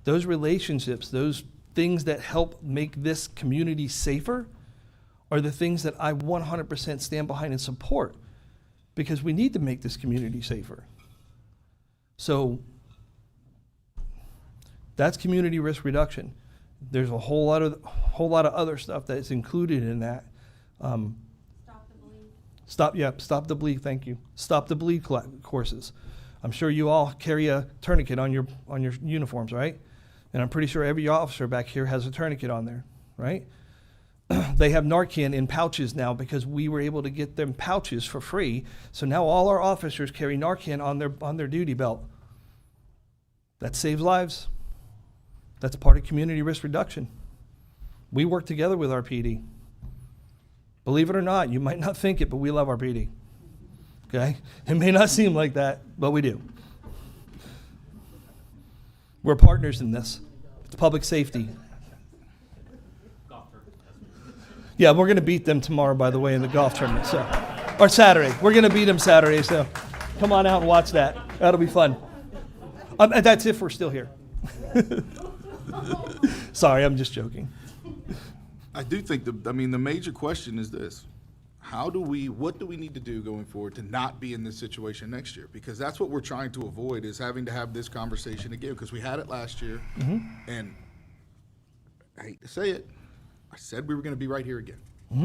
Those relationships, those things that help make this community safer are the things that I 100% stand behind and support, because we need to make this community safer. So that's community risk reduction. There's a whole lot of other stuff that's included in that. Stop the bleed. Thank you. Stop the bleed courses. I'm sure you all carry a tourniquet on your uniforms, right? And I'm pretty sure every officer back here has a tourniquet on there, right? They have Narcan in pouches now because we were able to get them pouches for free. So now all our officers carry Narcan on their duty belt. That saves lives. That's part of community risk reduction. We work together with our PD. Believe it or not, you might not think it, but we love our PD. Okay? It may not seem like that, but we do. We're partners in this. It's public safety. Yeah, we're going to beat them tomorrow, by the way, in the golf tournament. Or Saturday. We're going to beat them Saturday, so come on out and watch that. That'll be fun. And that's if we're still here. Sorry, I'm just joking. I do think the major question is this. What do we need to do going forward to not be in this situation next year? Because that's what we're trying to avoid, is having to have this conversation again, because we had it last year. And I hate to say it, I said we were going to be right here again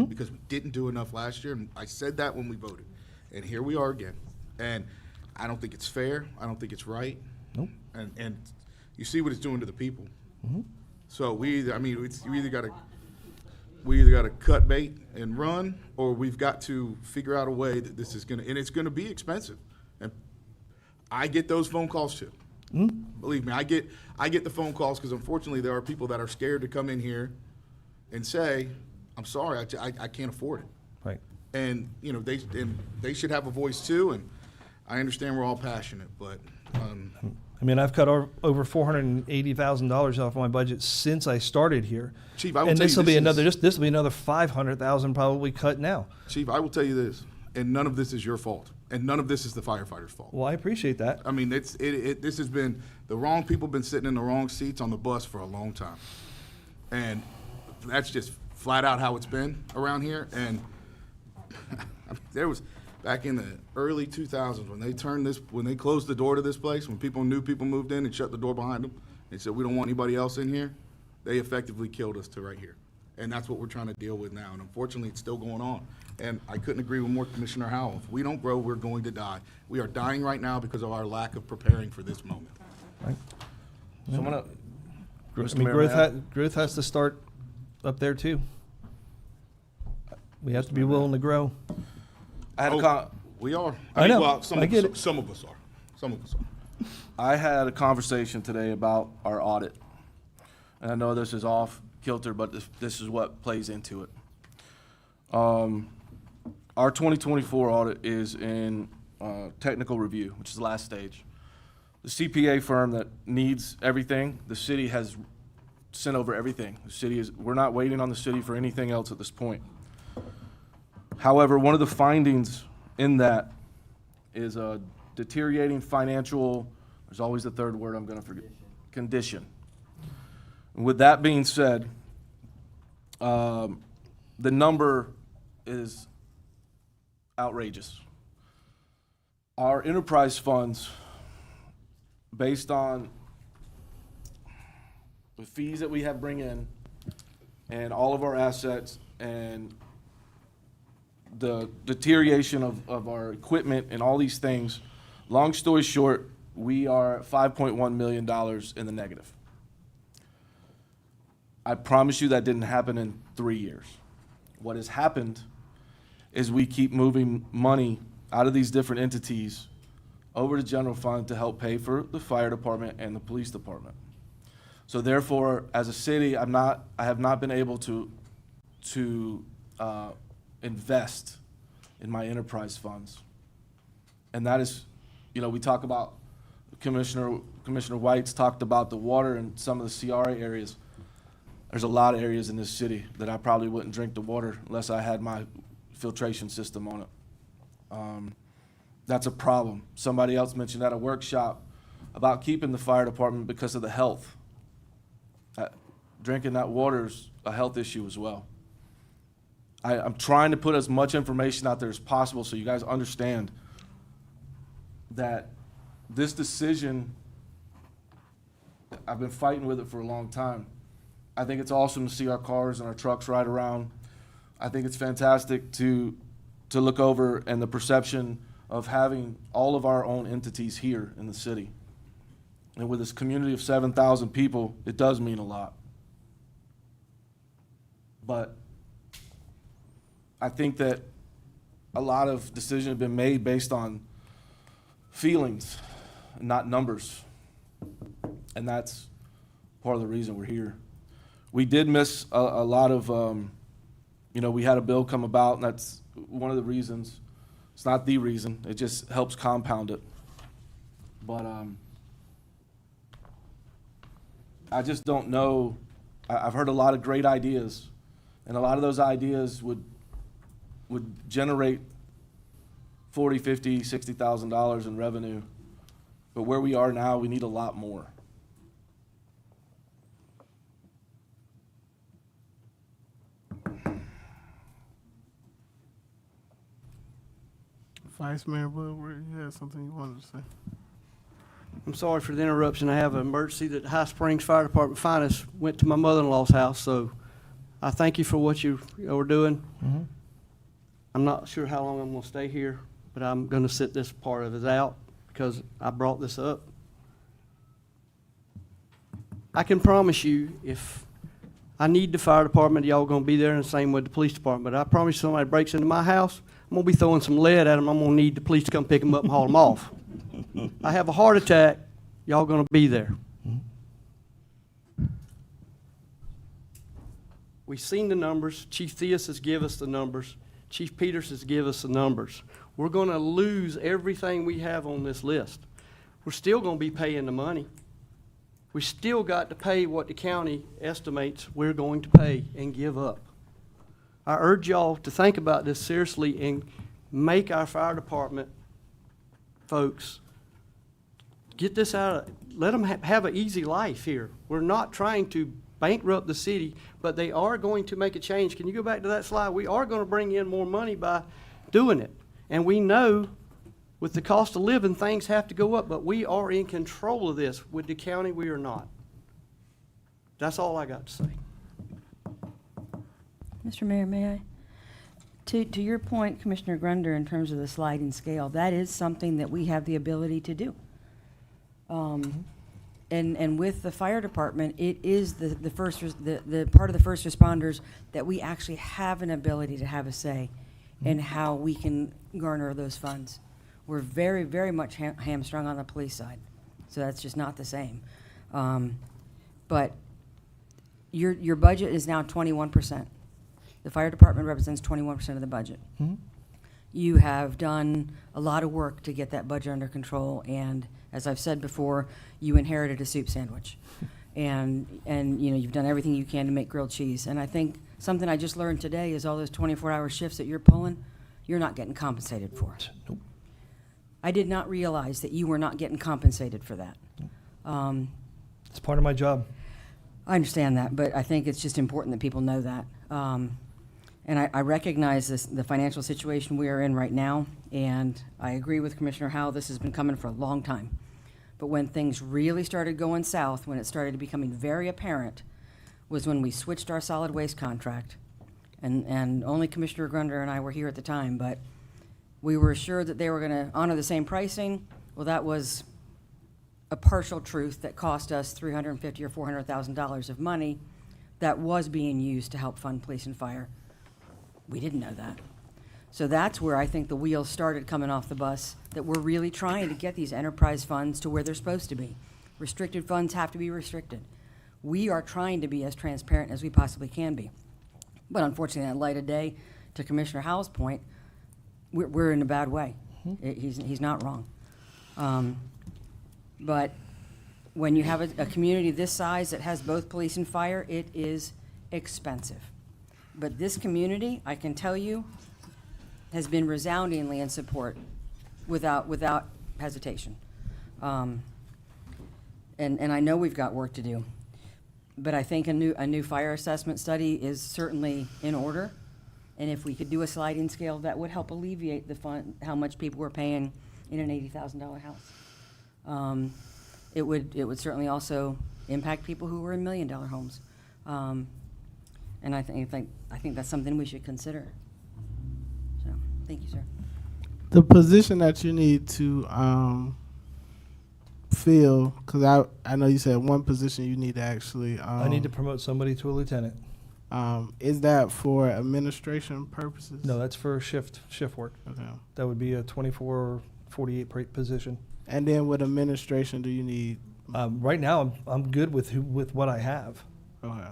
because we didn't do enough last year. And I said that when we voted. And here we are again. And I don't think it's fair. I don't think it's right. Nope. And you see what it's doing to the people. So we either got to cut bait and run, or we've got to figure out a way that this is and it's going to be expensive. And I get those phone calls too. Believe me, I get the phone calls because unfortunately there are people that are scared to come in here and say, "I'm sorry, I can't afford it." Right. And they should have a voice too. And I understand we're all passionate, but. I've cut over $480,000 off my budget since I started here. Chief, I will and tell this you will be another $500,000 probably cut now. Chief, I will tell you this, and none of this is your fault, and none of this is the firefighters' fault. Well, I appreciate that. This has been the wrong people been sitting in the wrong seats on the bus for a long time, and that's just flat out how it's been around here. And there was. Back in the early 2000s, when they closed the door to this place, when people knew people moved in and shut the door behind them, they said, "We don't want anybody else in here," they effectively killed us to right here. And that's what we're trying to deal with now. And unfortunately, it's still going on. And I couldn't agree with more Commissioner Howell. If we don't grow, we're going to die. We are dying right now because of our lack of preparing for this moment. Right. So I'm going to, growth has to start up there too. We have to be willing to grow. We are. I know. Well, I get it. Some of us are. Some of us are. I had a conversation today about our audit. And I know this is off kilter, but this is what plays into it. Our 2024 audit is in technical review, which is the last stage. The CPA firm that needs everything, the city has sent over everything. We're not waiting on the city for anything else at this point. However, one of the findings in that is a deteriorating financial, there's always the third word I'm going to forget, condition. With that being said, the number is outrageous. Our enterprise funds, based on the fees that we have bring in and all of our assets and the deterioration of our equipment and all these things, long story short, we are $5.1 million in the negative. I promise you that didn't happen in 3 years. What has happened is we keep moving money out of these different entities over to general fund to help pay for the fire department and the police department. So therefore, as a city, I have not been able to invest in my enterprise funds. And that is, we talk about, Commissioner White's talked about the water and some of the CRA areas. There's a lot of areas in this city that I probably wouldn't drink the water unless I had my filtration system on it. That's a problem. Somebody else mentioned at a workshop about keeping the fire department because of the health. Drinking that water is a health issue as well. I'm trying to put as much information out there as possible so you guys understand that this decision, I've been fighting with it for a long time. I think it's awesome to see our cars and our trucks ride around. I think it's fantastic to look over and the perception of having all of our own entities here in the city. And with this community of 7,000 people, it does mean a lot. But I think that a lot of decisions have been made based on feelings, not numbers. And that's part of the reason we're here. We did miss a lot of, we had a bill come about, and that's one of the reasons. It's not the reason, it just helps compound it. But I just don't know. I've heard a lot of great ideas, and a lot of those ideas would generate $40,000, $50,000, $60,000 in revenue. But where we are now, we need a lot more. Vice Mayor Bloodworth, you had something you wanted to say? I'm sorry for the interruption. I have an emergency that High Springs Fire Department finest went to my mother-in-law's house, so I thank you for what you are doing. Mm-hmm. I'm not sure how long I'm going to stay here, but I'm going to sit this part of it out because I brought this up. I can promise you, if I need the fire department, y'all going to be there, and the same with the police department. But I promise you, somebody breaks into my house, I'm going to be throwing some lead at them. I'm going to need the police to come pick them up and haul them off. I have a heart attack, y'all going to be there. We've seen the numbers. Chief Theus has given us the numbers. Chief Peters has given us the numbers. We're going to lose everything we have on this list. We're still going to be paying the money. We still got to pay what the county estimates we're going to pay and give up. I urge y'all to think about this seriously and make our fire department folks get this out of, let them have an easy life here. We're not trying to bankrupt the city, but they are going to make a change. Can you go back to that slide? We are going to bring in more money by doing it. And we know with the cost of living, things have to go up, but we are in control of this. With the county, we are not. That's all I got to say. Mr. Mayor, may I? To your point, Commissioner Grunder, in terms of the sliding scale, that is something that we have the ability to do. And with the fire department, it is the part of the first responders that we actually have an ability to have a say in how we can garner those funds. We're very, very much hamstrung on the police side, so that's just not the same. But your budget is now 21%. The fire department represents 21% of the budget. Mm-hmm. You have done a lot of work to get that budget under control, and as I've said before, you inherited a soup sandwich. and you've done everything you can to make grilled cheese. And I think something I just learned today is all those 24-hour shifts that you're pulling, you're not getting compensated for. Nope. I did not realize that you were not getting compensated for that. It's part of my job. I understand that, but I think it's just important that people know that. And I recognize the financial situation we are in right now, and I agree with Commissioner Howell, this has been coming for a long time. But when things really started going south, when it started becoming very apparent, was when we switched our solid waste contract. And only Commissioner Grunder and I were here at the time, but we were assured that they were going to honor the same pricing. Well, that was a partial truth that cost us $350,000 or $400,000 of money that was being used to help fund police and fire. We didn't know that. So that's where I think the wheels started coming off the bus, that we're really trying to get these enterprise funds to where they're supposed to be. Restricted funds have to be restricted. We are trying to be as transparent as we possibly can be. But unfortunately, in that light of day, to Commissioner Howell's point, we're in a bad way. He's not wrong. But when you have a community this size that has both police and fire, it is expensive. But this community, I can tell you, has been resoundingly in support without hesitation. And I know we've got work to do. But I think a new fire assessment study is certainly in order. And if we could do a sliding scale, that would help alleviate how much people were paying in an $80,000 house. It would certainly also impact people who were in $1 million homes. And I think that's something we should consider. So, thank you, sir. The position that you need to fill, because I know you said one position you need to actually. I need to promote somebody to a lieutenant. Is that for administration purposes? No, that's for shift work. Okay. That would be a 24-48 position. And then with administration, do you need? Right now, I'm good with what I have. Okay.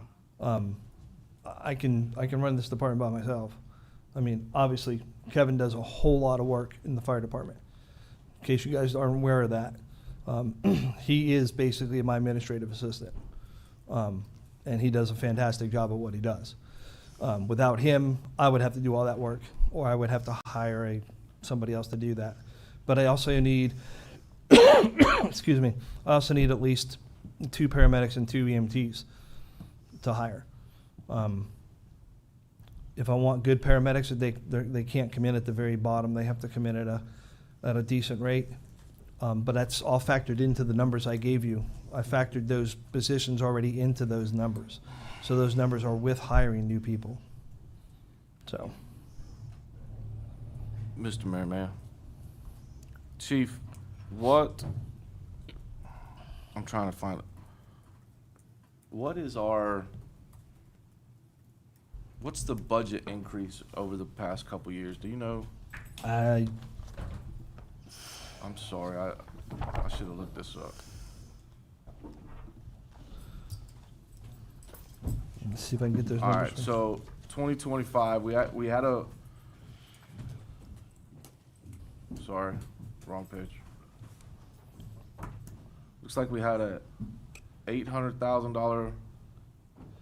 I can run this department by myself. I mean, obviously, Kevin does a whole lot of work in the fire department. In case you guys aren't aware of that, he is basically my administrative assistant, and he does a fantastic job of what he does. Without him, I would have to do all that work, or I would have to hire somebody else to do that. But I also need, excuse me, I also need at least 2 paramedics and 2 EMTs to hire. If I want good paramedics, they can't come in at the very bottom. They have to come in at a decent rate. But that's all factored into the numbers I gave you. I factored those positions already into those numbers. So those numbers are with hiring new people. So. Mr. Mayor, Chief, I'm trying to find it. What's the budget increase over the past couple years? Do you know? I'm sorry, I should have looked this up. Let's see if I can get those All numbers. right, so 2025, we had a, sorry, wrong page. Looks like we had a $800,000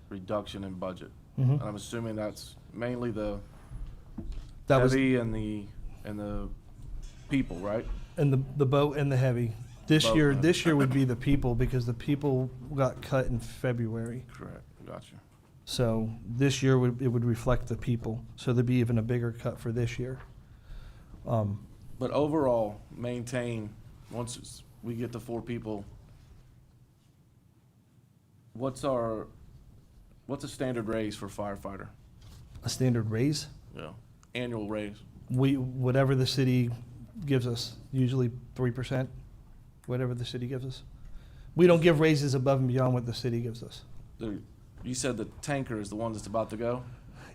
reduction in budget. Mhm. And I'm assuming that's mainly the That was- heavy and the people, right? And the boat and the heavy. This Boat, year, yeah. this year would be the people, because the people got cut in February. Correct, gotcha. So this year it would reflect the people. So there'd be even a bigger cut for this year. But overall, maintain, once we get to 4 people, what's a standard raise for firefighter? A standard raise? Yeah, annual raise. Whatever the city gives us, usually 3%, whatever the city gives us. We don't give raises above and beyond what the city gives us. You said the tanker is the one that's about to go?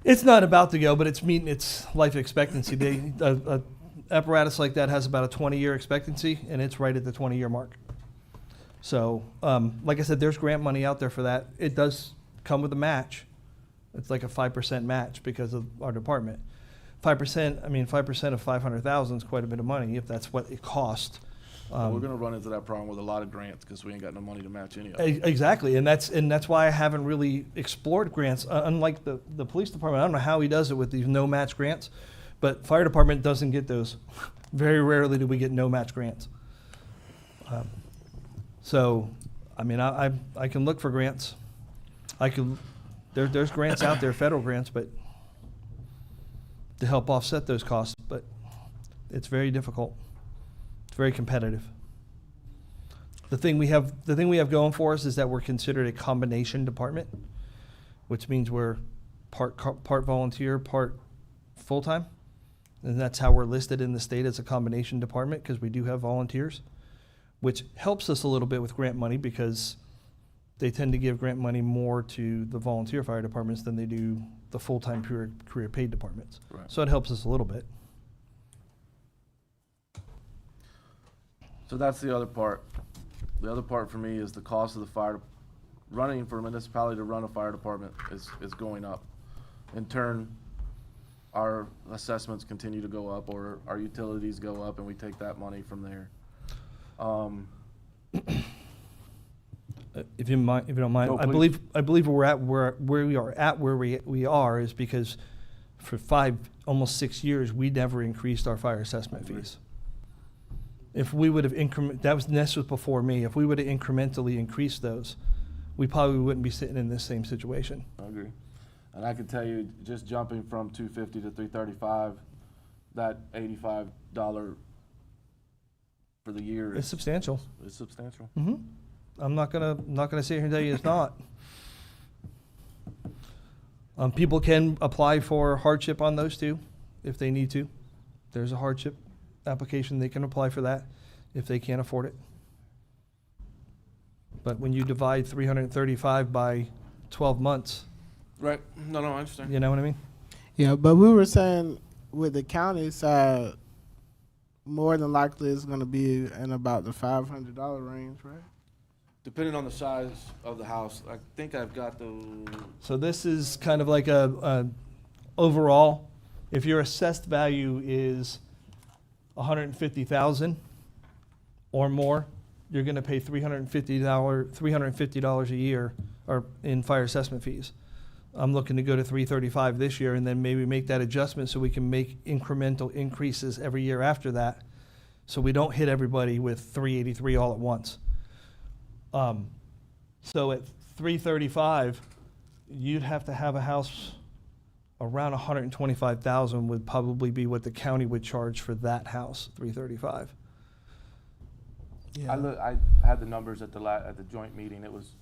It's not about to go, but it's meeting its life expectancy. A apparatus like that has about a 20-year expectancy, and it's right at the 20-year mark. So, like I said, there's grant money out there for that. It does come with a match. It's like a 5% match because of our department. 5% of 500,000 is quite a bit of money if that's what it costs. We're gonna run into that problem with a lot of grants because we ain't got no money to match any of it. Exactly, and that's why I haven't really explored grants. Unlike the police department, I don't know how he does it with these no match grants, but fire department doesn't get those. Very rarely do we get no match grants. So, I mean, I can look for grants. There's grants out there, federal grants, but to help offset those costs, but it's very difficult. It's very competitive. The thing we have going for us is that we're considered a combination department, which means we're part volunteer, part full-time. And that's how we're listed in the state as a combination department, because we do have volunteers, which helps us a little bit with grant money because they tend to give grant money more to the volunteer fire departments than they do the full-time career paid departments. Right. So it helps us a little bit. So that's the other part. The other part for me is the cost of the fire, running for a municipality to run a fire department is going up. In turn, our assessments continue to go up, or our utilities go up, and we take that money from there. If you don't mind, No, I please. believe we're at where we are is because for almost 6 years we never increased our fire assessment fees. If we would have this was before me. If we would have incrementally increased those, we probably wouldn't be sitting in this same situation. I agree. And I can tell you, just jumping from $250 to $335, that $85 for the year. It's substantial. It's substantial. Mm-hmm. I'm not gonna sit here and tell you it's not. People can apply for hardship on those too, if they need to. There's a hardship application, they can apply for that if they can't afford it. But when you divide 335 by 12 months, Right. No, I understand. you know what I mean? Yeah, but we were saying with the county side, more than likely it's going to be in about the $500 range, right? Depending on the size of the house, I think I've got the. So this is kind of like a overall, if your assessed value is $150,000 or more, you're going to pay $350 a year or in fire assessment fees. I'm looking to go to $335 this year and then maybe make that adjustment so we can make incremental increases every year after that, so we don't hit everybody with $383 all at once. So at $335, you'd have to have a house around $125,000 would probably be what the county would charge for that house, $335. Yeah. I had the numbers at the joint meeting. It was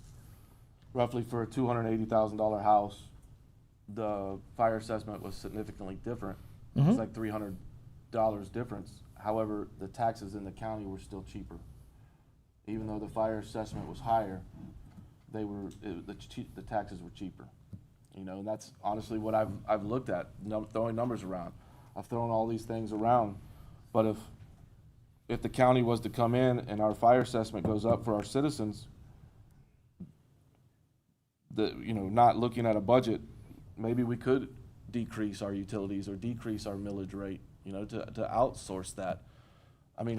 roughly for a $280,000 house. The fire assessment was significantly different. It was like $300 difference. However, the taxes in the county were still cheaper. Even though the fire assessment was higher, the taxes were cheaper. You know, and that's honestly what I've looked at, throwing numbers around. I've thrown all these things around, but if the county was to come in and our fire assessment goes up for our citizens, not looking at a budget, maybe we could decrease our utilities or decrease our millage rate, to outsource that. I mean,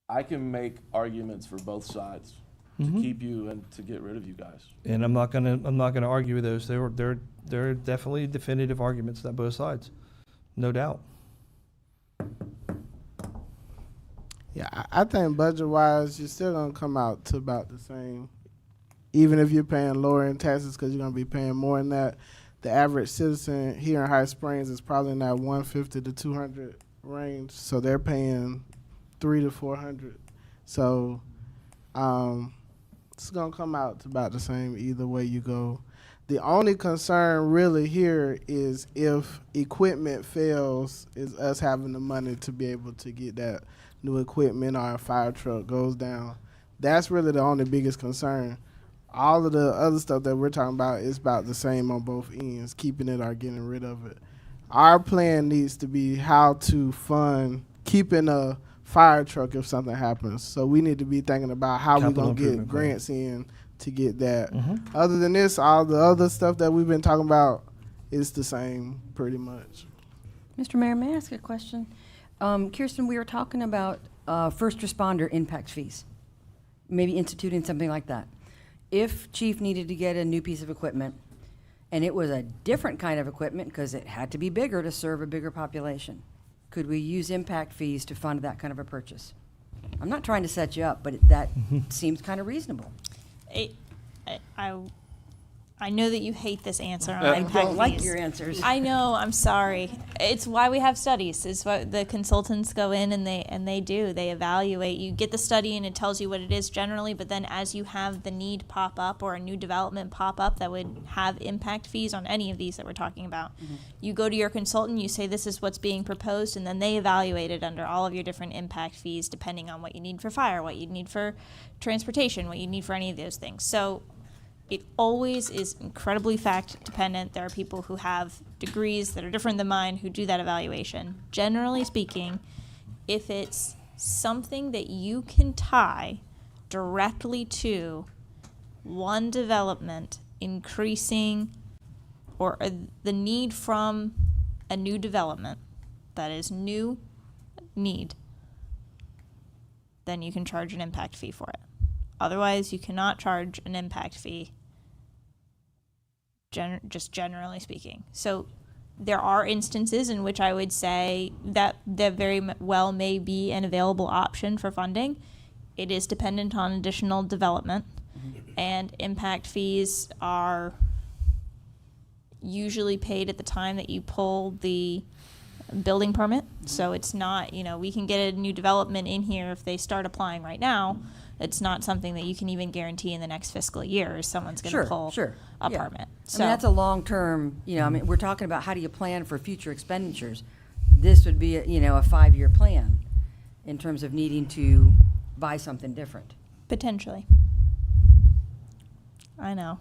I can make arguments for both sides to keep you and to get rid of you guys. And I'm not gonna argue with those. There are definitely definitive arguments on both sides, no doubt. Yeah, I think budget-wise, you're still going to come out to about the same. Even if you're paying lower in taxes, because you're going to be paying more than that. The average citizen here in High Springs is probably in that $150 to $200 range, so they're paying $300 to $400. So it's going to come out to about the same either way you go. The only concern really here is if equipment fails, is us having the money to be able to get that new equipment or a fire truck goes down. That's really the only biggest concern. All of the other stuff that we're talking about is about the same on both ends, keeping it or getting rid of it. Our plan needs to be how to fund keeping a fire truck if something happens. So we need to be thinking about how we're going to get grants in to get that. Other than this, all the other stuff that we've been talking about is the same pretty much. Mr. Mayor, may I ask a question? Kirsten, we were talking about first responder impact fees, maybe instituting something like that. If Chief needed to get a new piece of equipment, and it was a different kind of equipment because it had to be bigger to serve a bigger population, could we use impact fees to fund that kind of a purchase? I'm not trying to set you up, but that seems kind of reasonable. I know that you hate this answer on I impact don't like fees. your answers. I know, I'm sorry. It's why we have studies. It's why the consultants go in and they evaluate. You get the study and it tells you what it is generally, but then as you have the need pop up or a new development pop up that would have impact fees on any of these that we're talking about, you go to your consultant, you say this is what's being proposed, and then they evaluate it under all of your different impact fees depending on what you need for fire, what you need for transportation, what you need for any of those things. So it always is incredibly fact dependent. There are people who have degrees that are different than mine who do that evaluation. Generally speaking, if it's something that you can tie directly to one development increasing or the need from a new development that is new need, then you can charge an impact fee for it. Otherwise, you cannot charge an impact fee, just generally speaking. So there are instances in which I would say that there very well may be an available option for funding. It is dependent on additional development, and impact fees are usually paid at the time that you pull the building permit. So it's not, we can get a new development in here if they start applying right now. It's not something that you can even guarantee in the next fiscal year someone's going to pull a permit. So that's a long-term, we're talking about how do you plan for future expenditures. This would be, a 5-year plan in terms of needing to buy something different. Potentially. I know.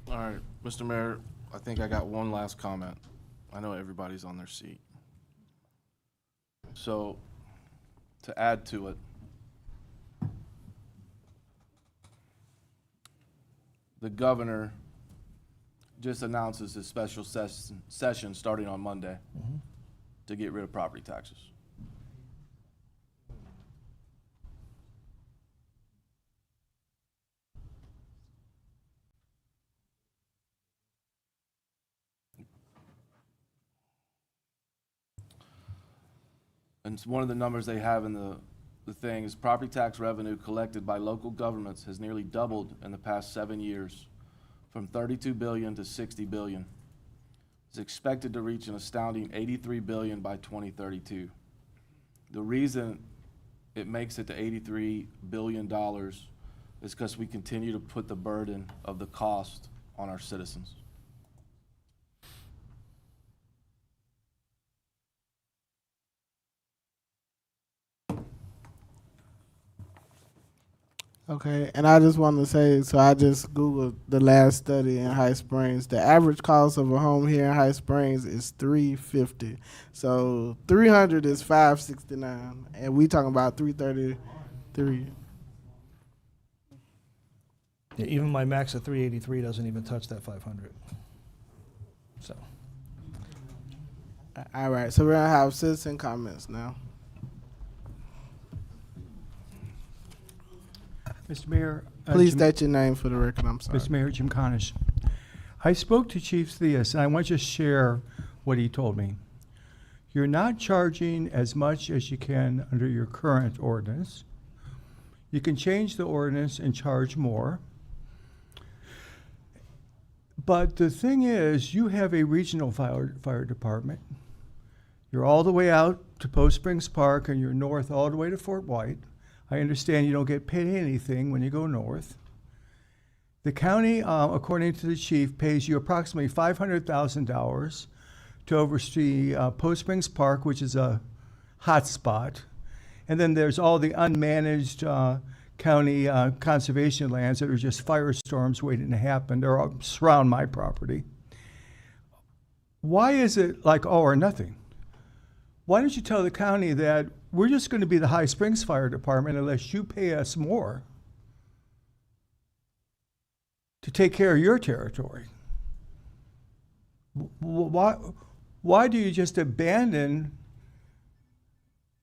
All right, Mr. Mayor, I think I got one last comment. I know everybody's on their seat. So, to add to it, the governor just announces his special session starting on Monday to get rid of property taxes. And one of the numbers they have in the thing is property tax revenue collected by local governments has nearly doubled in the past 7 years, from 32 billion to 60 billion. It's expected to reach an astounding 83 billion by 2032. The reason it makes it to $83 billion is because we continue to put the burden of the cost on our citizens. Okay, and I just want to say, so I just Googled the last study in High Springs. The average cost of a home here in High Springs is $350. So 300 is $569, and we talking about 333. Yeah, even my max of 383 doesn't even touch that 500. So. All right, so we're gonna have citizen comments now. Mr. Mayor. Please Jim- state your name for the record. I'm sorry. Mr. Mayor, Jim Conish. I spoke to Chief Theus, and I want to share what he told me. You're not charging as much as you can under your current ordinance. You can change the ordinance and charge more. But the thing is, you have a regional fire department. You're all the way out to Post Springs Park, and you're north all the way to Fort White. I understand you don't get paid anything when you go north. The county, according to the chief, pays you approximately $500,000 to oversee Post Springs Park, which is a hot spot. And then there's all the unmanaged county conservation lands that are just firestorms waiting to happen. They're all surround my property. Why is it like all or nothing? Why don't you tell the county that we're just going to be the High Springs Fire Department unless you pay us more to take care of your territory? Why do you just abandon,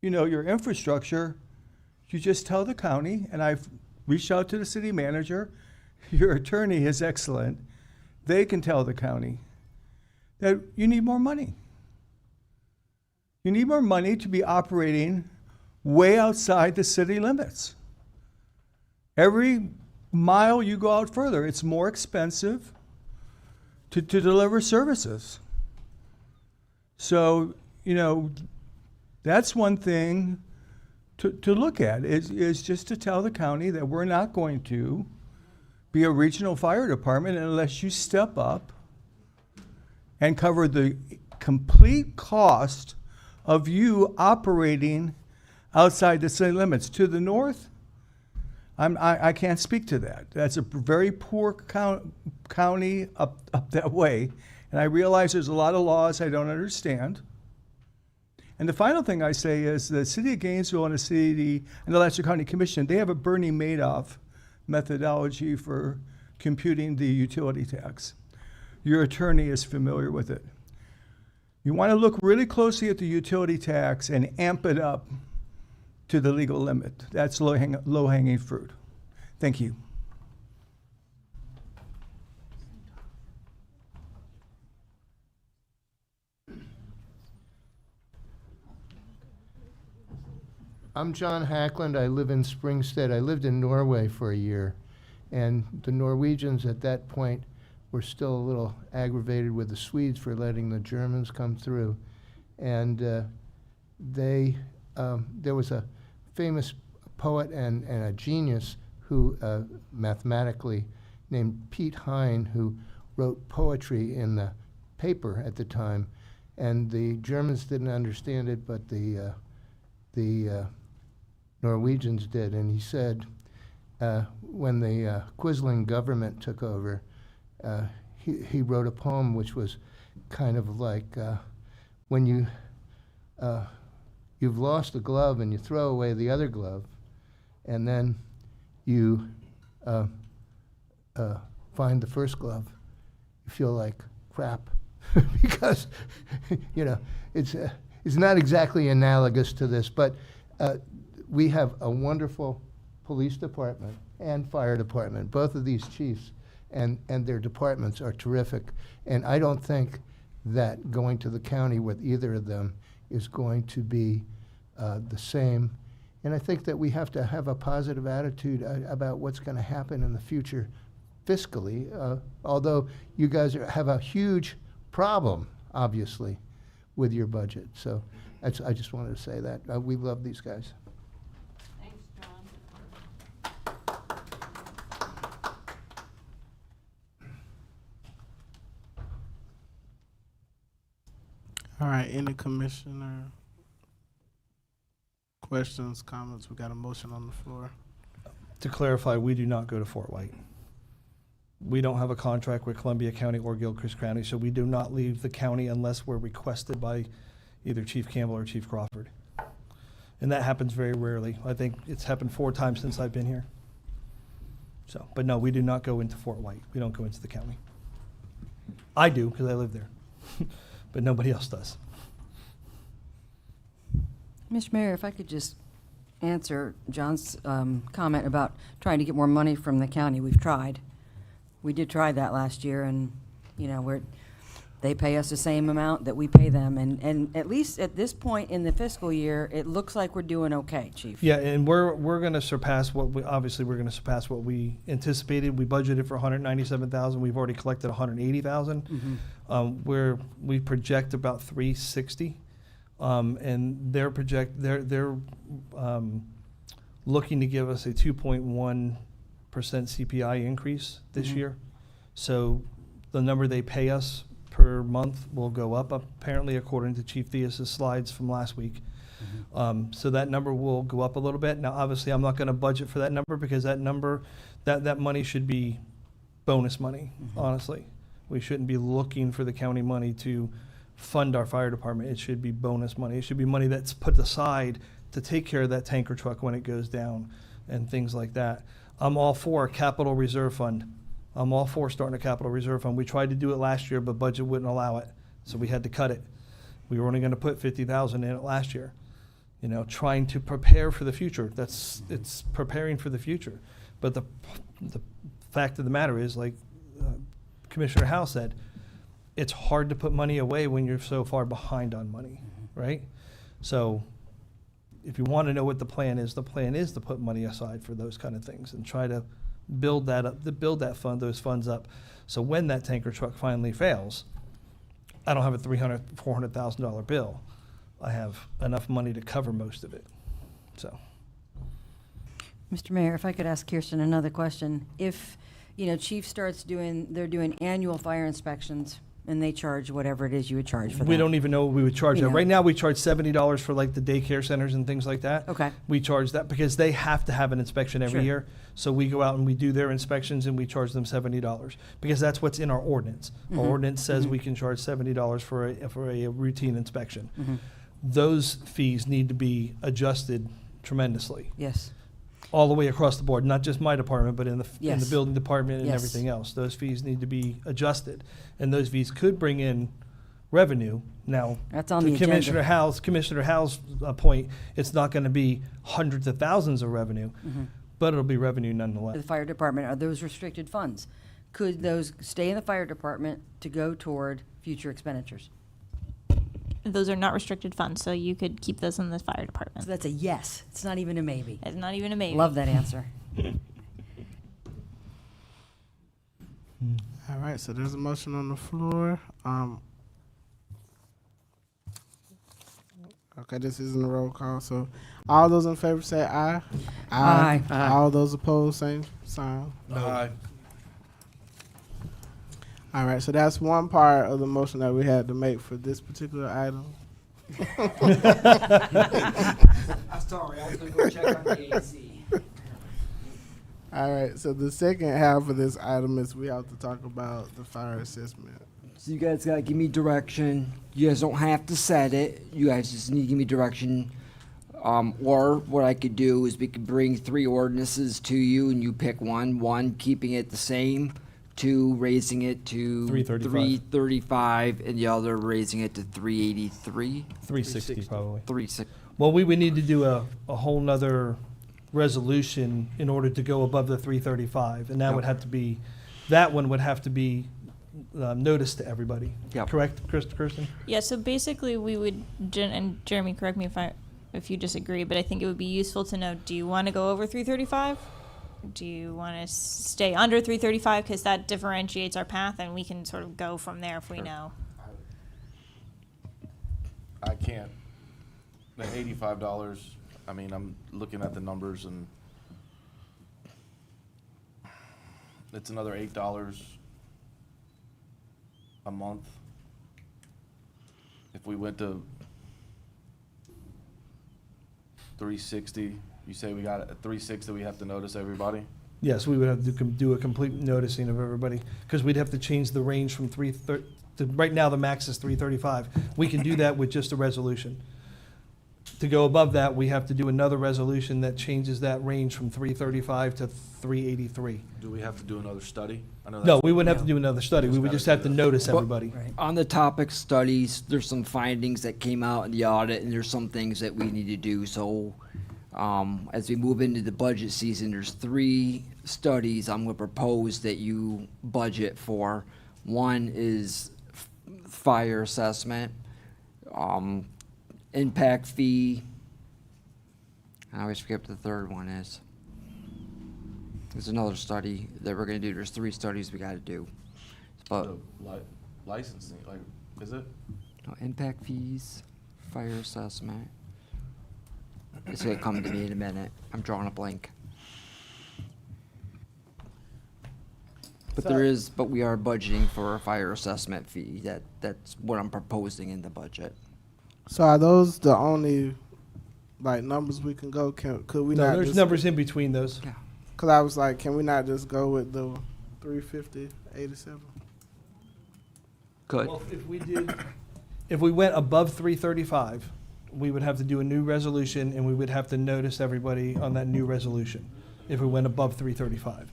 your infrastructure? You just tell the county, and I've reached out to the city manager. Your attorney is excellent. They can tell the county that you need more money. You need more money to be operating way outside the city limits. Every mile you go out further, it's more expensive to deliver services. So, you know, that's one thing to look at, is just to tell the county that we're not going to be a regional fire department unless you step up and cover the complete cost of you operating outside the city limits. To the north, I can't speak to that. That's a very poor county up that way. And I realize there's a lot of laws I don't understand. And the final thing I say is the city of Gainesville and the Letcher County Commission, they have a Bernie Madoff methodology for computing the utility tax. Your attorney is familiar with it. You want to look really closely at the utility tax and amp it up to the legal limit. That's low-hanging fruit. Thank you. I'm John Hackland. I live in Springstead. I lived in Norway for a year, and the Norwegians at that point were still a little aggravated with the Swedes for letting the Germans come through. And there was a famous poet and a genius who mathematically named Pete Hein, who wrote poetry in the paper at the time. And the Germans didn't understand it, but the Norwegians did. And he said, when the Quisling government took over, he wrote a poem which was kind of like, when you've lost a glove and you throw away the other glove, and then you find the first glove, you feel like crap because you know it's not exactly analogous to this, but we have a wonderful police department and fire department. Both of these chiefs and their departments are terrific, and I don't think that going to the county with either of them is going to be the same. And I think that we have to have a positive attitude about what's going to happen in the future fiscally, although you guys have a huge problem, obviously, with your budget. So I just wanted to say that. We love these guys. All right, any commissioner questions, comments? We got a motion on the floor. To clarify, we do not go to Fort White. We don't have a contract with Columbia County or Gilchrist County, so we do not leave the county unless we're requested by either Chief Campbell or Chief Crawford. And that happens very rarely. I think it's happened 4 times since I've been here. So, but no, we do not go into Fort White. We don't go into the county. I do, because I live there, but nobody else does. Mr. Mayor, if I could just answer John's comment about trying to get more money from the county. We've tried. We did try that last year, and you know, they pay us the same amount that we pay them, and at least at this point in the fiscal year, it looks like we're doing okay, Chief. Yeah, and we're going to surpass what we surpass what we anticipated. We budgeted for 197,000. We've already collected 180,000. Mm-hmm. We project about 360, and they're looking to give us a 2.1% CPI increase this Mhm. year. So the number they pay us per month will go up, apparently, according to Chief Theus's slides from last week. Mhm. So that number will go up a little bit. Now, obviously, I'm not going to budget for that number because that number, that money should be bonus money, honestly. We shouldn't be looking for the county money to fund our fire department. It should be bonus money. It should be money that's put aside to take care of that tanker truck when it goes down and things like that. I'm all for a capital reserve fund. I'm all for starting a capital reserve fund. We tried to do it last year, but budget wouldn't allow it, so we had to cut it. We were only going to put 50,000 in it last year. You know, trying to prepare for the future. It's preparing for the future. But the fact of the matter is, like Commissioner Howe said, it's hard to put money away when you're so far behind on money, right? So if you want to know what the plan is to put money aside for those kind of things and try to build that up, to build that fund, those funds up. So when that tanker truck finally fails, I don't have a $400,000 bill. I have enough money to cover most of it. So. Mr. Mayor, if I could ask Kirsten another question. If, Chief starts they're doing annual fire inspections, and they charge whatever it is you would charge for that. We don't even know what we would charge You that. know. Right now, we charge $70 for like the daycare centers and things like that. Okay. We charge that because they have to have an inspection every Sure. year. So we go out and we do their inspections and we charge them $70 because that's what's in our ordinance. Our Mhm. ordinance says Mhm. we can charge $70 for a routine inspection. Mhm. Those fees need to be adjusted tremendously. Yes. All the way across the board, not just my department, but in the Yes. building department and Yes. everything else. Those fees need to be adjusted, and those fees could bring in revenue. Now, That's on to the agenda. Commissioner Howe's point, it's not going to be hundreds of thousands of revenue, Mhm. but it'll be revenue nonetheless. The fire department, are those restricted funds? Could those stay in the fire department to go toward future expenditures? Those are not restricted funds, so you could keep those in the fire So department. that's a yes. It's not even a maybe. It's not even a maybe. Love that answer. All right, so there's a motion on the floor. Okay, this isn't a roll call, so all those in favor say aye. Aye. Aye. All those opposed, same sign. Aye. All right, so that's one part of the motion that we had to make for this particular item. I'm sorry, I was gonna go check on the AC. All right, so the second half of this item is we have to talk about the fire assessment. So you guys gotta give me direction. You guys don't have to set it. You guys just need to give me direction. Or what I could do is we could bring 3 ordinances to you and you pick one. One, keeping it the same. 2, raising it to 335, and the other raising it to 383. 360 probably. 360. Well, we would need to do a whole nother resolution in order to go above the 335, and that would have to be, that one would have to be noticed to everybody. Yep. Correct, Kirsten? Yeah, so basically we would, and Jeremy, correct me if you disagree, but I think it would be useful to know, do you want to go over 335? Do you want to stay under 335? Because that differentiates our path, and we can sort of go from there if we know. I can't. The $85, I mean, I'm looking at the numbers and it's another $8 a month. If we went to 360, you say we got a 360, we have to notice everybody? Yes, we would have to do a complete noticing of everybody, because we'd have to change the range from 330, right now the max is 335. We can do that with just a resolution. To go above that, we have to do another resolution that changes that range from 335 to 383. Do we have to do another study? I know No, that's- we wouldn't have to do another study. We would just have to notice everybody. On the topic studies, there's some findings that came out in the audit, and there's some things that we need to do. So, as we move into the budget season, there's 3 studies I'm gonna propose that you budget for. One is fire assessment, impact fee. I always forget what the third one is. There's another study that we're gonna do. There's 3 studies we gotta do. But The licensing, like, is it? no, impact fees, fire assessment. It's gonna come to me in a minute. I'm drawing a blank. But we are budgeting for a fire assessment fee. That's what I'm proposing in the budget. So are those the only numbers we can go? Could we No, not? there's just, numbers in between those. Yeah. Cause I was like, can we not just go with the 350.87? Good. Well, if we went above 335, we would have to do a new resolution, and we would have to notice everybody on that new resolution if we went above 335.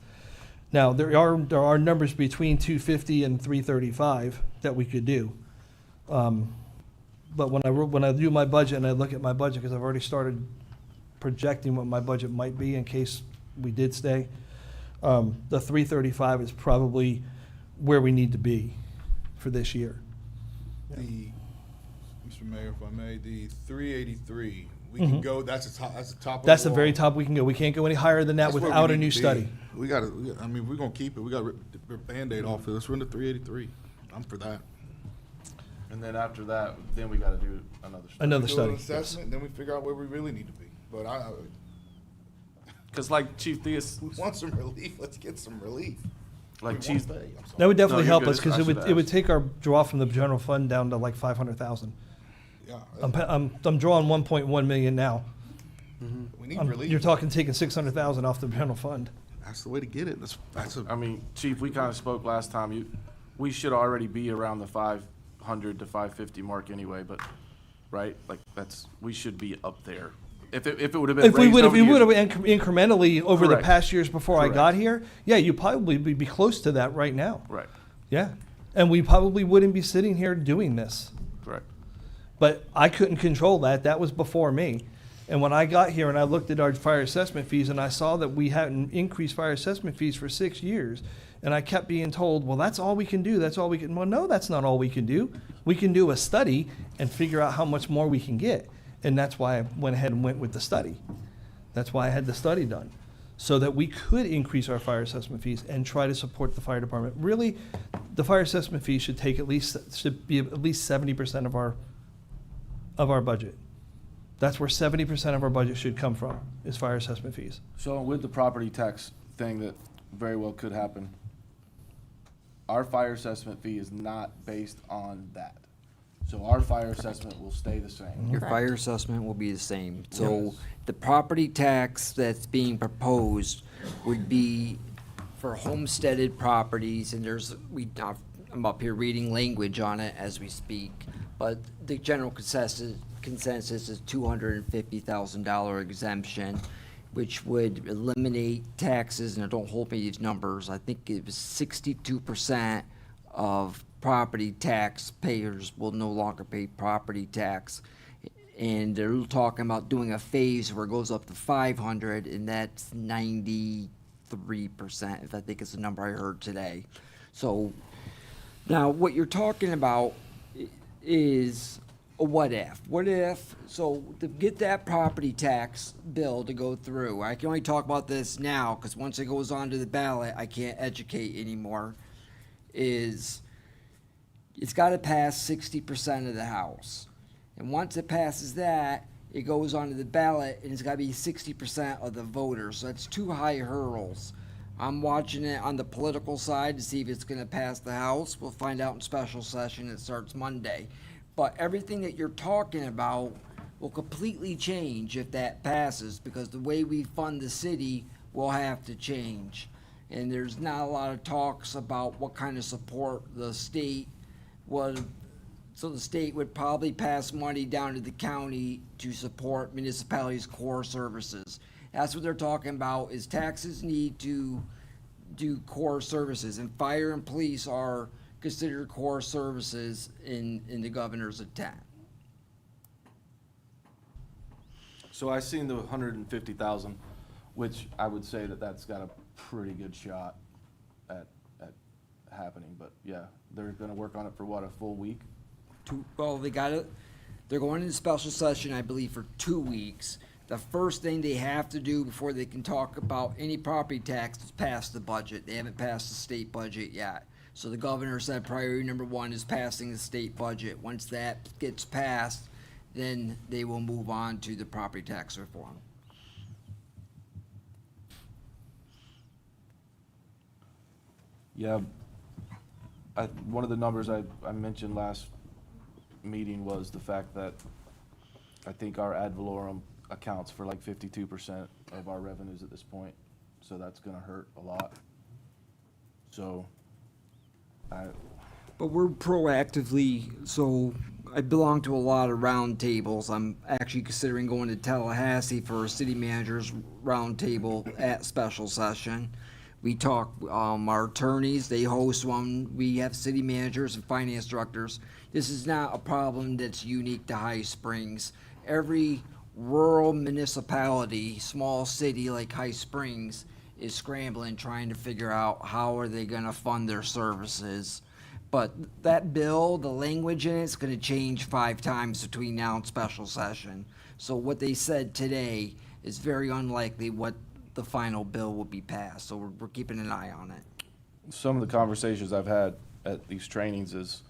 Now, there are numbers between 250 and 335 that we could do. But when I do my budget and I look at my budget, because I've already started projecting what my budget might be in case we did stay, the 335 is probably where we need to be for this year. Mr. Mayor, if I may, the 383, we Mhm. can go, that's the top of the That's the wall. very top we can go. We can't go any higher than that That's where we without a need new to be. study. We gotta, I mean, we're gonna keep it, we gotta rip the Band-Aid off of this, we're in the 383. I'm for that. And then after that, then we gotta do another study. Another Do study. an assessment, then we figure out where we really need to be. But Cause like Chief Theus, we want some relief, let's get some relief. like We Chief, won't pay, I'm sorry. That would definitely No, you're help good. us because I it would should've it would asked. take our draw from the general fund down to like 500,000. Yeah, I'm drawing 1.1 million now. we need relief. You're talking taking 600,000 off the general fund. That's the way to get it. That's a, I mean, Chief, we kinda spoke last time, we should already be around the 500 to 550 mark anyway, but, right? Like, we should be up there. If it would've been If we raised would have, over we would have years- incrementally over the Correct. past years before I Correct. got here, yeah, you probably be close to that right now. Right, Yeah, and we probably wouldn't be sitting here doing this. correct. But I couldn't control that. That was before me. And when I got here and I looked at our fire assessment fees and I saw that we hadn't increased fire assessment fees for 6 years, and I kept being told, well, that's all we can do. That's all we can. Well, no, that's not all we can do. We can do a study and figure out how much more we can get. And that's why I went ahead and went with the study. That's why I had the study done, so that we could increase our fire assessment fees and try to support the fire department. Really, the fire assessment fees should be at least 70% of our budget. That's where 70% of our budget should come from, is fire assessment fees. So with the property tax thing that very well could happen, our fire assessment fee is not based on that. So our fire assessment will stay the same. Your fire assessment will be the same. So the property tax that's being proposed would be for homesteaded properties, and I'm up here reading language on it as we speak, but the general consensus is $250,000 exemption, which would eliminate taxes, and don't hold me to these numbers, I think it was 62% of property tax payers will no longer pay property tax. And they're talking about doing a phase where it goes up to 500, and that's 93%, if I think it's the number I heard today. So now what you're talking about is a what if. What if, so to get that property tax bill to go through, I can only talk about this now because once it goes onto the ballot, I can't educate anymore, is it's got to pass 60% of the House. And once it passes that, it goes onto the ballot, and it's got to be 60% of the voters. So that's two high hurdles. I'm watching it on the political side to see if it's going to pass the House. We'll find out in special session. It starts Monday. But everything that you're talking about will completely change if that passes, because the way we fund the city will have to change. And there's not a lot of talks about what kind of support the state would. So the state would probably pass money down to the county to support municipalities' core services. That's what they're talking about, is taxes need to do core services, and fire and police are considered core services in the governor's intent. So I seen the 150,000, which I would say that's got a pretty good shot at happening, but yeah, they're gonna work on it for what, a full week? Well, they're going into special session, I believe, for 2 weeks. The first thing they have to do before they can talk about any property tax is pass the budget. They haven't passed the state budget yet. So the governor said priority number one is passing the state budget. Once that gets passed, then they will move on to the property tax reform. Yeah, one of the numbers I mentioned last meeting was the fact that I think our ad valorem accounts for like 52% of our revenues at this point, so that's gonna hurt a lot. So, But we're proactively, so I belong to a lot of round tables. I'm actually considering going to Tallahassee for a city manager's round table at special session. We talk, our attorneys, they host one. We have city managers and finance directors. This is not a problem that's unique to High Springs. Every rural municipality, small city like High Springs, is scrambling, trying to figure out how are they gonna fund their services. But that bill, the language in it's gonna change 5 times between now and special session. So what they said today is very unlikely what the final bill will be passed, so we're keeping an eye on it. Some of the conversations I've had at these trainings is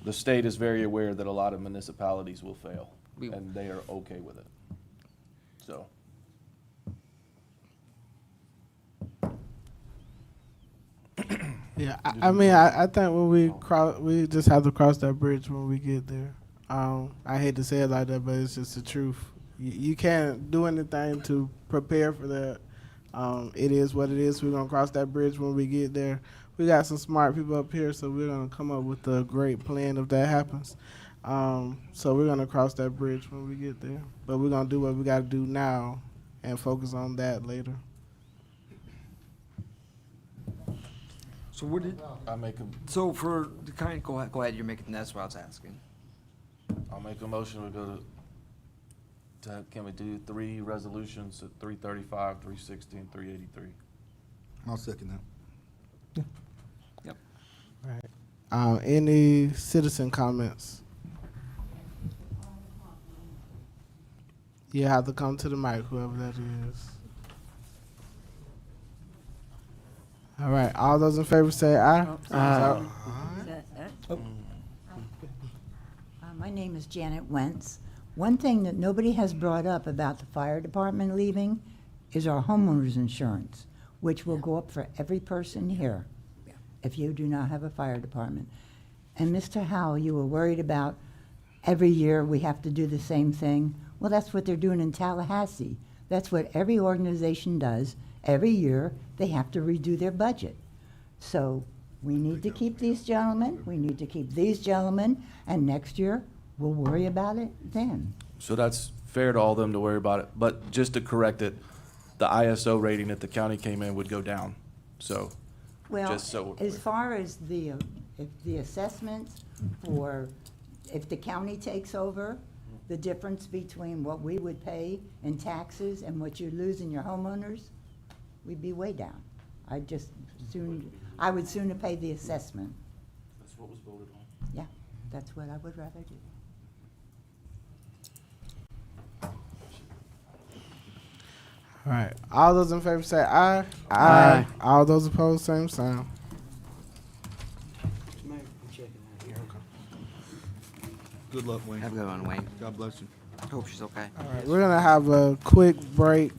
the state is very aware that a lot of municipalities will fail, and they are okay with it. So. Yeah, I mean, I think when we just have to cross that bridge when we get there. I hate to say it like that, but it's just the truth. You can't do anything to prepare for that. It is what it is. We're gonna cross that bridge when we get there. We got some smart people up here, so we're gonna come up with a great plan if that happens. So we're gonna cross that bridge when we get there. But we're gonna do what we gotta do now and focus on that later. So what did, I make a, so for the kind, go ahead, you're making, that's what I was asking. I'll make a motion, we go to, can we do 3 resolutions at 335, 360, and 383? I'll second that. Yep. Right. Any citizen comments? You have to come to the mic, whoever that is. All right. All those in favor say aye. Aye. My name is Janet Wentz. One thing that nobody has brought up about the fire department leaving is our homeowners insurance, which will go up for every person here if you do not have a fire department. And Mr. Howell, you were worried about every year we have to do the same thing. Well, that's what they're doing in Tallahassee. That's what every organization does. Every year, they have to redo their budget. So we need to keep these gentlemen, we need to keep these gentlemen, and next year, we'll worry about it then. So that's fair to all them to worry about it, but just to correct it, the ISO rating that the county came in would go down, so, Well, just so. as far as if the assessments for, if the county takes over, the difference between what we would pay in taxes and what you lose in your homeowners, we'd be way down. I would sooner pay the assessment. That's what was voted on. Yeah, that's what I would rather do. All right. All those in favor say aye. Aye. All those opposed, same sign. Good luck, Wayne. Have a good one, Wayne. God bless you. Hope she's okay. All right. We're gonna have a quick break.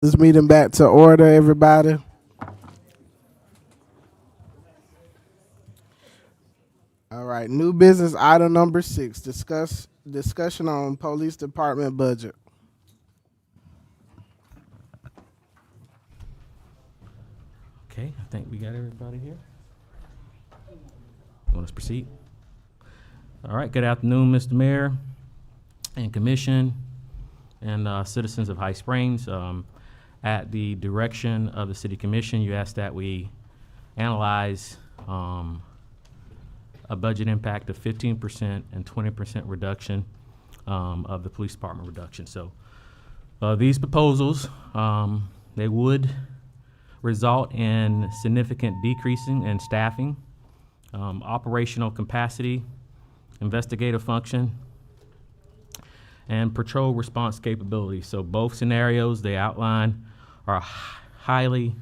This meeting back to order, everybody. All right, new business item number 6, discussion on police department budget. Okay, I think we got everybody here. Want us to proceed? All right, good afternoon, Mr. Mayor and Commission and citizens of High Springs. At the direction of the City Commission, you asked that we analyze a budget impact of 15% and 20% reduction of the police department reduction. So these proposals, they would result in significant decreasing in staffing, operational capacity, investigative function, and patrol response capability. So both scenarios they outline are highly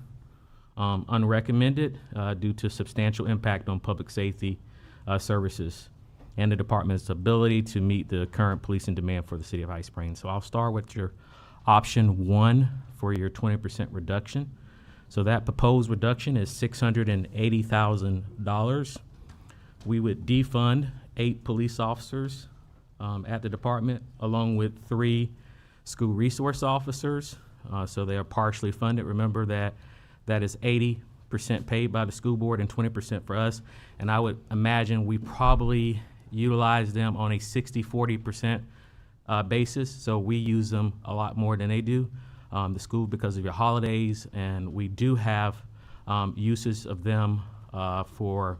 unrecommended due to substantial impact on public safety services and the department's ability to meet the current policing demand for the city of High Springs. So I'll start with your option 1 for your 20% reduction. So that proposed reduction is $680,000. We would defund 8 police officers at the department, along with 3 school resource officers. So they are partially funded. Remember that is 80% paid by the school board and 20% for us. And I would imagine we probably utilize them on a 60-40% basis. So we use them a lot more than they do. The school, because of your holidays, and we do have uses of them for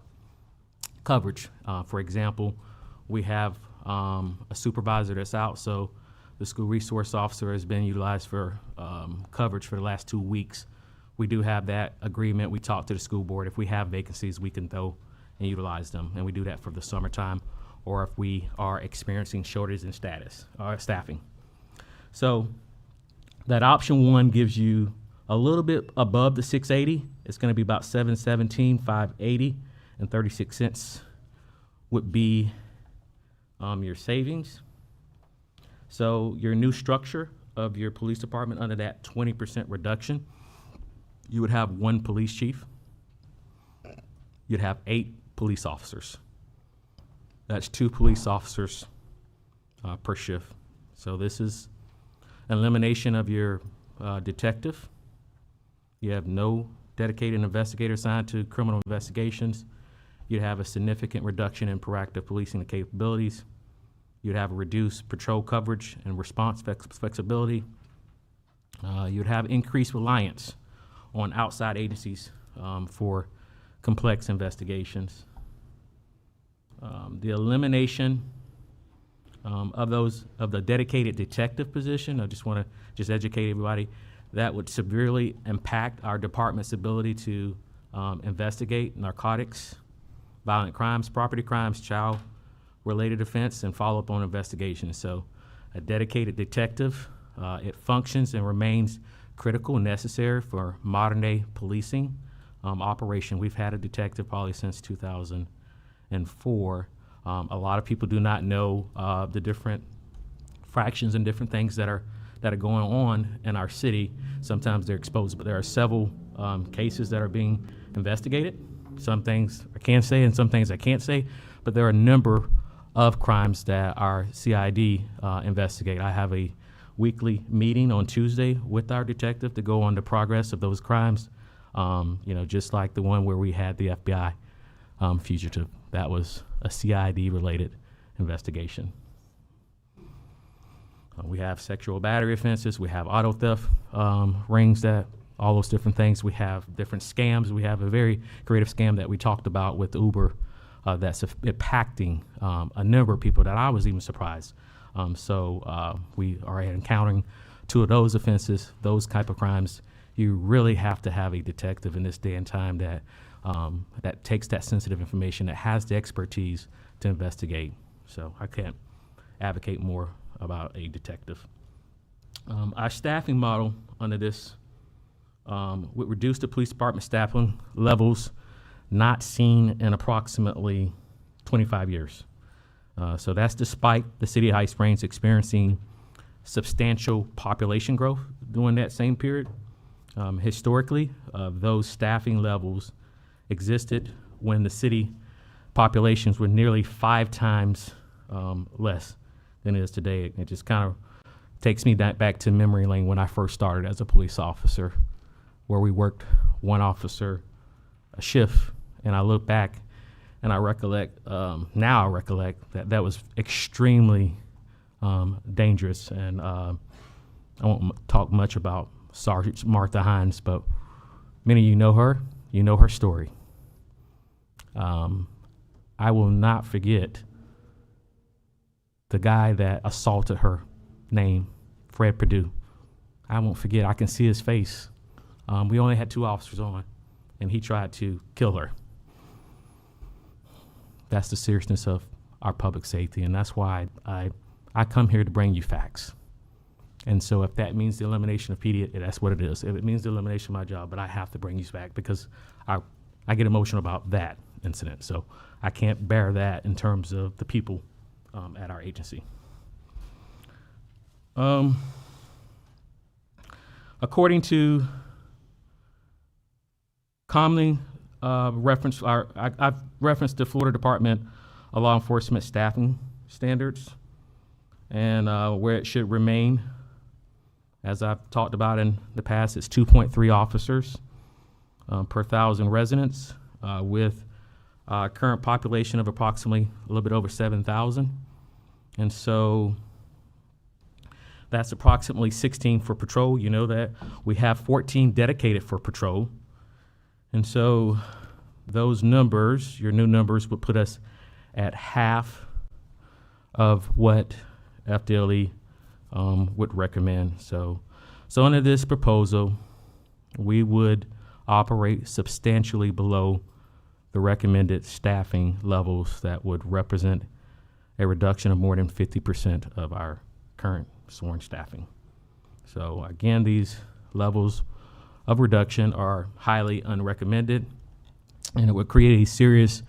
coverage. For example, we have a supervisor that's out, so the school resource officer has been utilized for coverage for the last 2 weeks. We do have that agreement. We talk to the school board. If we have vacancies, we can go and utilize them, and we do that for the summertime, or if we are experiencing shortages in staffing. So that option 1 gives you a little bit above the 680. It's going to be about 717, 580, and 36 cents would be your savings. So your new structure of your police department under that 20% reduction, you would have 1 police chief. You'd have 8 police officers. That's 2 police officers per shift. So this is an elimination of your detective. You have no dedicated investigator assigned to criminal investigations. You'd have a significant reduction in proactive policing capabilities. You'd have a reduced patrol coverage and response flexibility. You'd have increased reliance on outside agencies for complex investigations. The elimination of the dedicated detective position, I just want to educate everybody, that would severely impact our department's ability to investigate narcotics, violent crimes, property crimes, child-related offense, and follow up on investigations. So a dedicated detective, it functions and remains critical and necessary for modern-day policing operation. We've had a detective probably since 2004. A lot of people do not know the different fractions and different things that are going on in our city. Sometimes they're exposed, but there are several cases that are being investigated. Some things I can say and some things I can't say, but there are a number of crimes that our CID investigate. I have a weekly meeting on Tuesday with our detective to go on the progress of those crimes. Just like the one where we had the FBI fugitive. That was a CID-related investigation. We have sexual battery offenses. We have auto theft rings, all those different things. We have different scams. We have a very creative scam that we talked about with Uber that's impacting a number of people that I was even surprised. So we are encountering 2 of those offenses, those type of crimes. You really have to have a detective in this day and time that takes that sensitive information, that has the expertise to investigate. So I can't advocate more about a detective. Our staffing model under this would reduce the police department staffing levels not seen in approximately 25 years. So that's despite the city of High Springs experiencing substantial population growth during that same period. Historically, those staffing levels existed when the city populations were nearly 5 times less than it is today. It just kind of takes me back to memory lane when I first started as a police officer, where we worked one officer a shift, and I look back and I recollect, now I recollect that was extremely dangerous. And I won't talk much about Sergeant Martha Hines, but many of you know her story. I will not forget the guy that assaulted her, name Fred Perdue. I won't forget. I can see his face. We only had 2 officers on, and he tried to kill her. That's the seriousness of our public safety, and that's why I come here to bring you facts. And so if that means the elimination of PD, that's what it is. If it means the elimination of my job, but I have to bring you back because I get emotional about that incident. So I can't bear that in terms of the people at our agency. According to commonly I've referenced the Florida Department of Law Enforcement staffing standards and where it should remain. As I've talked about in the past, it's 2.3 officers per 1,000 residents with a current population of approximately a little bit over 7,000. And so that's approximately 16 for patrol. You know that we have 14 dedicated for patrol. And so those numbers, your new numbers, would put us at half of what FDLE would recommend. So under this proposal, we would operate substantially below the recommended staffing levels that would represent a reduction of more than 50% of our current sworn staffing. So again, these levels of reduction are highly unrecommended, and it would create a serious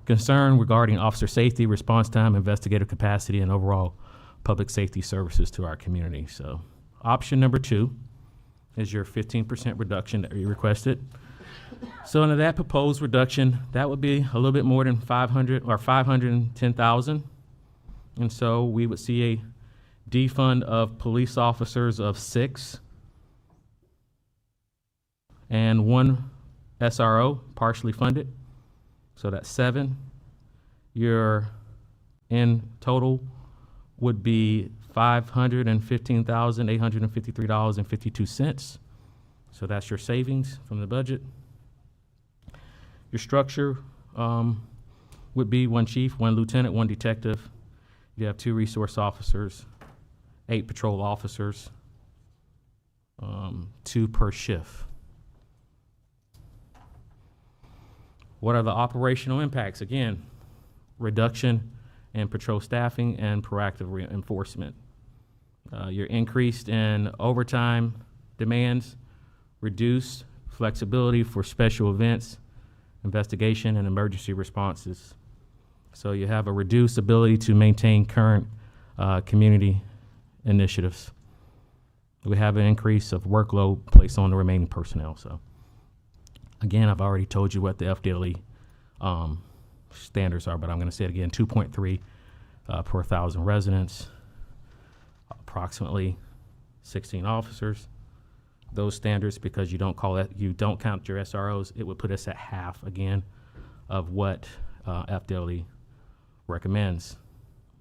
concern regarding officer safety, response time, investigative capacity, and overall public safety services to our community. So option number 2 is your 15% reduction that you requested. So under that proposed reduction, that would be a little bit more than 510,000. And so we would see a defund of police officers of 6 and 1 SRO partially funded. So that's 7. Your in total would be $515,853.52. So that's your savings from the budget. Your structure would be 1 chief, 1 lieutenant, 1 detective. You have 2 resource officers, 8 patrol officers, 2 per shift. What are the operational impacts? Again, reduction in patrol staffing and proactive enforcement. You're increased in overtime demands, reduced flexibility for special events, investigation, and emergency responses. So you have a reduced ability to maintain current community initiatives. We have an increase of workload placed on the remaining personnel. So again, I've already told you what the FDLE standards are, but I'm going to say it again: 2.3 per 1,000 residents, approximately 16 officers. Those standards, because you don't count your SROs, it would put us at half again of what FDLE recommends.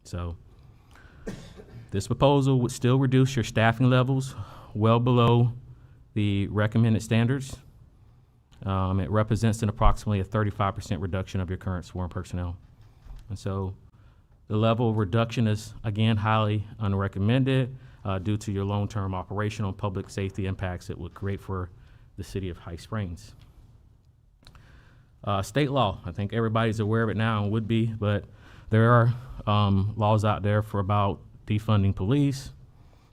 So this proposal would still reduce your staffing levels well below the recommended standards. It represents an approximately a 35% reduction of your current sworn personnel. And so the level of reduction is, again, highly unrecommended due to your long-term operational and public safety impacts it would create for the city of High Springs. State law, I think everybody's aware of it now and would be, but there are laws out there for about defunding police.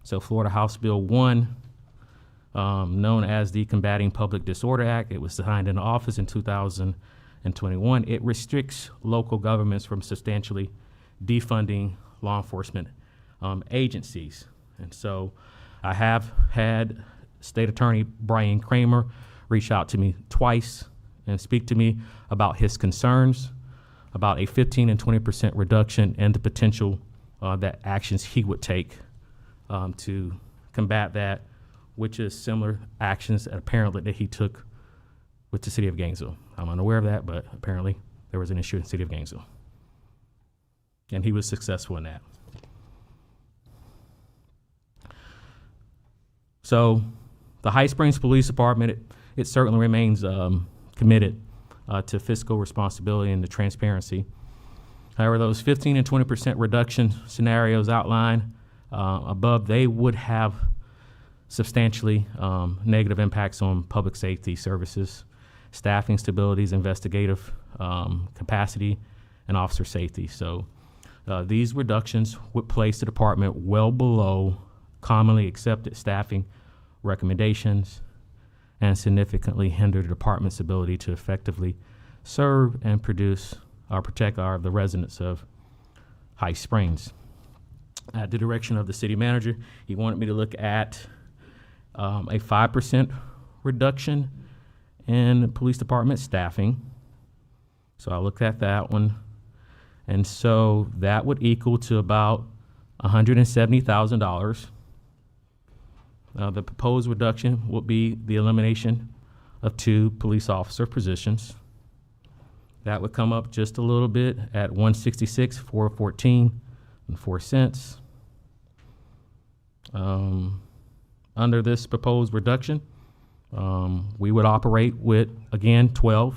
So Florida House Bill 1, known as the Combating Public Disorder Act, it was signed into office in 2021. It restricts local governments from substantially defunding law enforcement agencies. And so I have had State Attorney Brian Kramer reach out to me twice and speak to me about his concerns about a 15 and 20% reduction and the potential that actions he would take to combat that, which is similar actions apparently that he took with the city of Gainesville. I'm unaware of that, but apparently there was an issue in the city of Gainesville. And he was successful in that. So the High Springs Police Department, it certainly remains committed to fiscal responsibility and to transparency. However, those 15 and 20% reduction scenarios outlined above, they would have substantially negative impacts on public safety services, staffing stabilities, investigative capacity, and officer safety. So these reductions would place the department well below commonly accepted staffing recommendations and significantly hinder the department's ability to effectively serve and produce or protect the residents of High Springs. At the direction of the city manager, he wanted me to look at a 5% reduction in police department staffing. So I looked at that one. And so that would equal to about $170,000. The proposed reduction would be the elimination of 2 police officer positions. That would come up just a little bit at $166,414.04. Under this proposed reduction, we would operate with, again, 12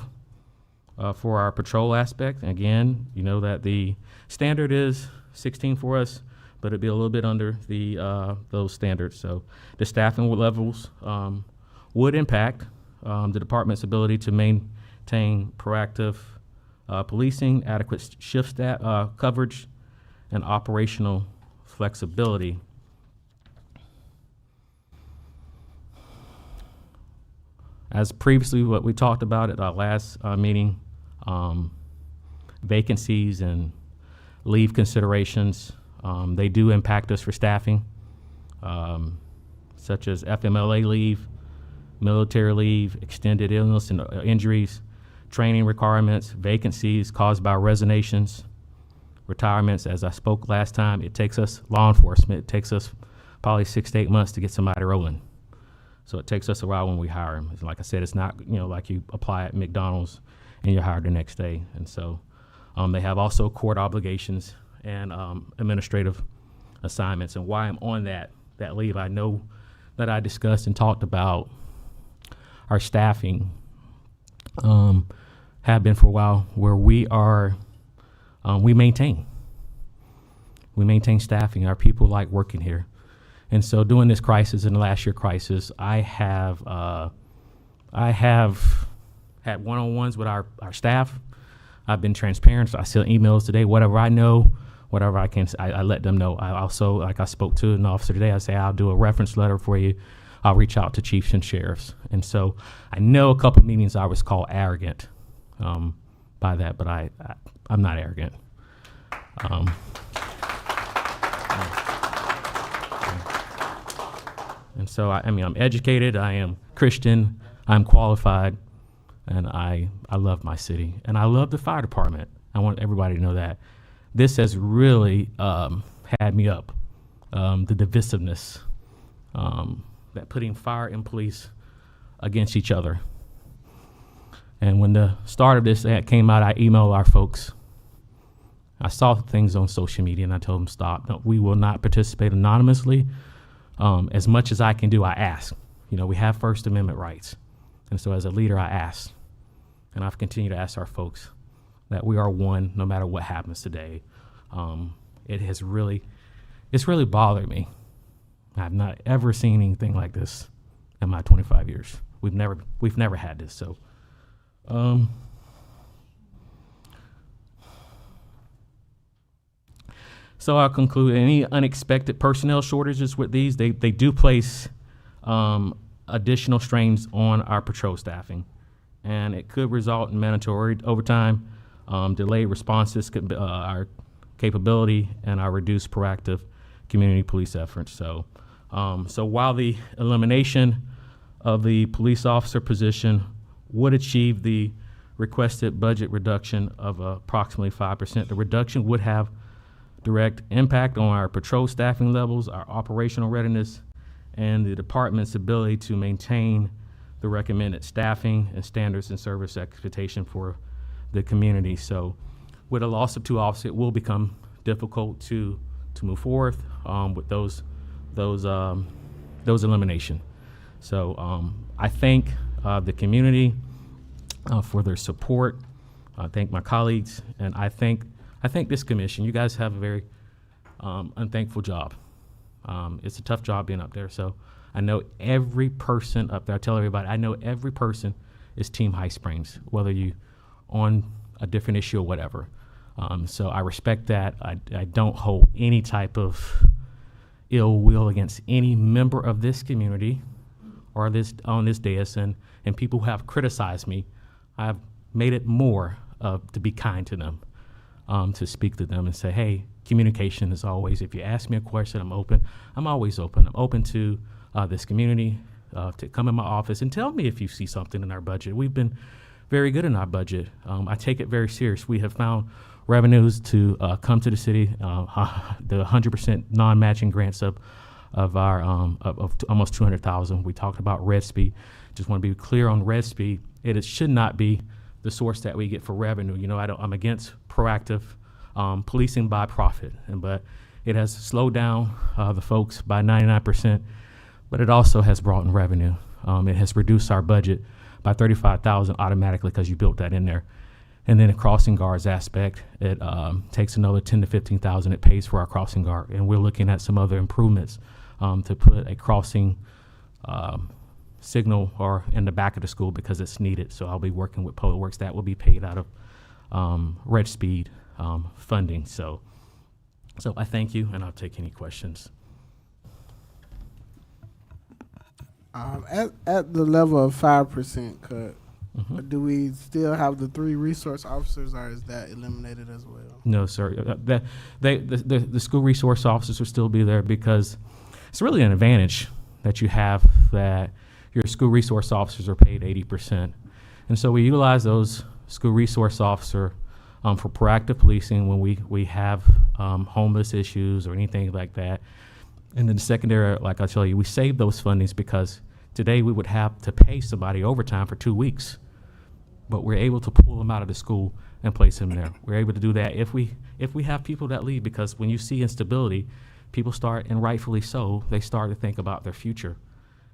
for our patrol aspect. Again, you know that the standard is 16 for us, but it'd be a little bit under the those standards. So the staffing levels would impact the department's ability to maintain proactive policing, adequate shift coverage, and operational flexibility. As previously what we talked about at our last meeting, vacancies and leave considerations, they do impact us for staffing, such as FMLA leave, military leave, extended illness and injuries, training requirements, vacancies caused by resignations, retirements. As I spoke last time, it takes us, law enforcement, it takes us probably 6 to 8 months to get somebody rolling. So it takes us a while when we hire them. Like I said, it's not, like you apply at McDonald's and you're hired the next day. And so they have also court obligations and administrative assignments. And why I'm on that leave, I know that I discussed and talked about our staffing have been for a while, where we are, we maintain staffing. Our people like working here. And so during this crisis and the last year crisis, I have had one-on-ones with our staff. I've been transparent. So I send emails today, whatever I know, whatever I can, I let them know. I also, like I spoke to an officer today, I say, I'll do a reference letter for you. I'll reach out to chiefs and sheriffs. And so I know a couple meetings I was called arrogant by that, but I'm not arrogant. And so, I'm educated, I am Christian, I'm qualified, and I love my city. And I love the fire department. I want everybody to know that. This has really had me up, the divisiveness, that putting fire and police against each other. And when the start of this ad came out, I emailed our folks. I saw things on social media and I told them, stop. No, we will not participate anonymously. As much as I can do, I ask. We have First Amendment rights. And so as a leader, I ask. And I've continued to ask our folks that we are one no matter what happens today. It's really bothered me. I've not ever seen anything like this in my 25 years. We've never had this. So, so I'll conclude. Any unexpected personnel shortages with these, they do place additional strains on our patrol staffing, and it could result in mandatory overtime, delayed responses, our capability, and our reduced proactive community police efforts. So, so while the elimination of the police officer position would achieve the requested budget reduction of approximately 5%, the reduction would have direct impact on our patrol staffing levels, our operational readiness, and the department's ability to maintain the recommended staffing and standards and service expectation for the community. So with a loss of 2 officers, it will become difficult to move forward with those elimination. So I thank the community for their support. I thank my colleagues, and I thank this commission. You guys have a very unthankful job. It's a tough job being up there. So I know every person up there. I tell everybody, I know every person is Team High Springs, whether you on a different issue or whatever. So I respect that. I don't hold any type of ill will against any member of this community or on this dais, and people who have criticized me. I've made it more to be kind to them, to speak to them and say, hey, communication is always, if you ask me a question, I'm open. I'm always open. I'm open to this community to come in my office and tell me if you see something in our budget. We've been very good in our budget. I take it very serious. We have found revenues to come to the city, the 100% non-matching grants of our of almost 200,000. We talked about Red Speed. Just want to be clear on Red Speed. It should not be the source that we get for revenue. You know, I'm against proactive policing by profit, but it has slowed down the folks by 99%. But it also has brought in revenue. It has reduced our budget by 35,000 automatically because you built that in there. And then the crossing guards aspect, it takes another 10 to 15,000. It pays for our crossing guard, and we're looking at some other improvements to put a crossing signal or in the back of the school because it's needed. So I'll be working with Public Works. That will be paid out of Red Speed funding. So I thank you, and I'll take any questions. At the level of 5% cut, do we still have the 3 resource officers, or is that eliminated as well? No, sir. The school resource officers will still be there because it's really an advantage that you have that your school resource officers are paid 80%. And so we utilize those school resource officer for proactive policing when we have homeless issues or anything like that. And then the secondary, like I tell you, we save those fundings because today we would have to pay somebody overtime for 2 weeks, but we're able to pull them out of the school and place them there. We're able to do that if we have people that leave, because when you see instability, people start, and rightfully so, they start to think about their future.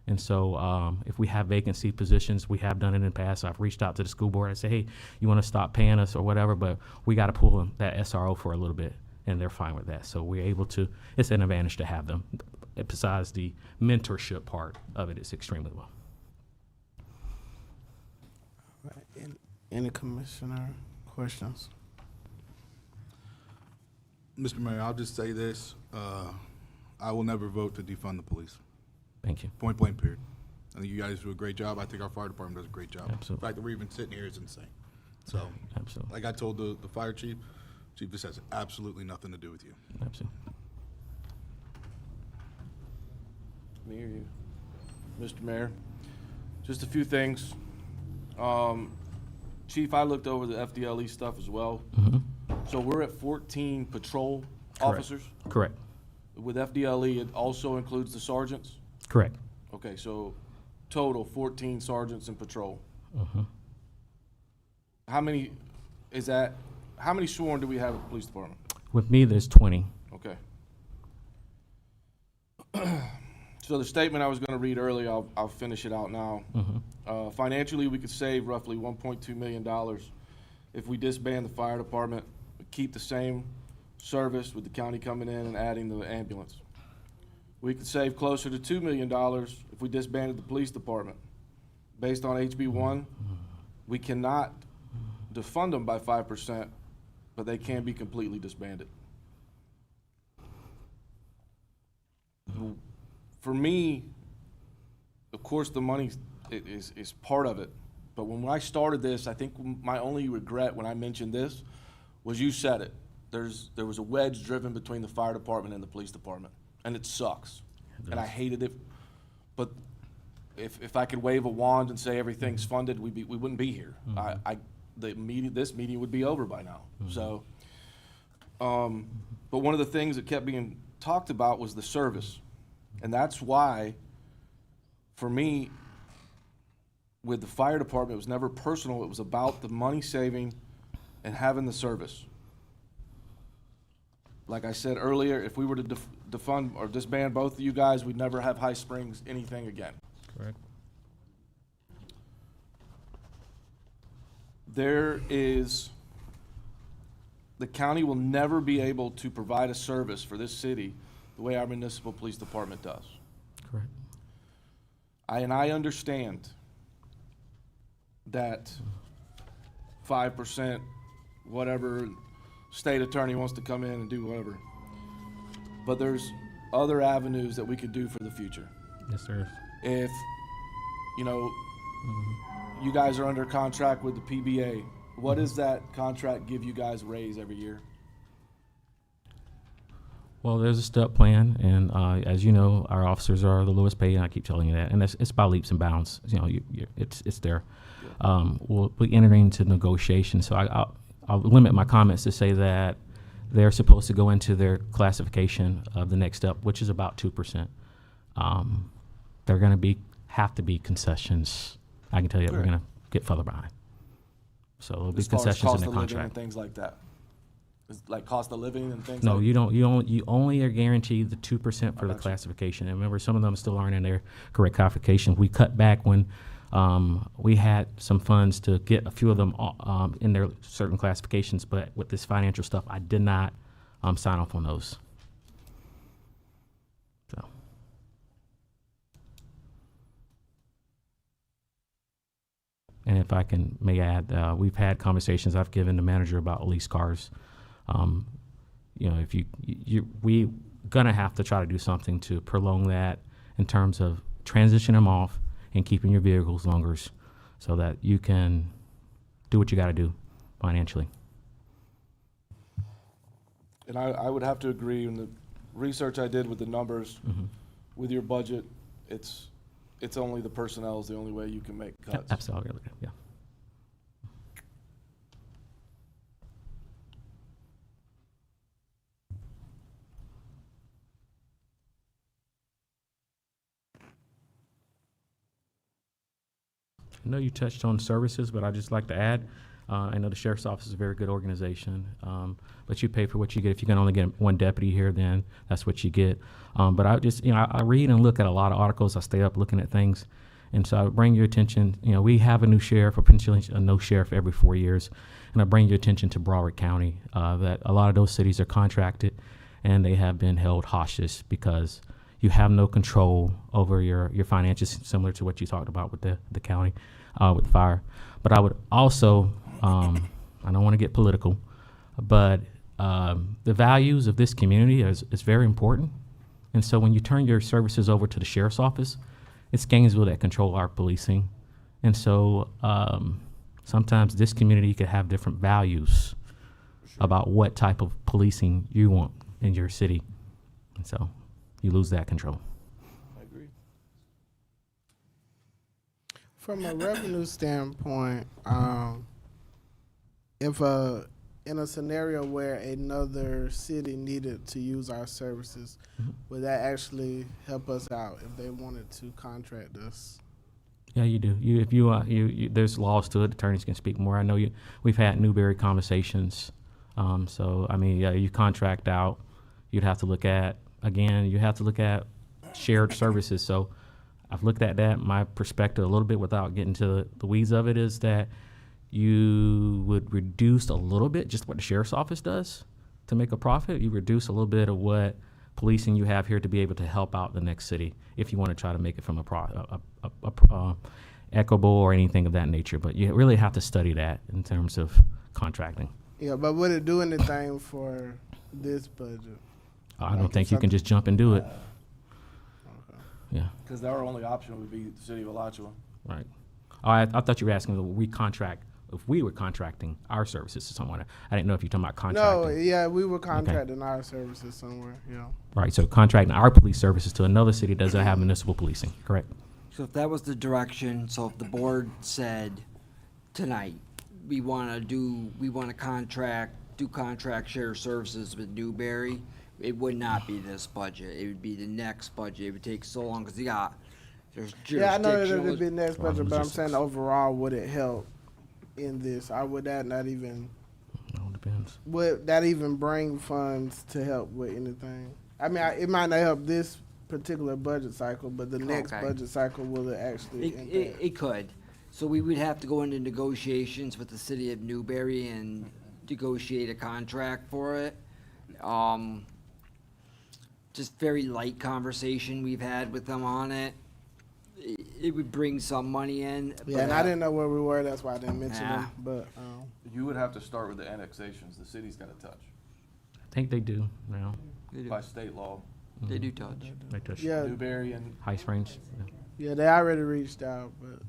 And so if we have vacancy positions, we have done it in the past. I've reached out to the school board and say, hey, you want to stop paying us or whatever, but we got to pull them, that SRO for a little bit. And they're fine with that. So we're able to, it's an advantage to have them. Besides the mentorship part of it, it's extremely well. Any commissioner questions? Mr. Mayor, I'll just say this. I will never vote to defund the police. Thank you. Point blank, period. I think you guys do a great job. I think our fire department does a great job. Absolutely. The fact that we're even sitting here is insane. So, absolutely. Like I told the fire chief, this has absolutely nothing to do with you. Absolutely. Me or you? Mr. Mayor, just a few things. Chief, I looked over the FDLE stuff as well. So we're at 14 patrol officers? Correct. With FDLE, it also includes the sergeants? Correct. Okay, so total 14 sergeants in patrol. How many sworn do we have at the police department? With me, there's 20. Okay. So the statement I was going to read earlier, I'll finish it out now. Financially, we could save roughly $1.2 million if we disband the fire department, but keep the same service with the county coming in and adding the ambulance. We could save closer to $2 million if we disbanded the police department. Based on HB1, we cannot defund them by 5%, but they can be completely disbanded. For me, of course, the money is part of it. But when I started this, I think my only regret when I mentioned this was you said it. There was a wedge driven between the fire department and the police department. and it sucks. And I hated it, but if I could wave a wand and say everything's funded, we wouldn't be here. This meeting would be over by now. So, but one of the things that kept being talked about was the service. And that's why, for me, with the fire department, it was never personal. It was about the money saving and having the service. Like I said earlier, if we were to defund or disband both of you guys, we'd never have High Springs anything again. Correct. The county will never be able to provide a service for this city the way our municipal police department does. Correct. I understand that 5%, whatever, state attorney wants to come in and do whatever. But there's other avenues that we could do for the future. Yes, sir. If, you guys are under contract with the PBA, what does that contract give you guys a raise every year? Well, there's a step plan, and as you know, our officers are the lowest paid, and I keep telling you that, and it's by leaps and bounds. It's there. We'll be entering into negotiations, so I'll limit my comments to say that they're supposed to go into their classification of the next step, which is about 2%. They're going to have to be concessions. I can tell you that we're going to get further behind. So there'll be concessions in the contract. And things like that. It's like cost of living and things. No, like you don't. You only are guaranteed the 2% for the classification. And remember, some of them still aren't in their correct classification. We cut back when we had some funds to get a few of them in their certain classifications, but with this financial stuff, I did not sign off on those. So. And if I may add, we've had conversations I've given the manager about lease cars. If we gonna have to try to do something to prolong that in terms of transitioning them off and keeping your vehicles longer so that you can do what you got to do financially. And I would have to agree. In the research I did with the numbers, with your budget, it's only the personnel is the only way you can make cuts. Absolutely, yeah. I know you touched on services, but I'd just like to add, I know the Sheriff's Office is a very good organization, but you pay for what you get. If you can only get one deputy here, then that's what you get. But I just, I read and look at a lot of articles. I stay up looking at things. And so I bring your attention, we have a new sheriff, or potentially a no sheriff every 4 years. And I bring your attention to Broward County, that a lot of those cities are contracted and they have been held hostage because you have no control over your finances, similar to what you talked about with the county, with fire. But I would also, I don't want to get political, but the values of this community is very important. And so when you turn your services over to the Sheriff's Office, it's Gainesville that control our policing. And so sometimes this community could have different values about what type of policing you want in your city. And so you lose that control. I agree. From a revenue standpoint, if in a scenario where another city needed to use our services, would that actually help us out if they wanted to contract us? Yeah, you do. If you there's laws to it. Attorneys can speak more. I know we've had Newberry conversations. So I mean, yeah, you contract out. You'd have to look at shared services. So I've looked at that. My perspective a little bit, without getting to the weeds of it, is that you would reduce a little bit just what the Sheriff's Office does to make a profit. You reduce a little bit of what policing you have here to be able to help out the next city if you want to try to make it from equitable or anything of that nature. But you really have to study that in terms of contracting. Yeah, but would it do anything for this budget? I don't think you can just jump and do it. Okay. Yeah. Because our only option would be the city of Alachua. Right. Oh, I thought you were asking, will we contract if we were contracting our services to someone. I didn't know if you're talking about No, contracting. yeah, we were contracting our services somewhere, yeah. Right, so contracting our police services to another city doesn't have municipal policing, correct? So if that was the direction, so if the board said tonight, we wanna do contract share services with Newberry, it would not be this budget, it would be the next budget, it would take so long, cause there's Yeah, I know that jurisdictional. it'd be next budget, but I'm saying overall, would it help in this? Or would that not even, It all depends. would that even bring funds to help with anything? I mean, it might not help this particular budget cycle, but the next Okay. budget cycle, will it actually impact? It could. So we would have to go into negotiations with the city of Newberry and negotiate a contract for it. Just very light conversation we've had with them on it. It would bring some money in. Yeah, and I didn't know where we were, that's why I didn't mention Nah. them, but, You would have to start with the annexations. The city's got to touch I think they do now. by state law. They do touch. They touch Yeah. Newberry and High Springs. Yeah. yeah, they already reached out, but,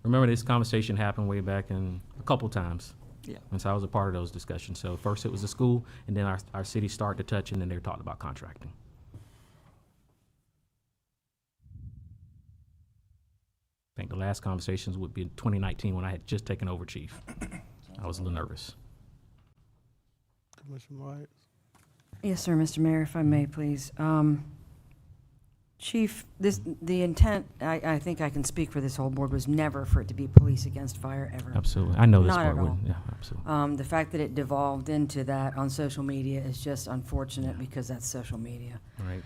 Remember, this conversation happened way back in a couple times. Yeah. And so I was a part of those discussions. So first it was the school, and then our city started to touch, and then they were talking about contracting. I think the last conversations would be in 2019 when I had just taken over chief. I was a little nervous. Commissioner White. Yes, sir, Mr. Mayor, if I may, please. Chief, the intent, I think I can speak for this whole board, was never for it to be police against fire, ever. Absolutely. I know this Not part at all. wouldn't. Yeah, absolutely. The fact that it devolved into that on social media is just unfortunate because that's social media. Right.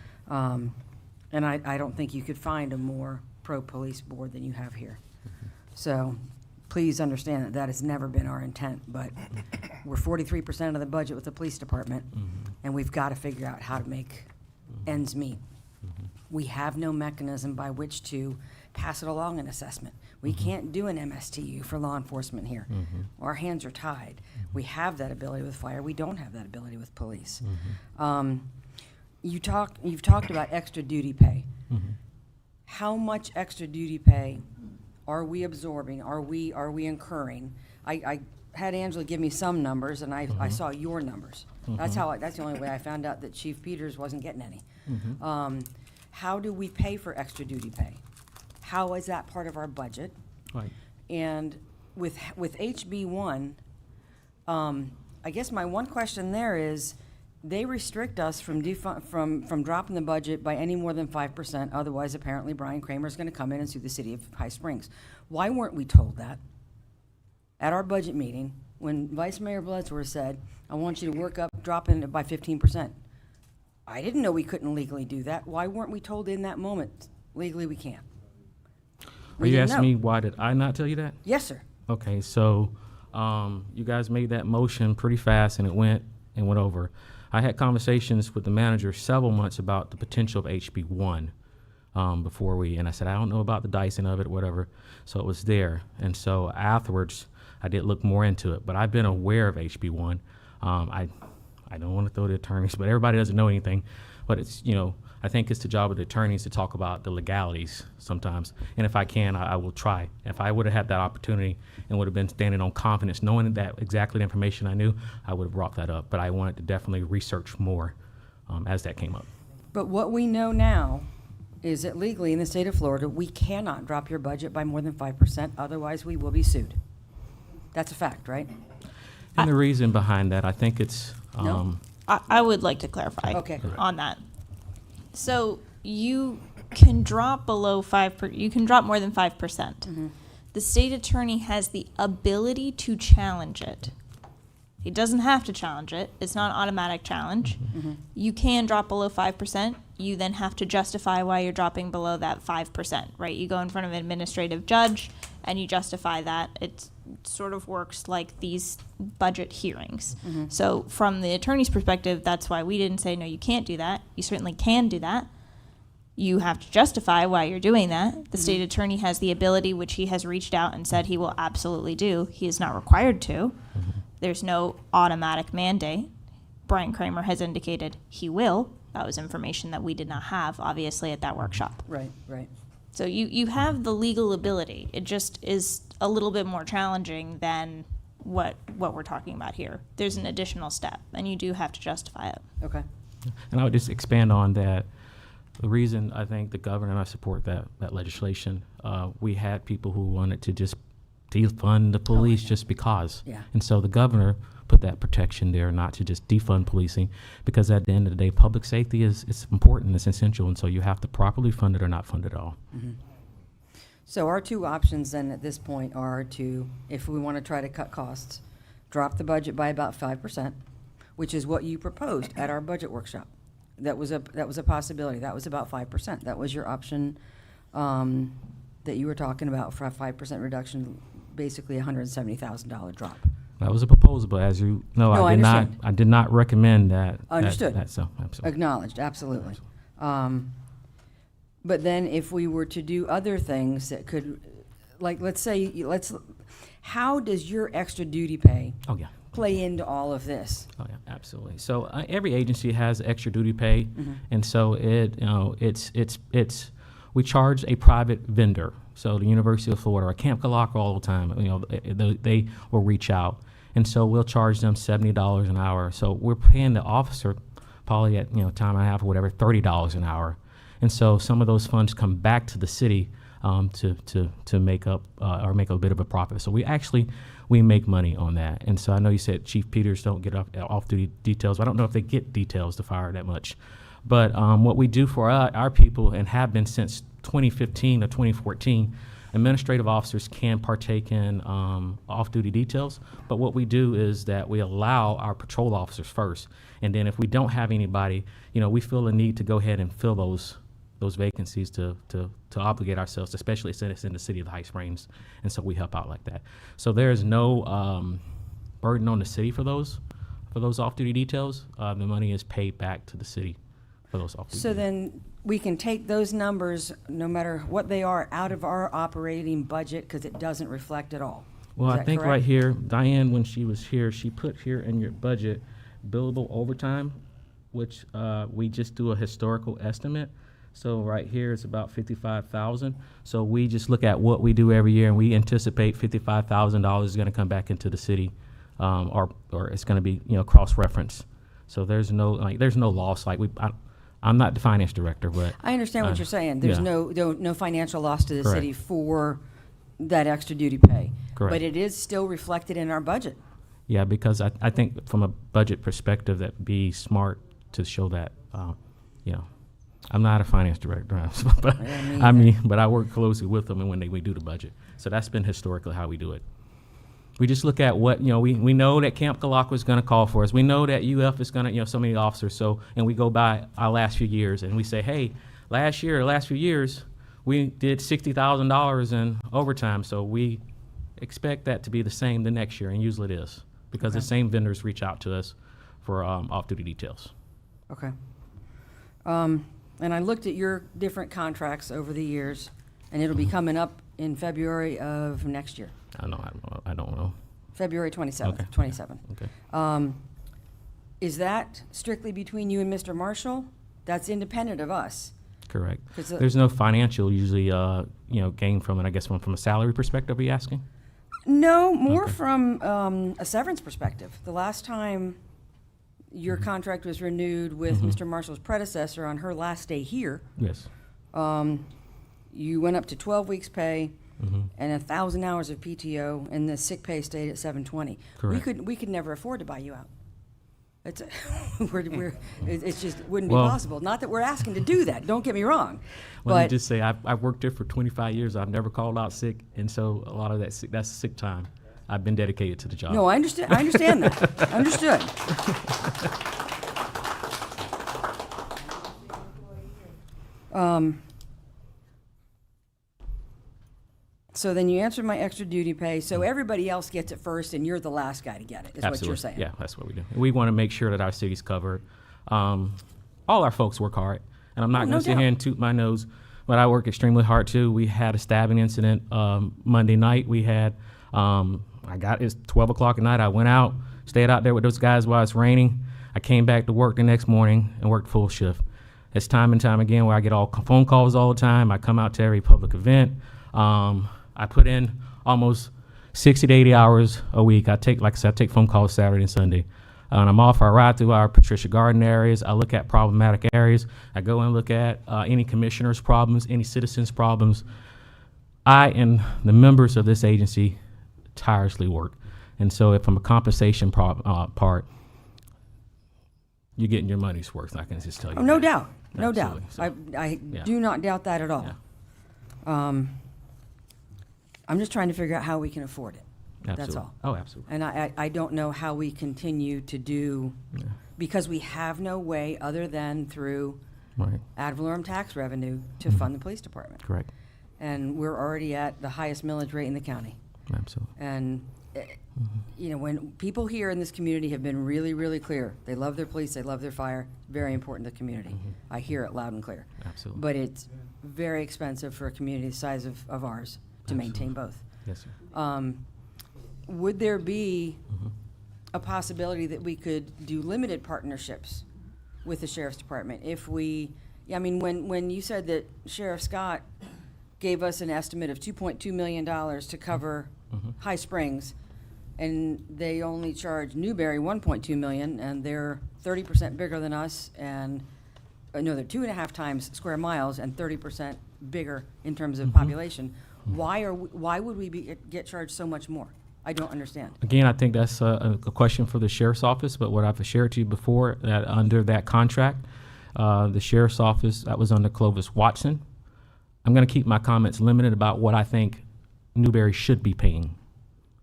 And I don't think you could find a more pro-police board than you have here. So please understand that that has never been our intent, but we're 43% of the budget with the police department, and we've got to figure out how to make ends meet. We have no mechanism by which to pass it along an assessment. We can't do an MSTU for law enforcement here. Our hands are tied. We have that ability with fire. We don't have that ability with police. You've talked about extra duty pay. How much extra duty pay are we absorbing? Are we incurring? I had Angela give me some numbers, and I saw your numbers. That's the only way I found out that Chief Peters wasn't getting any. How do we pay for extra duty pay? How is that part of our budget? Right. And with HB1, I guess my one question there is, they restrict us from dropping the budget by any more than 5%. Otherwise, apparently, Brian Kramer is going to come in and sue the city of High Springs. Why weren't we told that at our budget meeting when Vice Mayor Bloodsworth said, "I want you to work up, dropping it by 15%"? I didn't know we couldn't legally do that. Why weren't we told in that moment, legally we can't? Are you asking me why did I not tell you that? Yes, sir. Okay, so you guys made that motion pretty fast, and it went over. I had conversations with the manager several months about the potential of HB1 and I said, I don't know about the dicing of it, whatever. So it was there. And so afterwards, I did look more into it, but I've been aware of HB1. I don't want to throw the attorneys, but everybody doesn't know anything. But it's, I think it's the job of the attorneys to talk about the legalities sometimes. And if I can, I will try. If I would have had that opportunity and would have been standing on confidence, knowing that exactly the information I knew, I would have brought that up. But I wanted to definitely research more as that came up. But what we know now is that legally in the state of Florida, we cannot drop your budget by more than 5%, otherwise we will be sued. That's a fact, right? And the reason behind that, I think it's... No? I would like to clarify Okay. on that. So you can drop below 5%, you can drop more than 5%. The state attorney has the ability to challenge it. He doesn't have to challenge it. It's not an automatic challenge. You can drop below 5%. You then have to justify why you're dropping below that 5%, right? You go in front of an administrative judge and you justify that. It sort of works like these budget hearings. So from the attorney's perspective, that's why we didn't say, no, you can't do that. You certainly can do that. You have to justify why you're doing that. The state attorney has the ability, which he has reached out and said he will absolutely do. He is not required to. There's no automatic mandate. Brian Kramer has indicated he will. That was information that we did not have, obviously, at that workshop. Right, right. So you have the legal ability. It just is a little bit more challenging than what we're talking about here. There's an additional step, and you do have to justify it. Okay. And I would just expand on that. The reason I think the governor, and I support that legislation, we had people who wanted to just defund the police just because. Yeah. And so the governor put that protection there not to just defund policing, because at the end of the day, public safety it's important, it's essential, and so you have to properly fund it or not fund it at all. Mm-hmm. So our two options then at this point are to, if we want to try to cut costs, drop the budget by about 5%, which is what you proposed at our budget workshop. That was a possibility. That was about 5%. That was your option that you were talking about for a 5% reduction, basically $170,000 drop. That was a proposal, but as you know, No, I did not recommend that. Understood. So absolutely. Acknowledged, absolutely. But then if we were to do other things that could, like, how does your extra duty pay Oh, yeah. play into all of this? Oh yeah, absolutely. So every agency has extra duty pay, and so we charge a private vendor. So the University of Florida or Camp Kalaka all the time, they will reach out, and so we'll charge them $70 an hour. So we're paying the officer probably at time and a half or whatever $30 an hour, and so some of those funds come back to the city to make up or make a bit of a profit. So we make money on that. And so I know you said Chief Peters don't get off-duty details. I don't know if they get details to fire that much. But what we do for our people, and have been since 2015 or 2014, administrative officers can partake in off-duty details. But what we do is that we allow our patrol officers first. And then if we don't have anybody, we feel a need to go ahead and fill those vacancies to obligate ourselves, especially since it's in the city of High Springs, and so we help out like that. So there is no burden on the city for those off-duty details. The money is paid back to the city for those off-duty. So then we can take those numbers, no matter what they are, out of our operating budget because it doesn't reflect at all. Well, Is I that think correct? right here, Diane, when she was here, she put here in your budget billable overtime, which we just do a historical estimate. So right here it's about 55,000. So we just look at what we do every year, and we anticipate $55,000 is going to come back into the city, or it's going to be cross-reference. So there's no loss. I'm not the finance director, but I understand what you're saying. There's no financial loss to the Correct. city for that extra duty pay. Correct. But it is still reflected in our budget. yeah, because I think from a budget perspective, that'd be smart to show that. I'm not a finance director, but but I work closely with them, and when we do the budget. So that's been historically how we do it. We just look at what, we know that Camp Kalaka is going to call for us. We know that UF is going to, so many officers. So, and we go by our last few years and we say, hey, last few years, we did $60,000 in overtime. So we expect that to be the same the next year, and usually it is, because the same vendors reach out to us for off-duty details. Okay. And I looked at your different contracts over the years, and it'll be coming up in February of next year. I don't know. February 27th, Okay. 27. Okay. Is that strictly between you and Mr. Marshall? That's independent of us. Correct. 'Cause There's no financial usually, gain from it, I guess, from a salary perspective, are you asking? No, more from a severance perspective. The last time your contract was renewed with Mr. Marshall's predecessor on her last day here, Yes. you went up to 12 weeks pay and 1,000 hours of PTO, and the sick pay stayed at 720. Correct. We could never afford to buy you out. It's it just wouldn't be Well- possible. Not that we're asking to do that. Don't get me wrong. Let me But just say, I've worked there for 25 years. I've never called out sick, and so a lot of that's sick time. I've been dedicated to the job. no, I understand. I understand that. Understood. So then you answered my extra duty pay. So everybody else gets it first, and you're the last guy to get it. Is what you're saying? Yeah, that's what we do. We want to make sure that our city's covered. All our folks work hard, and I'm not Oh, going no to sit here and toot my nose, but I work extremely hard too. We had a stabbing incident Monday night. We had, it's 12 o'clock at night. I went out, stayed out there with those guys while it's raining. I came back to work the next morning and worked full shift. It's time and time again where I get all phone calls all the time. I come out to every public event. I put in almost 60 to 80 hours a week. Like I said, I take phone calls Saturday and Sunday. And I'm off, I ride through our Patricia Garden areas. I look at problematic areas. I go and look at any commissioner's problems, any citizens' problems. I and the members of this agency tirelessly work. And so if from a compensation part, you're getting your money's worth. I can just tell you. Oh, no that. doubt, no Absolutely. doubt. So, I yeah. do not doubt that at all. I'm just trying to figure out how we can afford it. That's Absolutely. all. Oh, absolutely. And I don't know how we continue to do, because we have no way other than through Right. ad valorem tax revenue to fund the police department. Correct. And we're already at the highest millage rate in the county. Absolutely. And, you know, when people here in this community have been really, really clear, they love their police, they love their fire, very important to the community. I hear it loud and clear. Absolutely. But it's very expensive for a community the size of ours to maintain both. Yes, sir. Would there be a possibility that we could do limited partnerships with the sheriff's department? If we, I mean, when you said that Sheriff Scott gave us an estimate of $2.2 million to cover High Springs, and they only charge Newberry $1.2 million, and they're 30% bigger than us, and no, they're 2.5 times square miles and 30% bigger in terms of population. Why would we get charged so much more? I don't understand. Again, I think that's a question for the sheriff's office, but what I've shared to you before, that under that contract, the sheriff's office, that was under Clovis Watson. I'm going to keep my comments limited about what I think Newberry should be paying.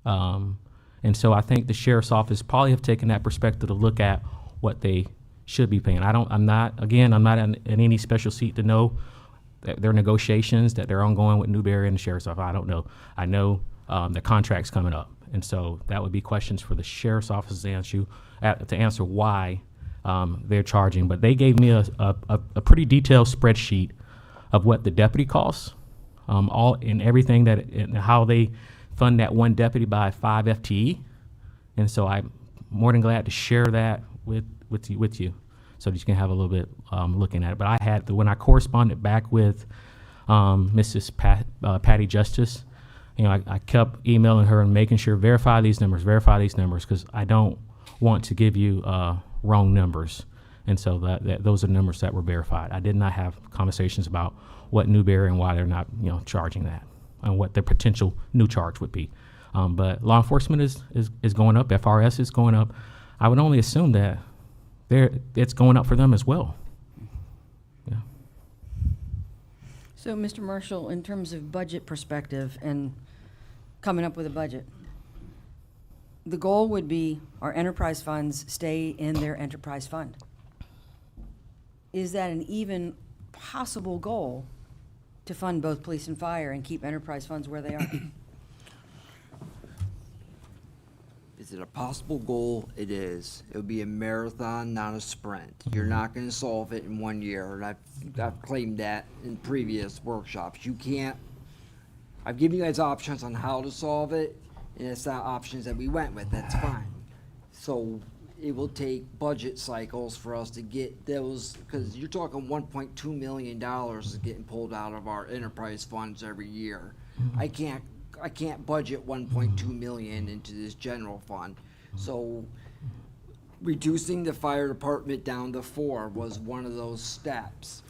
And so I think the sheriff's office probably have taken that perspective to look at what they should be paying. I'm not in any special seat to know that there are negotiations that they're ongoing with Newberry and the sheriff's office. I don't know. I know the contract's coming up. And so that would be questions for the sheriff's office to answer why they're charging. But they gave me a pretty detailed spreadsheet of what the deputy costs, all in everything and how they fund that one deputy by 5 FTE. And so I'm more than glad to share that with you so that you can have a little bit looking at it. But when I corresponded back with Mrs. Patty Justice, you know, I kept emailing her and making sure, verify these numbers, because I don't want to give you wrong numbers. And so those are numbers that were verified. I did not have conversations about what Newberry and why they're not, charging that, and what their potential new charge would be. But law enforcement is going up. FRS is going up. I would only assume that it's going up for them as well. Yeah. So, Mr. Marshall, in terms of budget perspective and coming up with a budget, the goal would be our enterprise funds stay in their enterprise fund. Is that an even possible goal to fund both police and fire and keep enterprise funds where they are? Is it a possible goal? It is. It would be a marathon, not a sprint. You're not going to solve it in 1 year, and I've claimed that in previous workshops. You can't. I've given you guys options on how to solve it, and it's not options that we went with. That's fine. So it will take budget cycles for us to get those, because you're talking $1.2 million is getting pulled out of our enterprise funds every year. I can't budget 1.2 million into this general fund. So reducing the fire department down to 4 was one of those steps.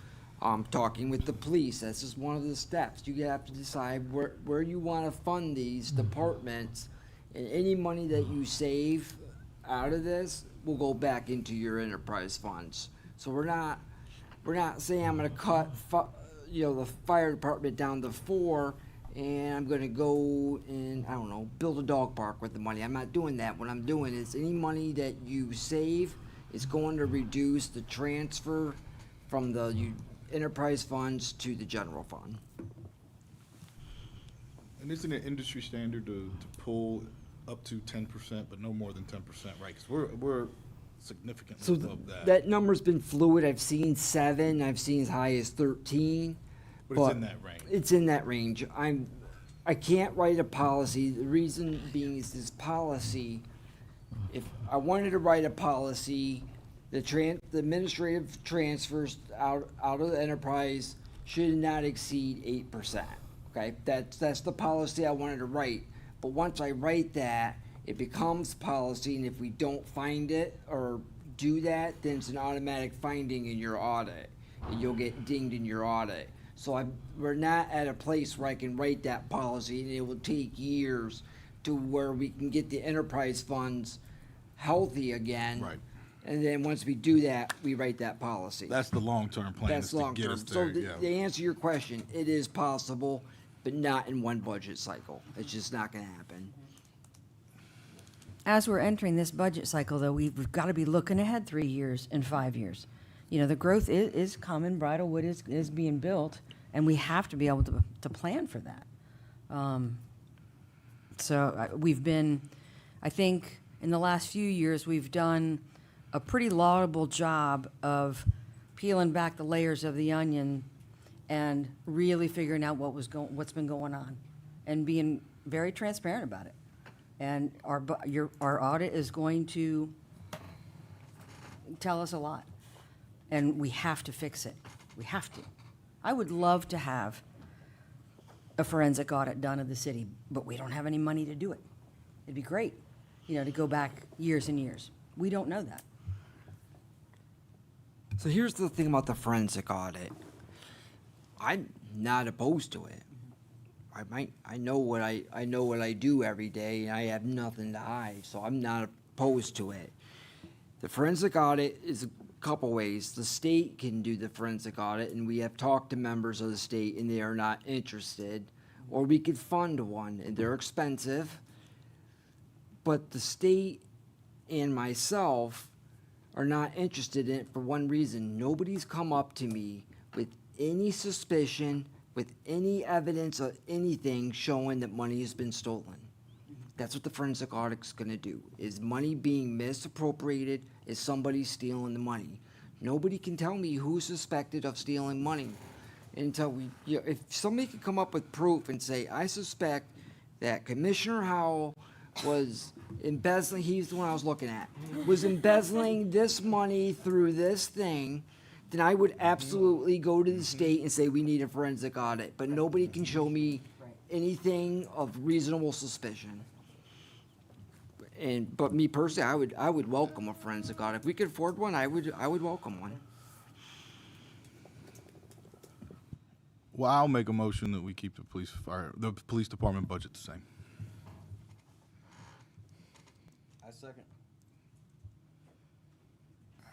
Talking with the police, that's just one of the steps. You have to decide where you want to fund these departments, and any money that you save out of this will go back into your enterprise funds. So we're not saying I'm going to cut the fire department down to 4 and I'm going to go and, I don't know, build a dog park with the money. I'm not doing that. What I'm doing is any money that you save is going to reduce the transfer from the enterprise funds to the general fund. And isn't it industry standard to pull up to 10%, but no more than 10%, right? Because we're significantly So above that. that number's been fluid. I've seen 7. I've seen as high as 13. But it's in that range. It's in that range. I can't write a policy. The reason being is this policy. If I wanted to write a policy, the administrative transfers out of the enterprise should not exceed 8%. Okay, that's the policy I wanted to write. But once I write that, it becomes policy, and if we don't find it or do that, then it's an automatic finding in your audit, and you'll get dinged in your audit. So we're not at a place where I can write that policy, and it will take years to where we can get the enterprise funds healthy again. Right. And then once we do that, we write that policy. That's the long-term plan, is That's to long get term. us So there, yeah. to answer your question, it is possible, but not in one budget cycle. It's just not gonna happen. As we're entering this budget cycle, though, we've got to be looking ahead 3 years and 5 years. You know, the growth is coming, Bridlewood is being built, and we have to be able to plan for that. We've been, I think, in the last few years, we've done a pretty laudable job of peeling back the layers of the onion and really figuring out what's been going on, and being very transparent about it. And our audit is going to tell us a lot, and we have to fix it. We have to. I would love to have a forensic audit done of the city, but we don't have any money to do it. It'd be great, to go back years and years. We don't know that. So here's the thing about the forensic audit. I'm not opposed to it. I know what I do every day, and I have nothing to hide, so I'm not opposed to it. The forensic audit is a couple ways. The state can do the forensic audit, and we have talked to members of the state, and they are not interested. Or we could fund one, and they're expensive. But the state and myself are not interested in it for one reason. Nobody's come up to me with any suspicion, with any evidence of anything showing that money has been stolen. That's what the forensic audit's gonna do. Is money being misappropriated? Is somebody stealing the money? Nobody can tell me who's suspected of stealing money until if somebody can come up with proof and say, I suspect that Commissioner Howell was embezzling, he's the one I was looking at, was embezzling this money through this thing, then I would absolutely go to the state and say, we need a forensic audit. But nobody can show me anything of reasonable suspicion. But me personally, I would welcome a forensic audit. If we could afford one, I would welcome one. Well, I'll make a motion that we keep the police department budget the same. I second.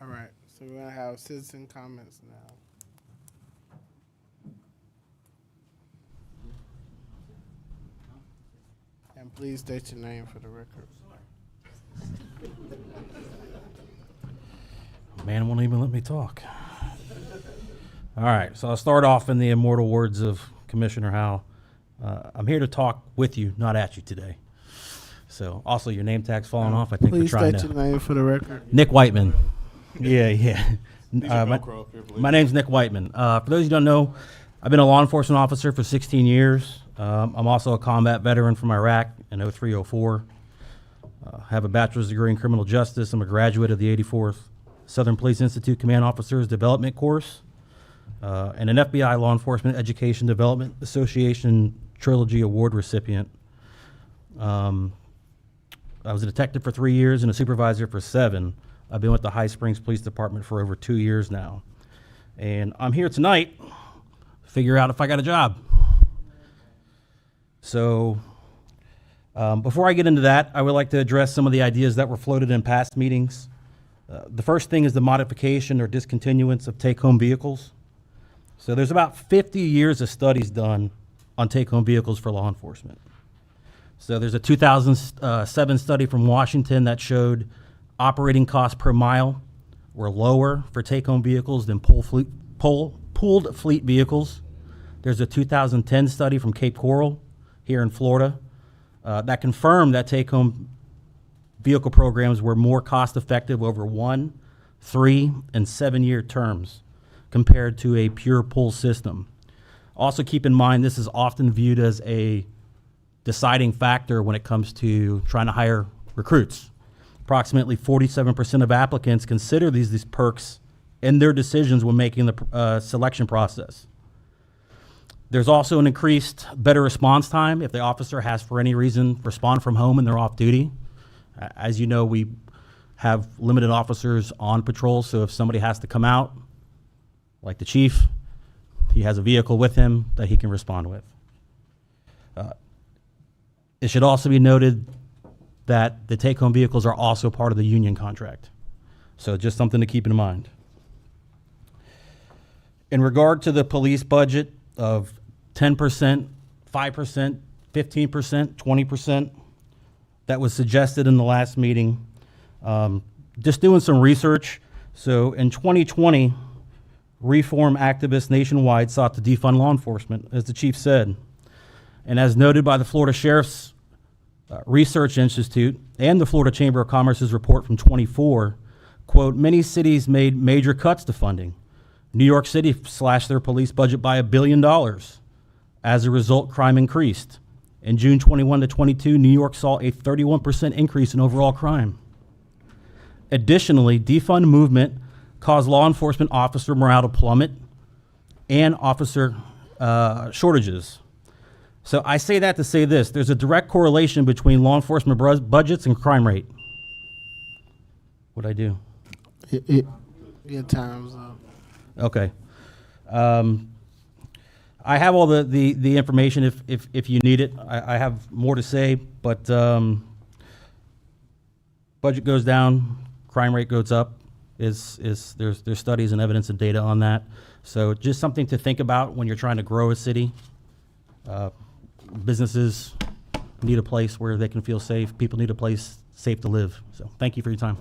All right, so we're gonna have citizen comments now. And please state your name for the record. Man won't even let me talk. All right, so I'll start off in the immortal words of Commissioner Howell. I'm here to talk with you, not at you today. So, also, your name tag's falling off. I think we're Please trying state to. your name for the record. Nick Whiteman. Yeah. My name's Nick Whiteman. For those who don't know, I've been a law enforcement officer for 16 years. I'm also a combat veteran from Iraq in 03-04. Have a bachelor's degree in criminal justice. I'm a graduate of the 84th Southern Police Institute Command Officers Development Course, and an FBI Law Enforcement Education Development Association Trilogy Award recipient. I was a detective for 3 years and a supervisor for 7. I've been with the High Springs Police Department for over 2 years now. And I'm here tonight to figure out if I got a job. So before I get into that, I would like to address some of the ideas that were floated in past meetings. The first thing is the modification or discontinuance of take-home vehicles. So there's about 50 years of studies done on take-home vehicles for law enforcement. So there's a 2007 study from Washington that showed operating costs per mile were lower for take-home vehicles than pooled fleet vehicles. There's a 2010 study from Cape Coral here in Florida that confirmed that take-home vehicle programs were more cost-effective over 1, 3, and 7-year terms compared to a pure pull system. Also keep in mind this is often viewed as a deciding factor when it comes to trying to hire recruits. Approximately 47% of applicants consider these perks in their decisions when making the selection process. There's also an increased better response time if the officer has, for any reason, respond from home and they're off duty. As you know, we have limited officers on patrol, so if somebody has to come out, like the chief, he has a vehicle with him that he can respond with. It should also be noted that the take-home vehicles are also part of the union contract. So just something to keep in mind. In regard to the police budget of 10%, 5%, 15%, 20%, that was suggested in the last meeting, just doing some research. So in 2020, reform activists nationwide sought to defund law enforcement, as the chief said. And as noted by the Florida Sheriff's Research Institute and the Florida Chamber of Commerce's report from 24, quote, many cities made major cuts to funding. New York City slashed their police budget by $1 billion. As a result, crime increased. In June 21 to 22, New York saw a 31% increase in overall crime. Additionally, defund movement caused law enforcement officer morale to plummet and officer shortages. So I say that to say this, there's a direct correlation between law enforcement budgets and crime rate. What'd I do? Your time's up. Okay. I have all the information if you need it. I have more to say, but budget goes down, crime rate goes up. There's studies and evidence and data on that. So just something to think about when you're trying to grow a city. Businesses need a place where they can feel safe. People need a place safe to live. So thank you for your time.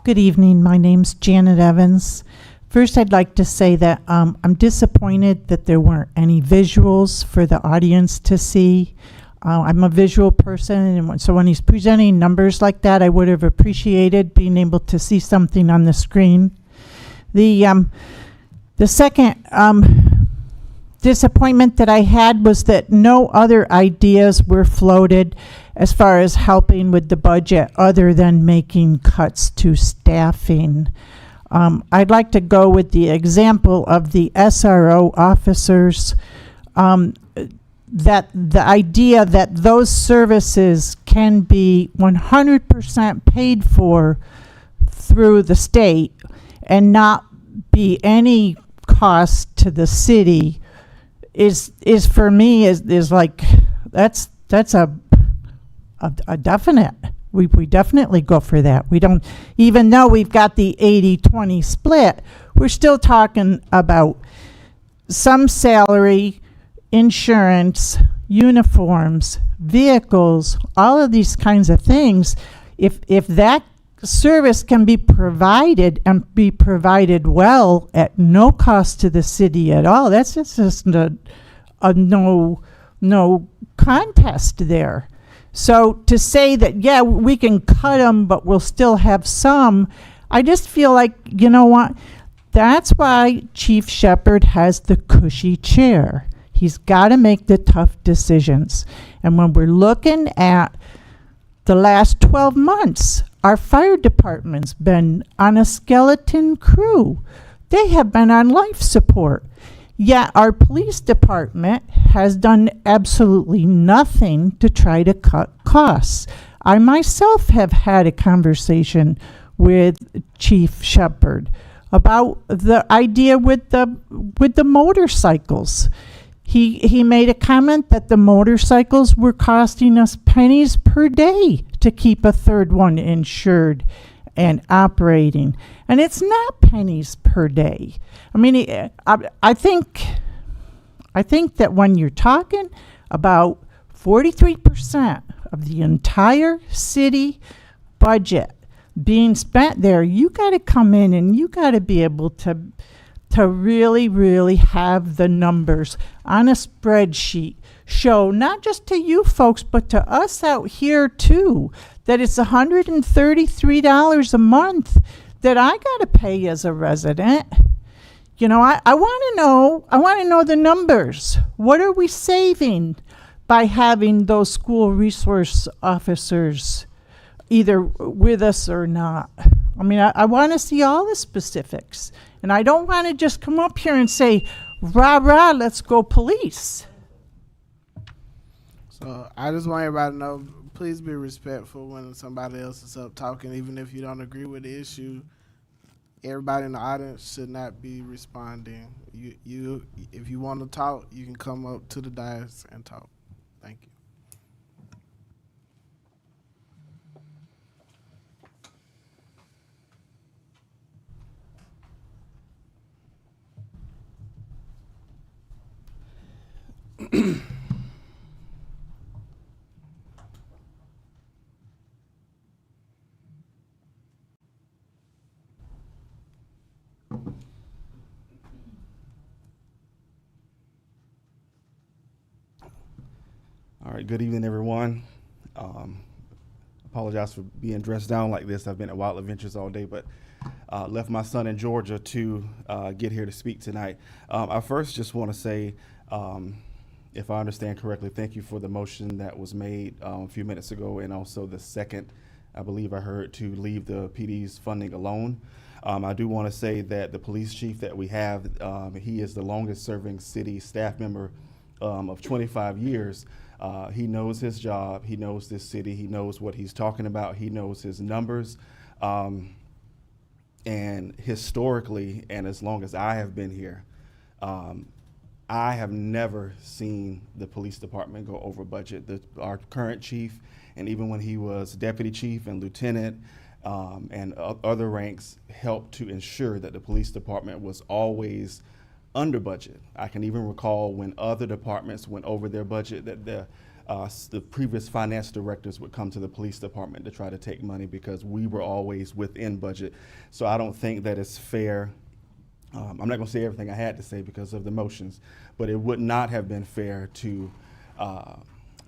Good evening. My name's Janet Evans. First, I'd like to say that I'm disappointed that there weren't any visuals for the audience to see. I'm a visual person, and so when he's presenting numbers like that, I would have appreciated being able to see something on the screen. The second disappointment that I had was that no other ideas were floated as far as helping with the budget other than making cuts to staffing. I'd like to go with the example of the SRO officers, that the idea that those services can be 100% paid for through the state and not be any cost to the city is for me is like that's a definite. We definitely go for that. We don't, even though we've got the 80-20 split, we're still talking about some salary, insurance, uniforms, vehicles, all of these kinds of things. If that service can be provided and be provided well at no cost to the city at all, that's just a no contest there. So to say that, yeah, we can cut them, but we'll still have some, I just feel like, you know what? That's why Chief Shepherd has the cushy chair. He's got to make the tough decisions. And when we're looking at the last 12 months, our fire department's been on a skeleton crew. They have been on life support. Yet our police department has done absolutely nothing to try to cut costs. I myself have had a conversation with Chief Shepherd about the idea with the motorcycles. He made a comment that the motorcycles were costing us pennies per day to keep a third one insured and operating. And it's not pennies per day. I mean, I think that when you're talking about 43% of the entire city budget being spent there, you got to come in and you got to be able to really, really have the numbers on a spreadsheet show, not just to you folks, but to us out here too, that it's $133 a month that I got to pay as a resident. You know, I want to know the numbers. What are we saving by having those school resource officers either with us or not? I mean, I want to see all the specifics. And I don't want to just come up here and say, rah, rah, let's go police. So I just want everybody to know, please be respectful when somebody else is up talking, even if you don't agree with the issue. Everybody in the audience should not be responding. You, if you want to talk, you can come up to the dais and talk. Thank you. All right, good evening, everyone. Apologize for being dressed down like this. I've been at Wild Adventures all day, but left my son in Georgia to get here to speak tonight. I first just want to say, if I understand correctly, thank you for the motion that was made a few minutes ago, and also the second, I believe I heard, to leave the PD's funding alone. I do want to say that the police chief that we have, he is the longest serving city staff member of 25 years. He knows his job, he knows this city, he knows what he's talking about, he knows his numbers. And historically, and as long as I have been here, I have never seen the police department go over budget. Our current chief, and even when he was deputy chief and lieutenant and other ranks, helped to ensure that the police department was always under budget. I can even recall when other departments went over their budget that the previous finance directors would come to the police department to try to take money because we were always within budget. So I don't think that it's fair. I'm not going to say everything I had to say because of the motions, but it would not have been fair to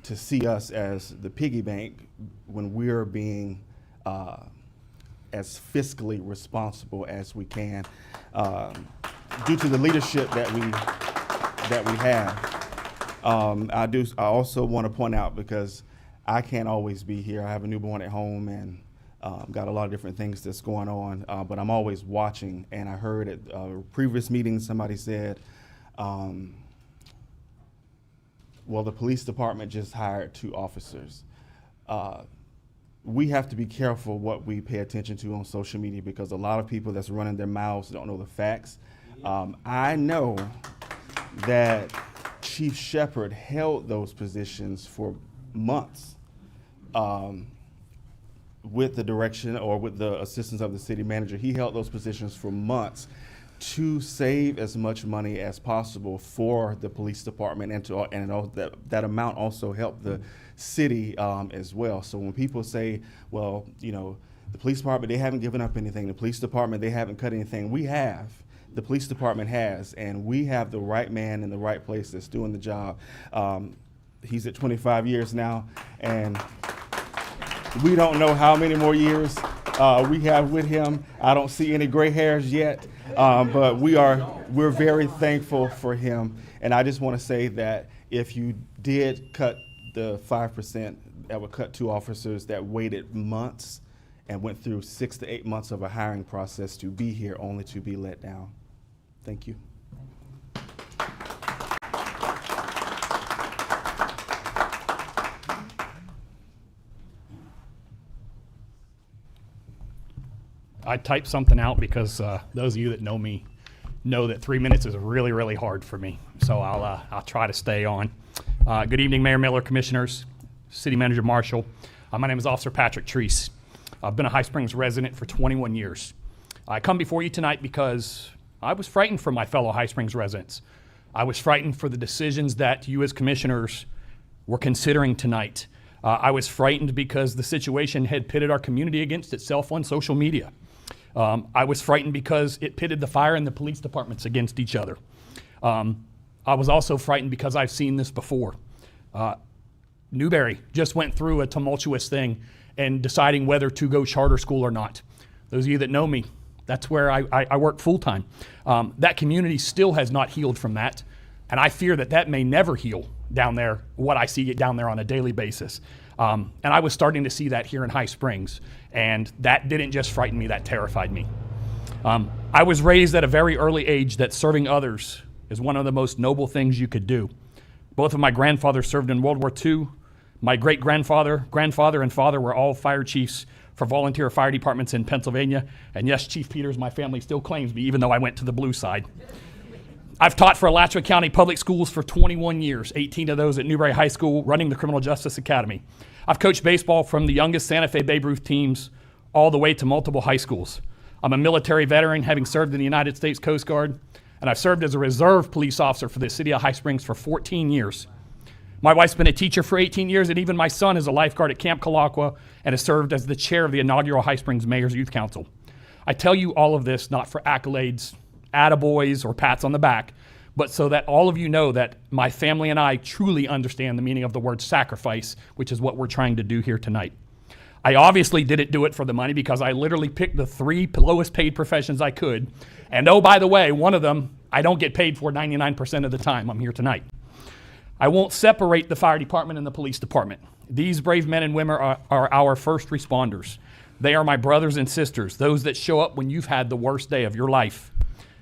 see us as the piggy bank when we're being as fiscally responsible as we can due to the leadership that we have. I also want to point out, because I can't always be here. I have a newborn at home and got a lot of different things that's going on, but I'm always watching. And I heard at previous meetings somebody said, well, the police department just hired 2 officers. We have to be careful what we pay attention to on social media because a lot of people that's running their mouths don't know the facts. I know that Chief Shepard held those positions for months with the direction or with the assistance of the city manager. He held those positions for months to save as much money as possible for the police department, and that amount also helped the city as well. So when people say, well, you know, the police department, they haven't given up anything. The police department, they haven't cut anything. We have. The police department has, and we have the right man in the right place that's doing the job. He's at 25 years now, and we don't know how many more years we have with him. I don't see any gray hairs yet, but we're very thankful for him. And I just want to say that if you did cut the 5%, that would cut 2 officers that waited months and went through 6 to 8 months of a hiring process to be here, only to be let down. Thank you. I typed something out because those of you that know me know that 3 minutes is really, really hard for me. So I'll try to stay on. Good evening, Mayor Miller, Commissioners, City Manager Marshall. My name is Officer Patrick Treese. I've been a High Springs resident for 21 years. I come before you tonight because I was frightened for my fellow High Springs residents. I was frightened for the decisions that you as commissioners were considering tonight. I was frightened because the situation had pitted our community against itself on social media. I was frightened because it pitted the fire and the police departments against each other. I was also frightened because I've seen this before. Newberry just went through a tumultuous thing and deciding whether to go charter school or not. Those of you that know me, That's where I work full-time. That community still has not healed from that, and I fear that that may never heal down there, what I see down there on a daily basis. And I was starting to see that here in High Springs, and that didn't just frighten me, that terrified me. I was raised at a very early age that serving others is one of the most noble things you could do. Both of my grandfathers served in World War II. My great-grandfather, grandfather, and father were all fire chiefs for volunteer fire departments in Pennsylvania. And yes, Chief Peters, my family still claims me, even though I went to the blue side. I've taught for Alachua County Public Schools for 21 years, 18 of those at Newberry High School, running the Criminal Justice Academy. I've coached baseball from the youngest Santa Fe Babe Ruth teams all the way to multiple high schools. I'm a military veteran, having served in the United States Coast Guard, and I've served as a reserve police officer for the city of High Springs for 14 years. My wife's been a teacher for 18 years, and even my son is a lifeguard at Camp Kalakwa and has served as the chair of the inaugural High Springs Mayor's Youth Council. I tell you all of this not for accolades, attaboys, or pats on the back, but so that all of you know that my family and I truly understand the meaning of the word sacrifice, which is what we're trying to do here tonight. I obviously didn't do it for the money because I literally picked the 3 lowest paid professions I could. And oh, by the way, one of them I don't get paid for 99% of the time I'm here tonight. I won't separate the fire department and the police department. These brave men and women are our first responders. They are my brothers and sisters, those that show up when you've had the worst day of your life.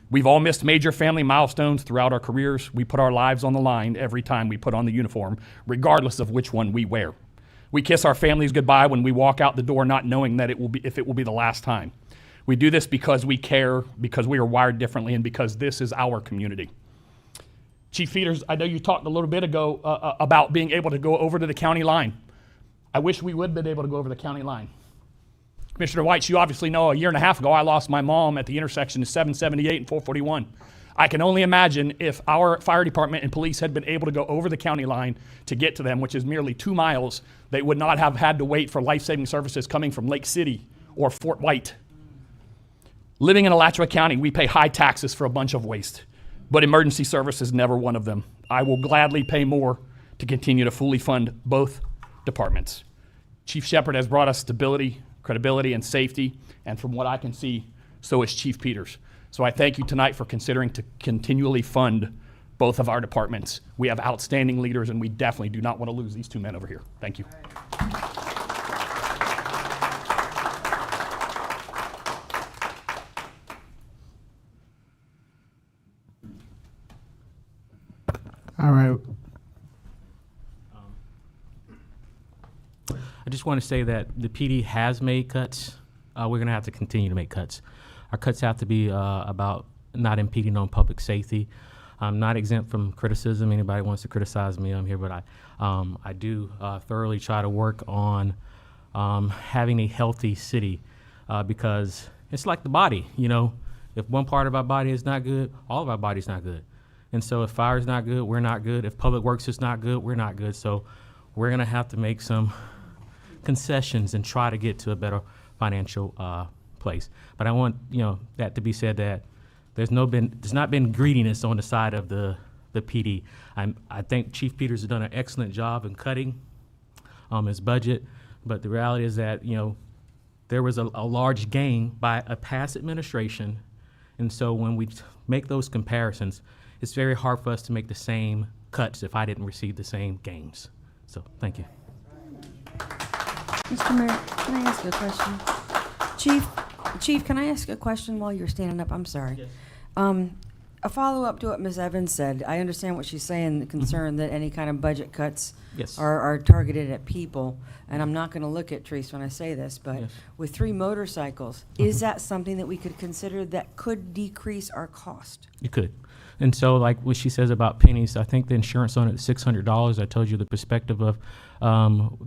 We've all missed major family milestones throughout our careers. We put our lives on the line every time we put on the uniform, regardless of which one we wear. We kiss our families goodbye when we walk out the door, not knowing that it will be the last time. We do this because we care, because we are wired differently, and because this is our community. Chief Peters, I know you talked a little bit ago about being able to go over to the county line. I wish we would have been able to go over the county line. Commissioner White, you obviously know a year and a half ago I lost my mom at the intersection of 778 and 441. I can only imagine if our fire department and police had been able to go over the county line to get to them, which is merely 2 miles, they would not have had to wait for life-saving services coming from Lake City or Fort White. Living in Alachua County, we pay high taxes for a bunch of waste, but emergency service is never one of them. I will gladly pay more to continue to fully fund both departments. Chief Shepard has brought us stability, credibility, and safety, and from what I can see, so is Chief Peters. So I thank you tonight for considering to continually fund both of our departments. We have outstanding leaders, and we definitely do not want to lose these 2 men over here. Thank you. All right. I just want to say that the PD has made cuts. We're going to have to continue to make cuts. Our cuts have to be about not impeding on public safety. I'm not exempt from criticism. Anybody wants to criticize me, I'm here, but I do thoroughly try to work on having a healthy city because it's like the body, you know. If one part of our body is not good, all of our body's not good. And so if fire is not good, we're not good. If public works is not good, we're not good. So we're going to have to make some concessions and try to get to a better financial place. But I want that to be said that there's not been greediness on the side of the PD. I think Chief Peters has done an excellent job in cutting his budget, but the reality is that there was a large gain by a past administration, and so when we make those comparisons, it's very hard for us to make the same cuts if I didn't receive the same gains. So thank you. Mr. Mayor, can I ask you a question? Chief, can I ask a question while you're standing up? I'm sorry. Yes. A follow-up to what Ms. Evans said. I understand what she's saying, the concern that any kind of budget cuts Yes. are targeted at people. And I'm not going to look at Treese when I say this, but Yes. with 3 motorcycles, is that something that we could consider that could decrease our cost? You could. And so like what she says about pennies, I think the insurance on it is $600. I told you the perspective of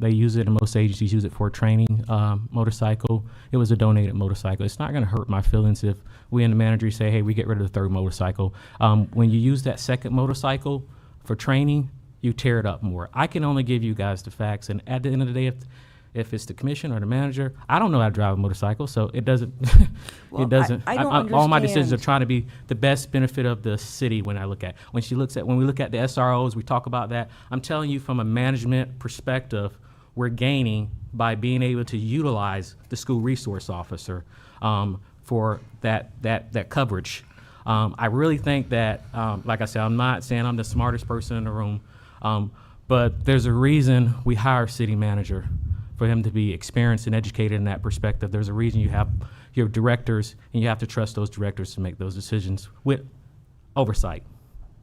they use it, and most agencies use it for a training motorcycle. It was a donated motorcycle. It's not going to hurt my feelings if we and the manager say, hey, we get rid of the 3rd motorcycle. When you use that 2nd motorcycle for training, you tear it up more. I can only give you guys the facts, and at the end of the day, if it's the commission or the manager, I don't know how to drive a motorcycle, so it doesn't. Well, it doesn't. I don't all my decisions are understand. trying to be the best benefit of the city. When we look at the SROs, we talk about that. I'm telling you from a management perspective, we're gaining by being able to utilize the school resource officer for that coverage. I really think that, like I said, I'm not saying I'm the smartest person in the room, but there's a reason we hire a city manager, for him to be experienced and educated in that perspective. There's a reason you have your directors, and you have to trust those directors to make those decisions with oversight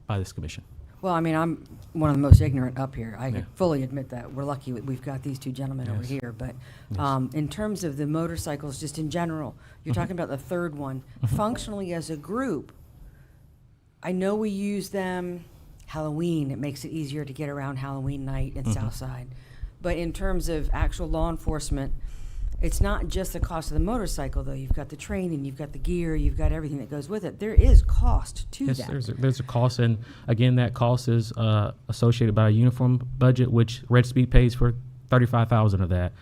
by this commission. Well, I mean, I'm one of the most ignorant up here. I Yeah. fully admit that. We're lucky we've got these two gentlemen over Yes. here. But in terms of the motorcycles, just in general, you're talking about the third one. Functionally as a group, I know we use them Halloween. It makes it easier to get around Halloween night in Southside. But in terms of actual law enforcement, it's not just the cost of the motorcycle, though. You've got the training, you've got the gear, you've got everything that goes with it. There is cost to Yes, that. there's a cost, and again, that cost is associated by a uniform budget, which Red Speed pays for 35,000 of that.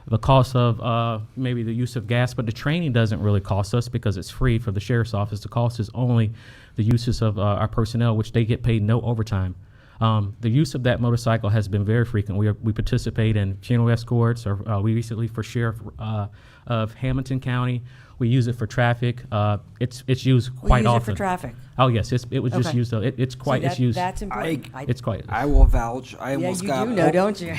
The cost of maybe the use of gas, but the training doesn't really cost us because it's free for the sheriff's office. The cost is only the uses of our personnel, which they get paid no overtime. The use of that motorcycle has been very frequent. We participate in funeral escorts, or we recently for sheriff of Hamilton County. We use it for traffic. It's used quite use it often. for traffic? Oh yes, it was just Okay. used. It's quite. It's used. That's important. It's quite. I will vouch. I Yeah, almost you got do know, don't you?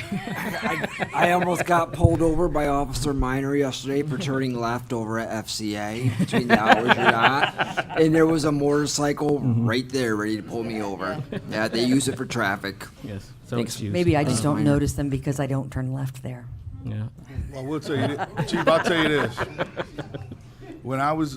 I almost got pulled over by Officer Minor yesterday for turning left over at FCA between the hours you're not. And there was a motorcycle right there ready to pull me over. Yeah, they use it for traffic. Yes. So Thanks. it's used. Maybe I just don't Minor. notice them because I don't turn left there. Yeah. Well, we'll tell you, Chief. I'll tell you this. When I was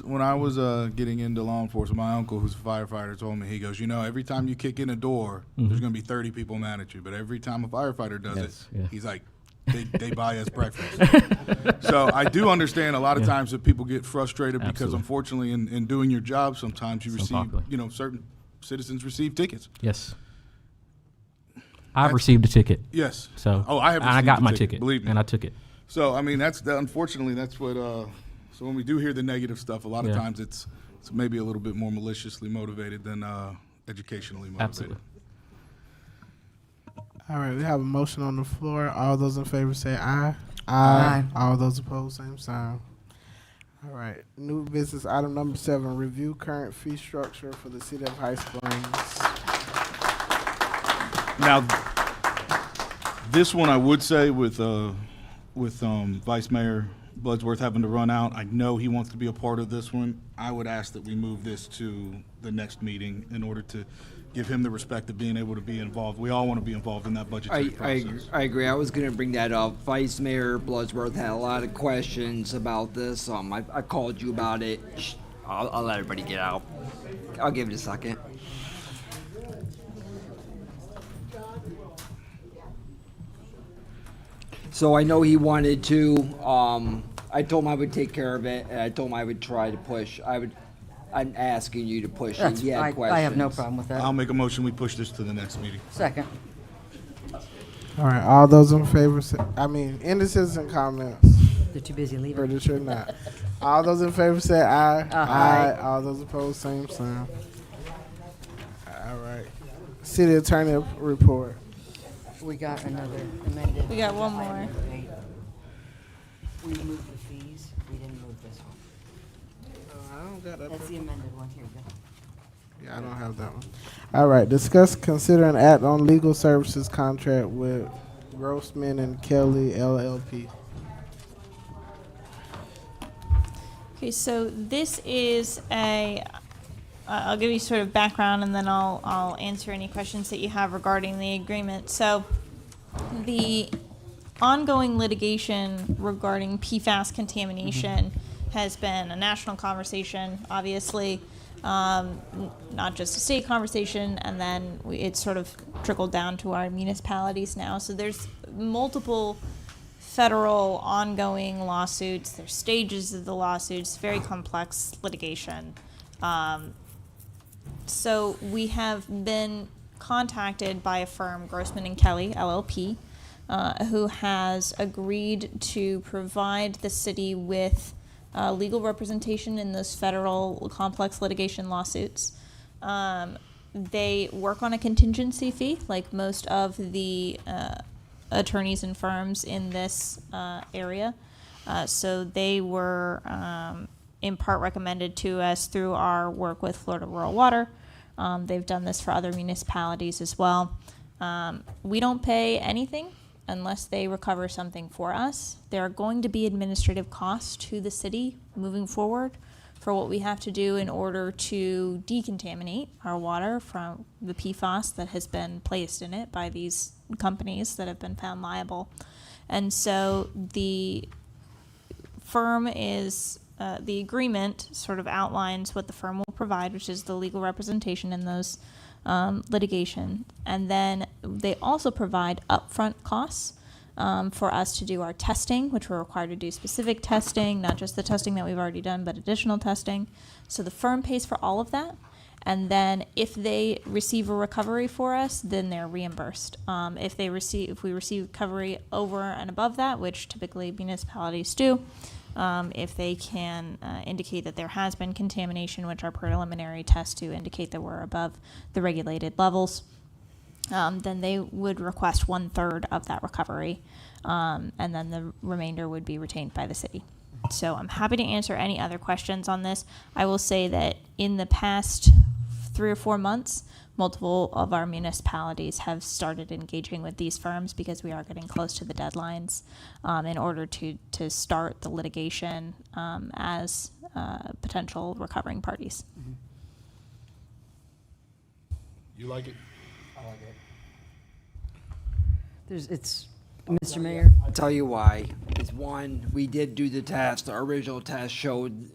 getting into law enforcement, my uncle, who's a firefighter, told me, he goes, every time you kick in a door, there's going to be 30 people mad at you. But every time a firefighter does Yes, it, yeah. he's like, they buy us breakfast. So I do understand a lot of times that people get frustrated because, Absolutely. unfortunately, in doing your job, sometimes you So receive, popular. certain citizens receive tickets. Yes. I've received a ticket. Yes. So. Oh, I have. And I received got a my ticket, ticket. believe me. And I took it. So I mean, unfortunately that's what. So when we do hear the negative stuff, a lot of Yeah. times it's maybe a little bit more maliciously motivated than educationally motivated. Absolutely. All right, we have a motion on the floor. All those in favor say aye. Aye. All those opposed, same sign. All right, new business item number 7, review current fee structure for the city of High Springs. Now, this one I would say with Vice Mayor Bloodsworth having to run out, I know he wants to be a part of this one. I would ask that we move this to the next meeting in order to give him the respect of being able to be involved. We all want to be involved in that budgetary process. I agree. I was going to bring that up. Vice Mayor Bloodsworth had a lot of questions about this. I called you about it. I'll let everybody get out. I'll give it a second. So I know he wanted to. I told him I would take care of it, and I told him I would try to push. I'm asking you to push. That's, He had I have no questions. problem with that. I'll make a motion, we push this to the next meeting. Second. All right, all those in favor say, any citizen comments? They're too busy Or leaving. that you're not. All those in favor say aye. Aye. All those opposed, same sign. All right. City attorney report. We got another amended. We got one more. We moved the fees. We didn't move this one. I don't got that. That's the amended one. Here we go. Yeah, I don't have that one. All right. Discuss, consider, and act on legal services contract with Grossman and Kelly LLP. Okay, so this is I'll give you sort of background and then I'll answer any questions that you have regarding the agreement. So the ongoing litigation regarding PFAS contamination has been a national conversation, obviously, not just a state conversation, and then it's sort of trickled down to our municipalities now. So there's multiple federal ongoing lawsuits. There's stages of the lawsuits, very complex litigation. So we have been contacted by a firm, Grossman and Kelly LLP, who has agreed to provide the city with legal representation in those federal complex litigation lawsuits. They work on a contingency fee, like most of the attorneys and firms in this area. So they were in part recommended to us through our work with Florida Rural Water. They've done this for other municipalities as well. We don't pay anything unless they recover something for us. There are going to be administrative costs to the city moving forward for what we have to do in order to decontaminate our water from the PFAS that has been placed in it by these companies that have been found liable. And so the firm is, the agreement sort of outlines what the firm will provide, which is the legal representation in those litigation. And then they also provide upfront costs for us to do our testing, which we're required to do specific testing, not just the testing that we've already done, but additional testing. So the firm pays for all of that. And then if they receive a recovery for us, then they're reimbursed. If we receive recovery over and above that, which typically municipalities do, if they can indicate that there has been contamination, which are preliminary tests to indicate that we're above the regulated levels, then they would request 1/3 of that recovery, and then the remainder would be retained by the city. So I'm happy to answer any other questions on this. I will say that in the past 3 or 4 months, multiple of our municipalities have started engaging with these firms because we are getting close to the deadlines in order to start the litigation as potential recovering parties. You like it? I like it. Mr. Mayor. I'll tell you why. It's one, we did do the test. Our original test showed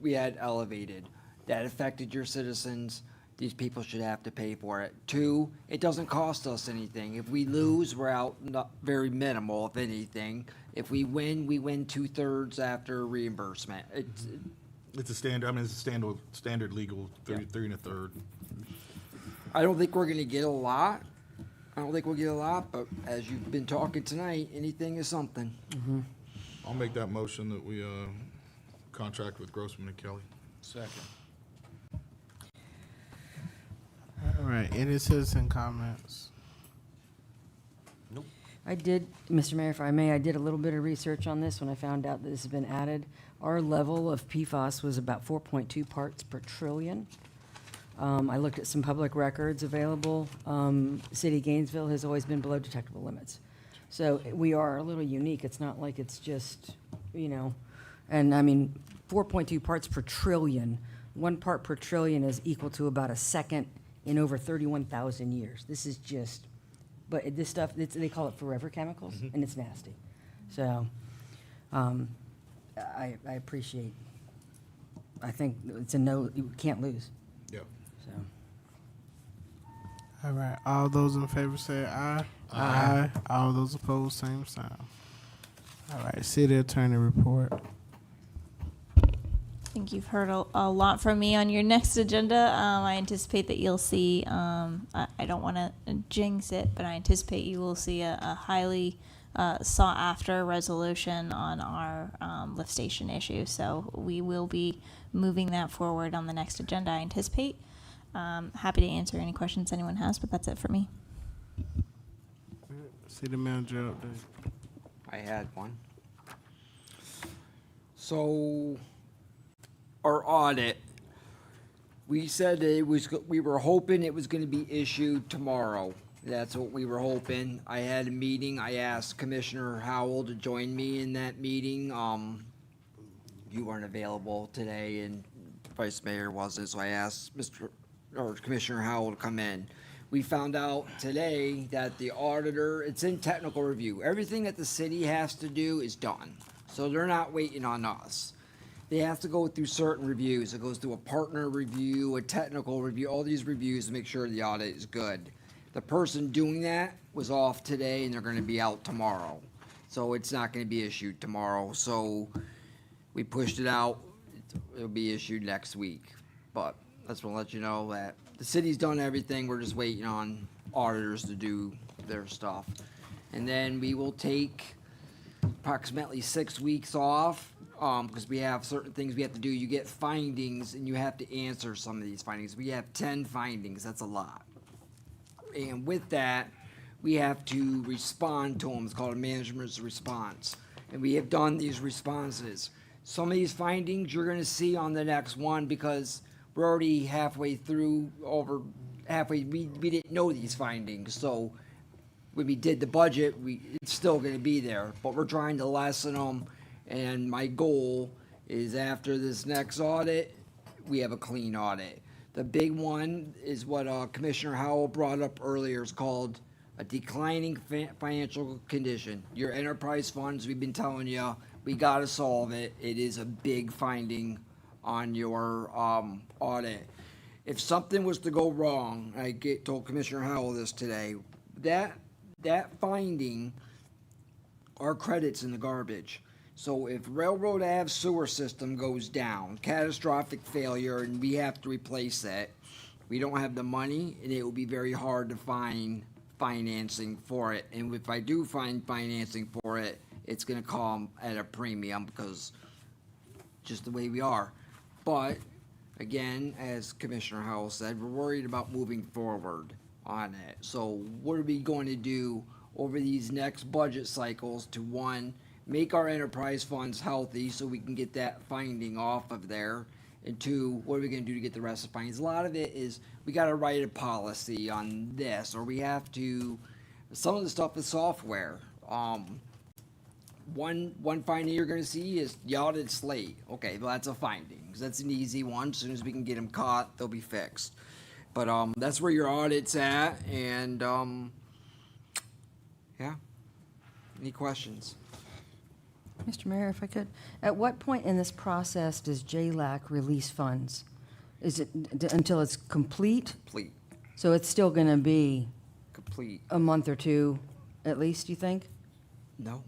we had elevated. That affected your citizens. These people should have to pay for it. 2, it doesn't cost us anything. If we lose, we're out not very minimal, if anything. If we win 2/3 after reimbursement. It's a standard, I mean, it's a standard legal, 3 1/3. I don't think we're gonna get a lot. But as you've been talking tonight, anything is something. I'll make that motion that we contract with Grossman and Kelly. Second. All right, any citizen comments? Mr. Mayor, if I may, I did a little bit of research on this when I found out that this has been added. Our level of PFAS was about 4.2 parts per trillion. I looked at some public records available. City of Gainesville has always been below detectable limits. So we are a little unique. It's not like it's just, and I mean, 4.2 parts per trillion. 1 part per trillion is equal to about a second in over 31,000 years. This is just, but this stuff, they call it forever chemicals, and it's nasty. So I appreciate, I think it's a no, you can't lose. Yep. So. All right, all those in favor say aye. Aye. All those opposed, same sign. All right, city attorney report. I think you've heard a lot from me on your next agenda. I anticipate that you'll see, I don't want to jinx it, but I anticipate you will see a highly sought after resolution on our lift station issue. So we will be moving that forward on the next agenda, I anticipate. Happy to answer any questions anyone has, but that's it for me. City manager update. I had one. So, our audit, we said we were hoping it was gonna be issued tomorrow. That's what we were hoping. I had a meeting. I asked Commissioner Howell to join me in that meeting. You weren't available today and Vice Mayor wasn't, so I asked Commissioner Howell to come in. We found out today that the auditor, it's in technical review. Everything that the city has to do is done. So they're not waiting on us. They have to go through certain reviews. It goes through a partner review, a technical review, all these reviews to make sure the audit is good. The person doing that was off today and they're gonna be out tomorrow. So it's not gonna be issued tomorrow. So we pushed it out. It'll be issued next week. But I just wanna let you know that the city's done everything. We're just waiting on auditors to do their stuff. And then we will take approximately 6 weeks off, because we have certain things we have to do. You get findings and you have to answer some of these findings. We have 10 findings, that's a lot. And with that, we have to respond to them. It's called a management's response. And we have done these responses. Some of these findings you're gonna see on the next one because we're already halfway through, we didn't know these findings, so when we did the budget, it's still gonna be there, but we're trying to lessen them. And my goal is after this next audit, we have a clean audit. The big one is what Commissioner Howell brought up earlier, is called a declining financial condition. Your enterprise funds, we've been telling you, we gotta solve it. It is a big finding on your audit. If something was to go wrong, told Commissioner Howell this today, that finding are credits in the garbage. So if Railroad Ave sewer system goes down, catastrophic failure, and we have to replace that, we don't have the money, and it will be very hard to find financing for it. And if I do find financing for it, it's gonna come at a premium because just the way we are. But again, as Commissioner Howell said, we're worried about moving forward on it. So what are we going to do over these next budget cycles to, one, make our enterprise funds healthy so we can get that finding off of there, and two, what are we gonna do to get the rest of the findings? A lot of it is we gotta write a policy on this, or we have to, some of the stuff is software. One finding you're gonna see is the audit slate. Okay, well, that's a finding, 'cause that's an easy one. As soon as we can get them caught, they'll be fixed. But that's where your audit's at, and yeah. Any questions? Mr. Mayor, if I could, at what point in this process does JLAC release funds? Is it until it's complete? Complete. So it's still going to be Complete. a month or two, at least, you think? No,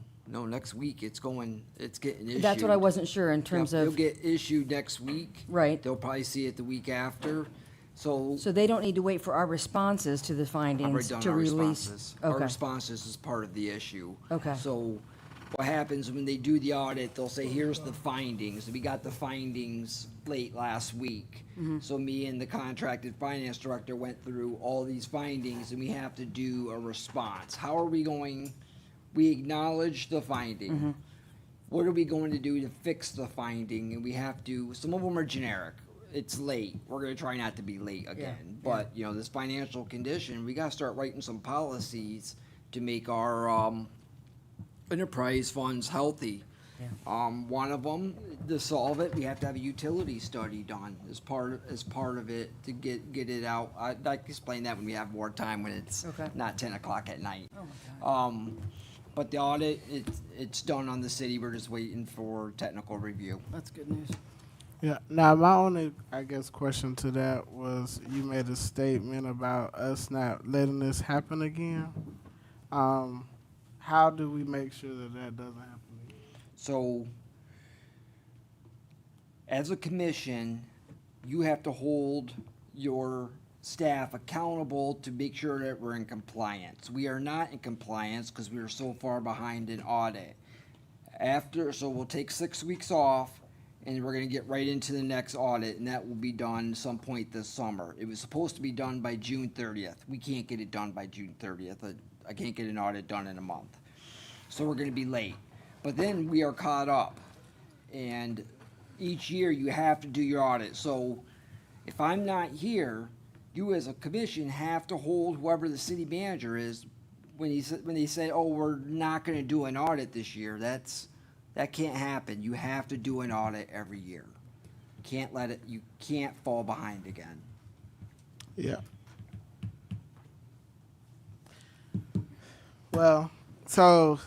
next week it's getting issued. That's what I wasn't sure in terms Yep, of. It'll get issued next week. Right. They'll probably see it the week after. So So they don't need to wait for our responses to the I've findings already done to our release? responses. Our Okay. responses is part of the issue. Okay. So what happens when they do the audit, they'll say, here's the findings. We got the findings late last week. Mhm. So me and the contracted finance director went through all these findings, and we have to do a response. How are we going, we acknowledge the finding. Mhm. What are we going to do to fix the finding? And we have to, some of them are generic. It's late. We're gonna try not to be late again. But, this financial condition, we gotta start writing some policies to make our, enterprise funds healthy. One of them, to solve it, we have to have a utility study done as part of it to get it out. I'd like to explain that when we have more time, when it's Okay. not 10 o'clock at night. Oh, my God. But the audit, it's done on the city. We're just waiting for technical review. That's good news. Yeah. Now, my only, I guess, question to that was you made a statement about us not letting this happen again. How do we make sure that doesn't happen again? So, as a commission, you have to hold your staff accountable to make sure that we're in compliance. We are not in compliance because we are so far behind in audit. So we'll take 6 weeks off, and we're gonna get right into the next audit, and that will be done some point this summer. It was supposed to be done by June 30th. We can't get it done by June 30th. I can't get an audit done in a month. So we're gonna be late. But then we are caught up. And each year you have to do your audit. So if I'm not here, you as a commission have to hold whoever the city manager is when they say, oh, we're not gonna do an audit this year. That can't happen. You have to do an audit every year. You can't fall behind again. Yeah. Well, so,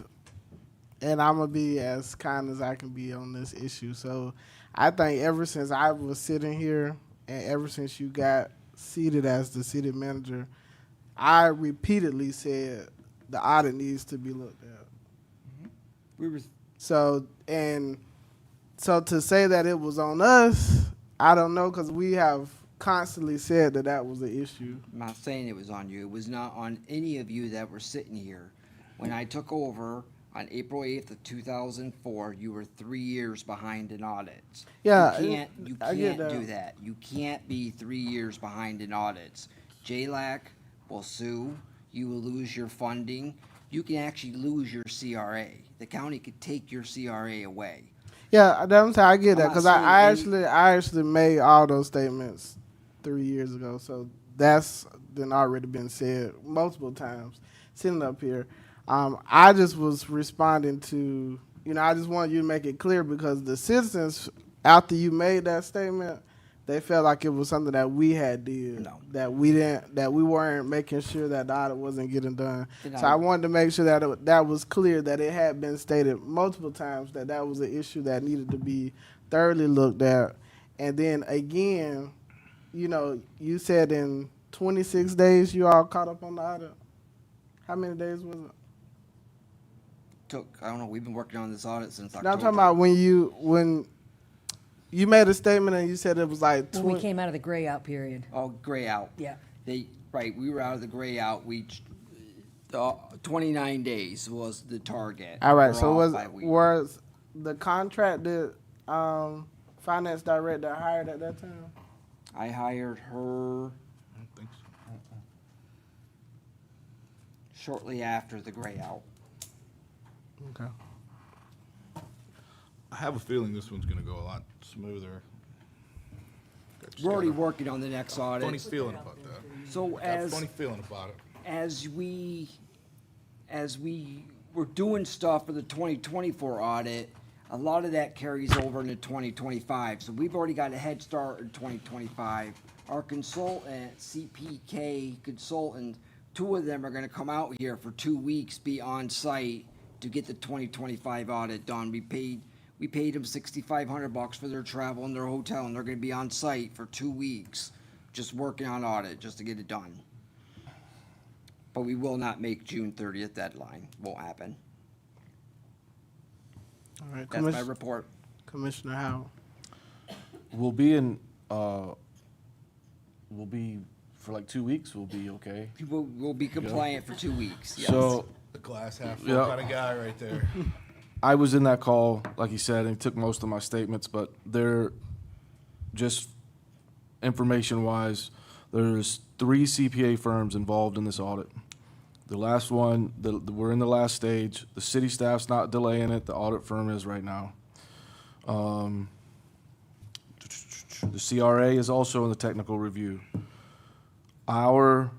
and I'm going to be as kind as I can be on this issue. So I think ever since I was sitting here and ever since you got seated as the city manager, I repeatedly said the audit needs to be looked at. So to say that it was on us, I don't know, because we have constantly said that was the issue. I'm not saying it was on you. It was not on any of you that were sitting here. When I took over on April 8th of 2004, you were 3 years behind in audits. Yeah, You I get can't that. do that. You can't be 3 years behind in audits. JLAC will sue. You will lose your funding. You can actually lose your CRA. The county could take your CRA away. Yeah, that's how I get that I'm because not I saying actually made all those statements 3 years ago. So that's then already been said multiple times sitting up here. I just was responding to, I just wanted you to make it clear because the citizens, after you made that statement, they felt like it was something that we had did, that we weren't making sure that the audit wasn't getting done. So I wanted to make sure that that was clear, that it had been stated multiple times that that was an issue that needed to be thoroughly looked at. And then again, you said in 26 days you all caught up on the audit. How many days was it? I don't know, we've been working on this audit since No, October. I'm talking about when you made a statement and you said it was like When we came out of the gray out period. Oh, gray out. Yeah. Right, we were out of the gray out. 29 days was the target. All right, We're so off by a week. was the contract that finance director hired at that time? I hired her I don't think so. shortly after the gray out. Okay. I have a feeling this one's gonna go a lot smoother. We're already working on the next audit. Funny feeling about that. So Got a funny feeling about it. as we were doing stuff for the 2024 audit, a lot of that carries over into 2025. So we've already got a head start in 2025. Our consultant, CPK consultant, 2 of them are going to come out here for 2 weeks, be on site to get the 2025 audit done. We paid them $6,500 for their travel and their hotel, and they're going to be on site for 2 weeks, just working on audit, just to get it done. But we will not make June 30th deadline. Won't happen. All right, That's my report. Commissioner Howell. We'll be for like 2 weeks, we'll be okay. People will be compliant for 2 weeks, yes. So, The glass half full kind of guy right there. I was in that call, like you said, and he took most of my statements, but they're just information-wise, there's 3 CPA firms involved in this audit. The last one, we're in the last stage. The city staff's not delaying it. The audit firm is right now. The CRA is also in the technical review. Our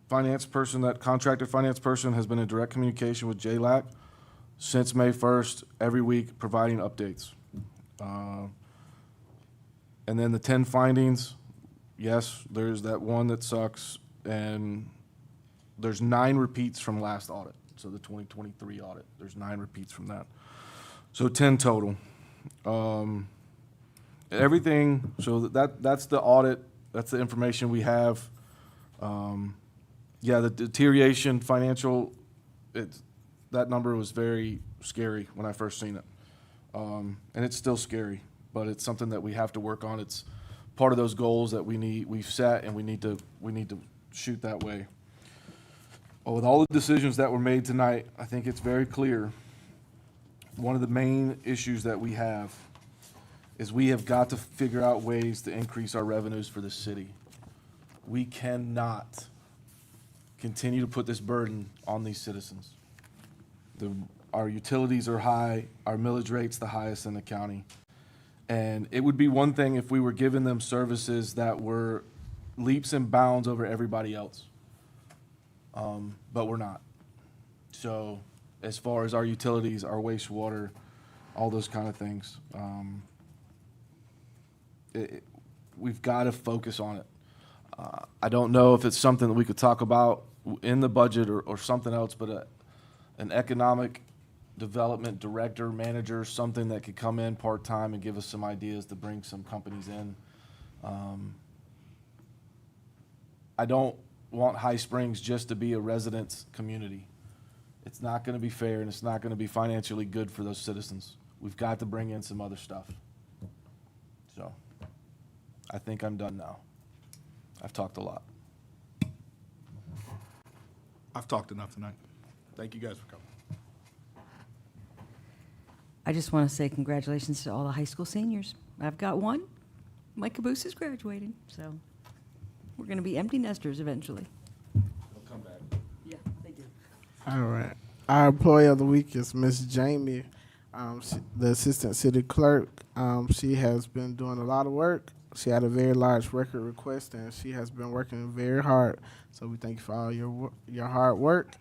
contracted finance person has been in direct communication with JLAC since May 1st, every week, providing updates. And then the 10 findings, yes, there's that one that sucks, and there's 9 repeats from last audit, so the 2023 audit. There's 9 repeats from that. So 10 total. Everything, so that's the audit, that's the information we have. Yeah, the deterioration, financial, that number was very scary when I first seen it. And it's still scary, but it's something that we have to work on. It's part of those goals that we've set, and we need to shoot that way. Well, with all the decisions that were made tonight, I think it's very clear. One of the main issues that we have is we have got to figure out ways to increase our revenues for the city. We cannot continue to put this burden on these citizens. Our utilities are high, our millage rate's the highest in the county. And it would be one thing if we were giving them services that were leaps and bounds over everybody else. But we're not. So as far as our utilities, our wastewater, all those kind of things, we've got to focus on it. I don't know if it's something that we could talk about in the budget or something else, but an economic development director, manager, something that could come in part-time and give us some ideas to bring some companies in. I don't want High Springs just to be a residence community. It's not going to be fair, and it's not going to be financially good for those citizens. We've got to bring in some other stuff. So I think I'm done now. I've talked a lot. I've talked enough tonight. Thank you guys for coming. I just want to say congratulations to all the high school seniors. I've got one. My caboose is graduating, so we're going to be empty nesters eventually. They'll come back. Yeah, they do. All right. Our employee of the week is Miss Jamie the assistant city clerk. She has been doing a lot of work. She had a very large record request, and she has been working very hard. So we thank you for all your hard work.